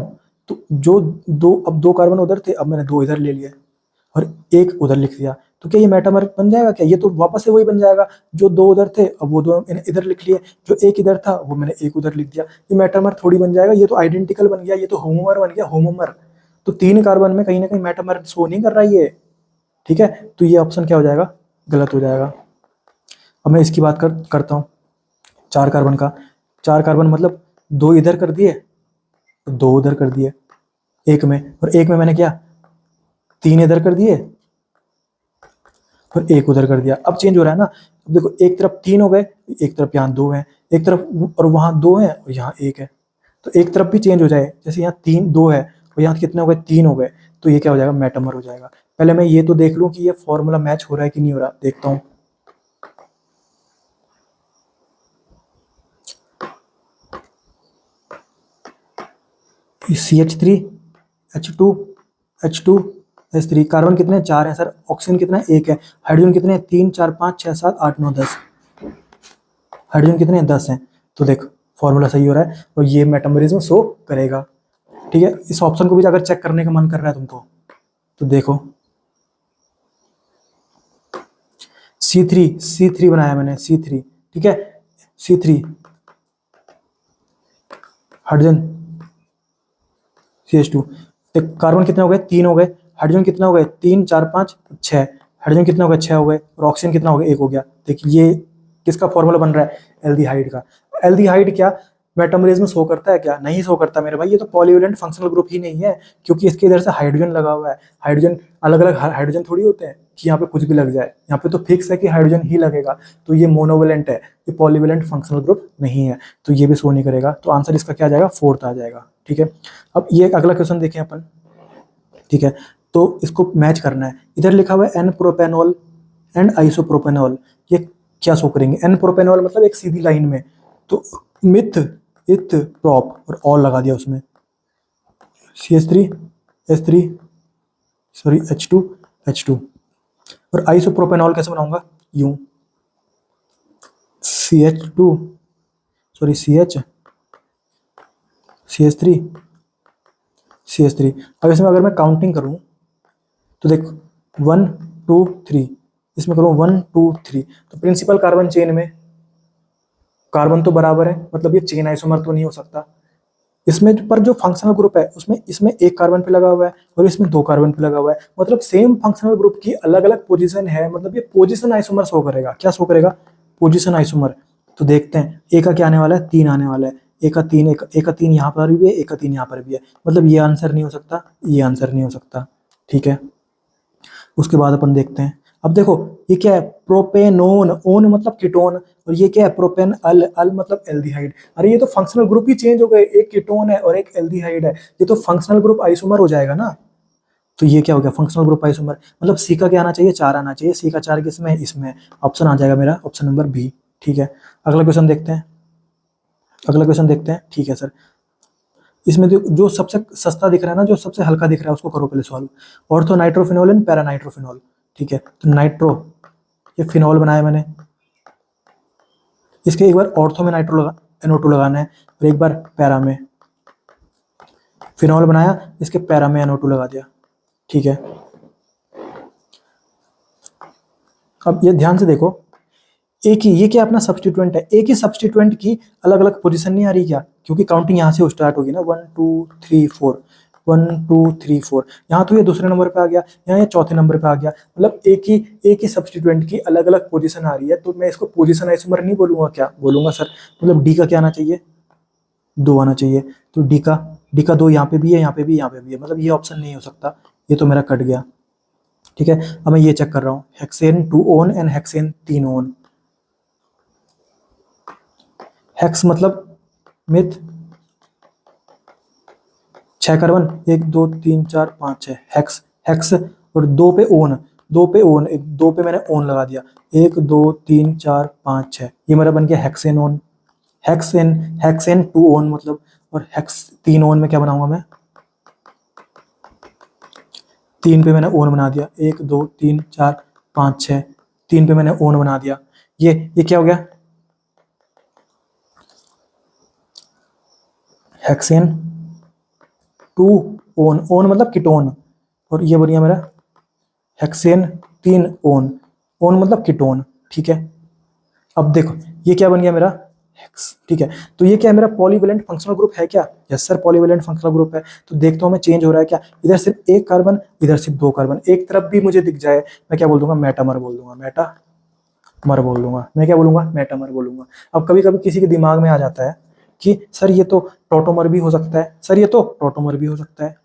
तो जो दो, अब 2 कार्बन उधर थे, अब मैंने 2 इधर ले लिए और 1 उधर लिख दिया, तो क्या ये मेटामर बन जाएगा क्या? ये तो वापस से वही बन जाएगा, जो 2 उधर थे अब वो 2 मैंने इधर लिख लिए, जो 1 इधर था वो मैंने 1 उधर लिख दिया। ये मेटामर थोड़ी बन जाएगा, ये तो आइडेंटिकल बन गया, ये तो होमोमर बन गया, होमोमर। तो 3 कार्बन में कहीं ना कहीं मेटामर शो नहीं कर रहा है ये। ठीक है। तो ये ऑप्शन क्या हो जाएगा? गलत हो जाएगा। अब मैं इसकी बात करता हूँ 4 कार्बन का। 4 कार्बन मतलब 2 इधर कर दिए, 2 उधर कर दिए एक में, और एक में मैंने क्या 3 इधर कर दिए और 1 उधर कर दिया। अब चेंज हो रहा है ना, अब देखो एक तरफ 3 हो गए, एक तरफ यहाँ 2 है, एक तरफ और वहाँ 2 है और यहाँ 1 है, तो एक तरफ भी चेंज हो जाए, जैसे यहाँ 3 2 है और यहाँ कितने हो गए? 3 हो गए, तो ये क्या हो जाएगा? मेटामर हो जाएगा। पहले मैं ये तो देख लूँ कि ये फॉर्मूला मैच हो रहा है कि नहीं हो रहा, देखता हूँ। CH3 H2 H2 H3, carbon कितने? 4 है सर। ऑक्सीजन कितना है? 1 है। हाइड्रोजन कितने हैं? 3 4 5 6 7 8 9 10, हाइड्रोजन कितने हैं? 10 हैं। तो देख फॉर्मूला सही हो रहा है और ये मेटामरिज्म शो करेगा। ठीक है। इस ऑप्शन को भी अगर चेक करने का मन कर रहा है तुमको, तो देखो C3 बनाया मैंने, C3। ठीक है। C3 हाइड्रोजन CH2, देख कार्बन कितने हो गए? 3 हो गए। हाइड्रोजन कितने हो गए? 3 4 5 6, हाइड्रोजन कितने हो गए? 6 हो गए। और ऑक्सीजन कितना हो गया? 1 हो गया। देखिए ये किसका फॉर्मूला बन रहा है? एल्डिहाइड का। एल्डिहाइड क्या मेटामरिज्म शो करता है क्या? नहीं शो करता मेरे भाई, ये तो पॉलीवेलेंट फंक्शनल ग्रुप ही नहीं है, क्योंकि इसके इधर से हाइड्रोजन लगा हुआ है। हाइड्रोजन अलग अलग हाइड्रोजन थोड़ी होते हैं कि यहाँ पे कुछ भी लग जाए, यहाँ पे तो फिक्स है कि हाइड्रोजन ही लगेगा। तो ये मोनोवेलेंट है, ये पॉलीवेलेंट फंक्शनल ग्रुप नहीं है, तो ये भी शो नहीं करेगा। तो आंसर इसका क्या आ जाएगा? 4th आ जाएगा। ठीक है। अब ये अगला क्वेश्चन देखें अपन। ठीक है। तो इसको मैच करना है, इधर लिखा हुआ है एन प्रोपेनॉल एंड आइसोप्रोपेनॉल, ये क्या शो करेंगे? एन प्रोपेनॉल मतलब एक सीधी लाइन में, तो मिथ इथ प्रॉप और ऑल लगा दिया उसमें, CH3 H3 सॉरी H2 और आइसोप्रोपेनॉल कैसे बनाऊंगा? यूं CH2 सॉरी CH3 अब इसमें अगर मैं काउंटिंग करूं तो देख 1 2 3, इसमें करूं 1 2 3, तो प्रिंसिपल कार्बन चेन में कार्बन तो बराबर है, मतलब ये चेन आइसोमर तो नहीं हो सकता। इसमें पर जो फंक्शनल ग्रुप है उसमें इसमें 1 कार्बन पे लगा हुआ है और इसमें 2 कार्बन पे लगा हुआ है, मतलब सेम फंक्शनल ग्रुप की अलग अलग पोजीशन है, मतलब ये पोजीशन आइसोमर शो करेगा। क्या शो करेगा? Position isomer. तो देखते हैं एक का क्या आने वाला है? 3 आने वाला है। एक का 3 यहाँ पर भी है, एक का 3 यहाँ पर भी है, मतलब ये आंसर नहीं हो सकता, ये आंसर नहीं हो सकता। ठीक है। उसके बाद अपन देखते हैं, अब देखो ये क्या है? प्रोपेनोन, ओन मतलब कीटोन, और ये क्या है? प्रोपेन अल, अल मतलब एल्डिहाइड। अरे ये तो फंक्शनल ग्रुप ही चेंज हो गए, एक कीटोन है और एक एल्डिहाइड है, ये तो फंक्शनल ग्रुप आइसोमर हो जाएगा ना। तो ये क्या हो गया, फंक्शनल ग्रुप आइसोमर। मतलब सी का क्या आना चाहिए, 4 आना चाहिए। सी का 4 किसमें है, इसमें। ऑप्शन आ जाएगा मेरा ऑप्शन नंबर बी। ठीक है, अगला क्वेश्चन देखते हैं। अगला क्वेश्चन देखते हैं। ठीक है सर, इसमें जो सबसे सस्ता दिख रहा है ना, जो सबसे हल्का दिख रहा है, उसको करो पहले solve. Ortho nitrophenol and para nitrophenol. ठीक है, तो नाइट्रो, ये फिनॉल बनाया मैंने, इसके एक बार ऑर्थो में नाइट्रो लगा, NO2 लगाना है, और एक बार पैरा में। फिनॉल बनाया, इसके पैरा में NO2 लगा दिया। ठीक है, अब ये ध्यान से देखो, एक ही, ये क्या अपना सब्स्टिट्यूएंट है, एक ही सब्स्टिट्यूएंट की अलग अलग पोजीशन नहीं आ रही क्या, क्योंकि काउंटिंग यहाँ से स्टार्ट होगी ना, 1 2 3 4, 1 2 3 4। यहाँ तो ये दूसरे नंबर पे आ गया, यहाँ ये चौथे नंबर पे आ गया। मतलब एक ही सब्स्टिट्यूएंट की अलग अलग पोजीशन आ रही है, तो मैं इसको पोजीशन आइसोमर नहीं बोलूंगा, क्या बोलूंगा सर, मतलब डी का क्या आना चाहिए, 2 आना चाहिए। तो डी का 2 यहाँ पे भी है, यहाँ पे भी, यहाँ पे भी है, मतलब ये ऑप्शन नहीं हो सकता, ये तो मेरा कट गया। ठीक है, अब मैं ये चेक कर रहा हूँ, hexane 2 own and hexane 3 own. Hex मतलब मिथ, 6 कार्बन, 1 2 3 4 5 6, हेक्स हेक्स, और 2 पे ओन, 2 पे ओन, 2 पे मैंने ओन लगा दिया, 1 2 3 4 5 6, ये मेरा बन गया hexane own. Hexane, hexane 2 own मतलब, और हेक्स 3 ओन में क्या बनाऊंगा मैं, 3 पे मैंने ओन बना दिया, 1 2 3 4 5 6, 3 पे मैंने ओन बना दिया। ये क्या हो गया, हेक्सेन 2 ओन, ओन मतलब कीटोन, और ये बढ़िया मेरा हेक्सेन 3 ओन, ओन मतलब कीटोन। ठीक है, अब देखो ये क्या बन गया मेरा हेक्स। ठीक है, तो ये क्या है, मेरा पॉलीवेलेंट फंक्शनल ग्रुप है क्या, yes sir polyvalent functional group है। तो देखता हूँ मैं चेंज हो रहा है क्या, इधर सिर्फ 1 कार्बन, इधर सिर्फ 2 कार्बन, एक तरफ भी मुझे दिख जाए, मैं क्या बोल दूंगा, मेटामर बोल दूंगा, मेटामर बोल दूंगा, मैं क्या बोलूंगा, मेटामर बोलूंगा। अब कभी कभी किसी के दिमाग में आ जाता है कि सर ये तो टोटोमर भी हो सकता है, सर ये तो टोटोमर भी हो सकता है,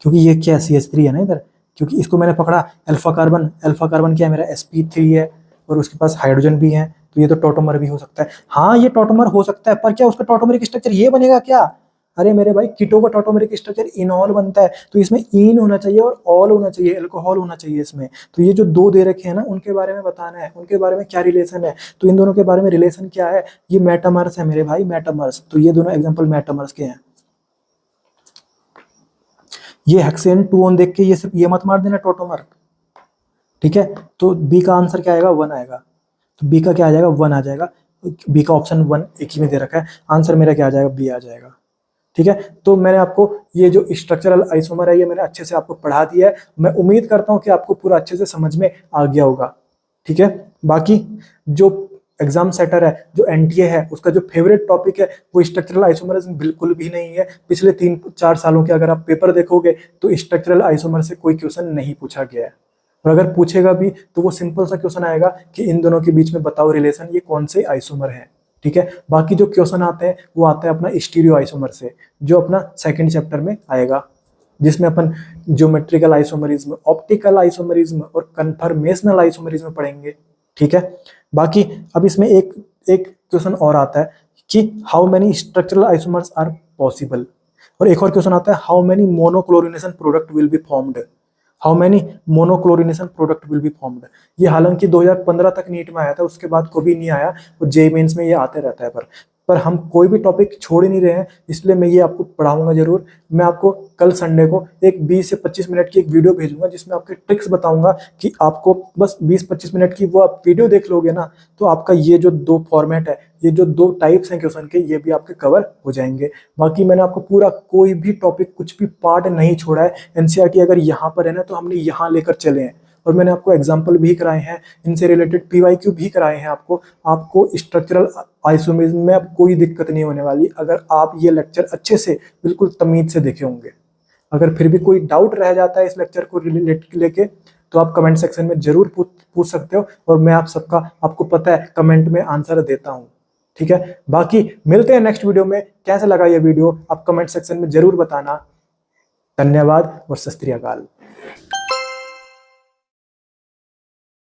क्योंकि ये क्या CH3 है ना इधर, क्योंकि इसको मैंने पकड़ा अल्फा कार्बन, अल्फा कार्बन क्या है मेरा sp3 है, और उसके पास हाइड्रोजन भी है, तो ये तो टोटोमर भी हो सकता है। हाँ ये टोटोमर हो सकता है, पर क्या उसका टोटोमरिक स्ट्रक्चर ये बनेगा क्या, अरे मेरे भाई कीटो का टोटोमरिक स्ट्रक्चर इनॉल बनता है, तो इसमें इन होना चाहिए और ऑल होना चाहिए, अल्कोहल होना चाहिए इसमें। तो ये जो 2 दे रखे हैं ना, उनके बारे में बताना है, उनके बारे में क्या रिलेशन है, तो इन दोनों के बारे में रिलेशन क्या है, ये मेटामर्स है मेरे भाई, मेटामर्स। तो ये दोनों एग्जाम्पल मेटामर्स के हैं। ये हेक्सेन 2 ओन देख के ये सिर्फ ये मत मार देना टोटोमर। ठीक है, तो बी का आंसर क्या आएगा, 1 आएगा। तो बी का क्या आ जाएगा, 1 आ जाएगा। बी का ऑप्शन 1 एक ही में दे रखा है, आंसर मेरा क्या आ जाएगा, बी आ जाएगा। ठीक है, तो मैंने आपको ये जो स्ट्रक्चरल आइसोमर है, ये मैंने अच्छे से आपको पढ़ा दिया है। मैं उम्मीद करता हूँ कि आपको पूरा अच्छे से समझ में आ गया होगा। ठीक है, बाकी जो एग्जाम सेटर है, जो एनटीए है, उसका जो फेवरेट टॉपिक है वो स्ट्रक्चरल आइसोमरिज्म बिल्कुल भी नहीं है। पिछले 3-4 सालों के अगर आप पेपर देखोगे तो स्ट्रक्चरल आइसोमर से कोई क्वेश्चन नहीं पूछा गया है, और अगर पूछेगा भी तो वो सिंपल सा क्वेश्चन आएगा कि इन दोनों के बीच में बताओ रिलेशन, ये कौन से आइसोमर है। ठीक है, बाकी जो क्वेश्चन आते हैं वो आते हैं अपना स्टीरियो आइसोमर से, जो अपना सेकंड चैप्टर में आएगा, जिसमें अपन ज्योमेट्रिकल आइसोमरिज्म, ऑप्टिकल आइसोमरिज्म और कन्फर्मेशनल आइसोमरिज्म पढ़ेंगे। ठीक है, बाकी अब इसमें एक एक क्वेश्चन और आता है कि how many structural isomers are possible, और एक और क्वेश्चन आता है how many monochlorination product will be formed, how many monochlorination product will be formed. ये हालांकि 2015 तक नीट में आया था, उसके बाद कभी नहीं आया, वो जेईई मेंस में ये आते रहता है, पर हम कोई भी टॉपिक छोड़ ही नहीं रहे हैं, इसलिए मैं ये आपको पढ़ाऊंगा जरूर। मैं आपको कल संडे को एक 20 से 25 मिनट की एक वीडियो भेजूंगा, जिसमें आपके ट्रिक्स बताऊंगा कि आपको बस 20-25 मिनट की वो आप वीडियो देख लोगे ना, तो आपका ये जो 2 फॉर्मेट है, ये जो 2 टाइप्स हैं क्वेश्चन के, ये भी आपके कवर हो जाएंगे। बाकी मैंने आपको पूरा कोई भी टॉपिक, कुछ भी पार्ट नहीं छोड़ा है। एनसीईआरटी अगर यहाँ पर है ना, तो हमने यहाँ लेकर चले हैं, और मैंने आपको एग्जाम्पल भी कराए हैं, इनसे रिलेटेड पीवाईक्यू भी कराए हैं आपको। आपको स्ट्रक्चरल आइसोमेरिज्म में अब कोई दिक्कत नहीं होने वाली, अगर आप ये लेक्चर अच्छे से बिल्कुल तमीज से देखे होंगे। अगर फिर भी कोई डाउट रह जाता है इस लेक्चर को रिलेट लेके, तो आप कमेंट सेक्शन में जरूर पूछ सकते हो, और मैं आप सबका, आपको पता है, कमेंट में आंसर देता हूँ। ठीक है, बाकी मिलते हैं नेक्स्ट वीडियो में। कैसा लगा ये वीडियो आप कमेंट सेक्शन में जरूर बताना। धन्यवाद और सत श्री अकाल।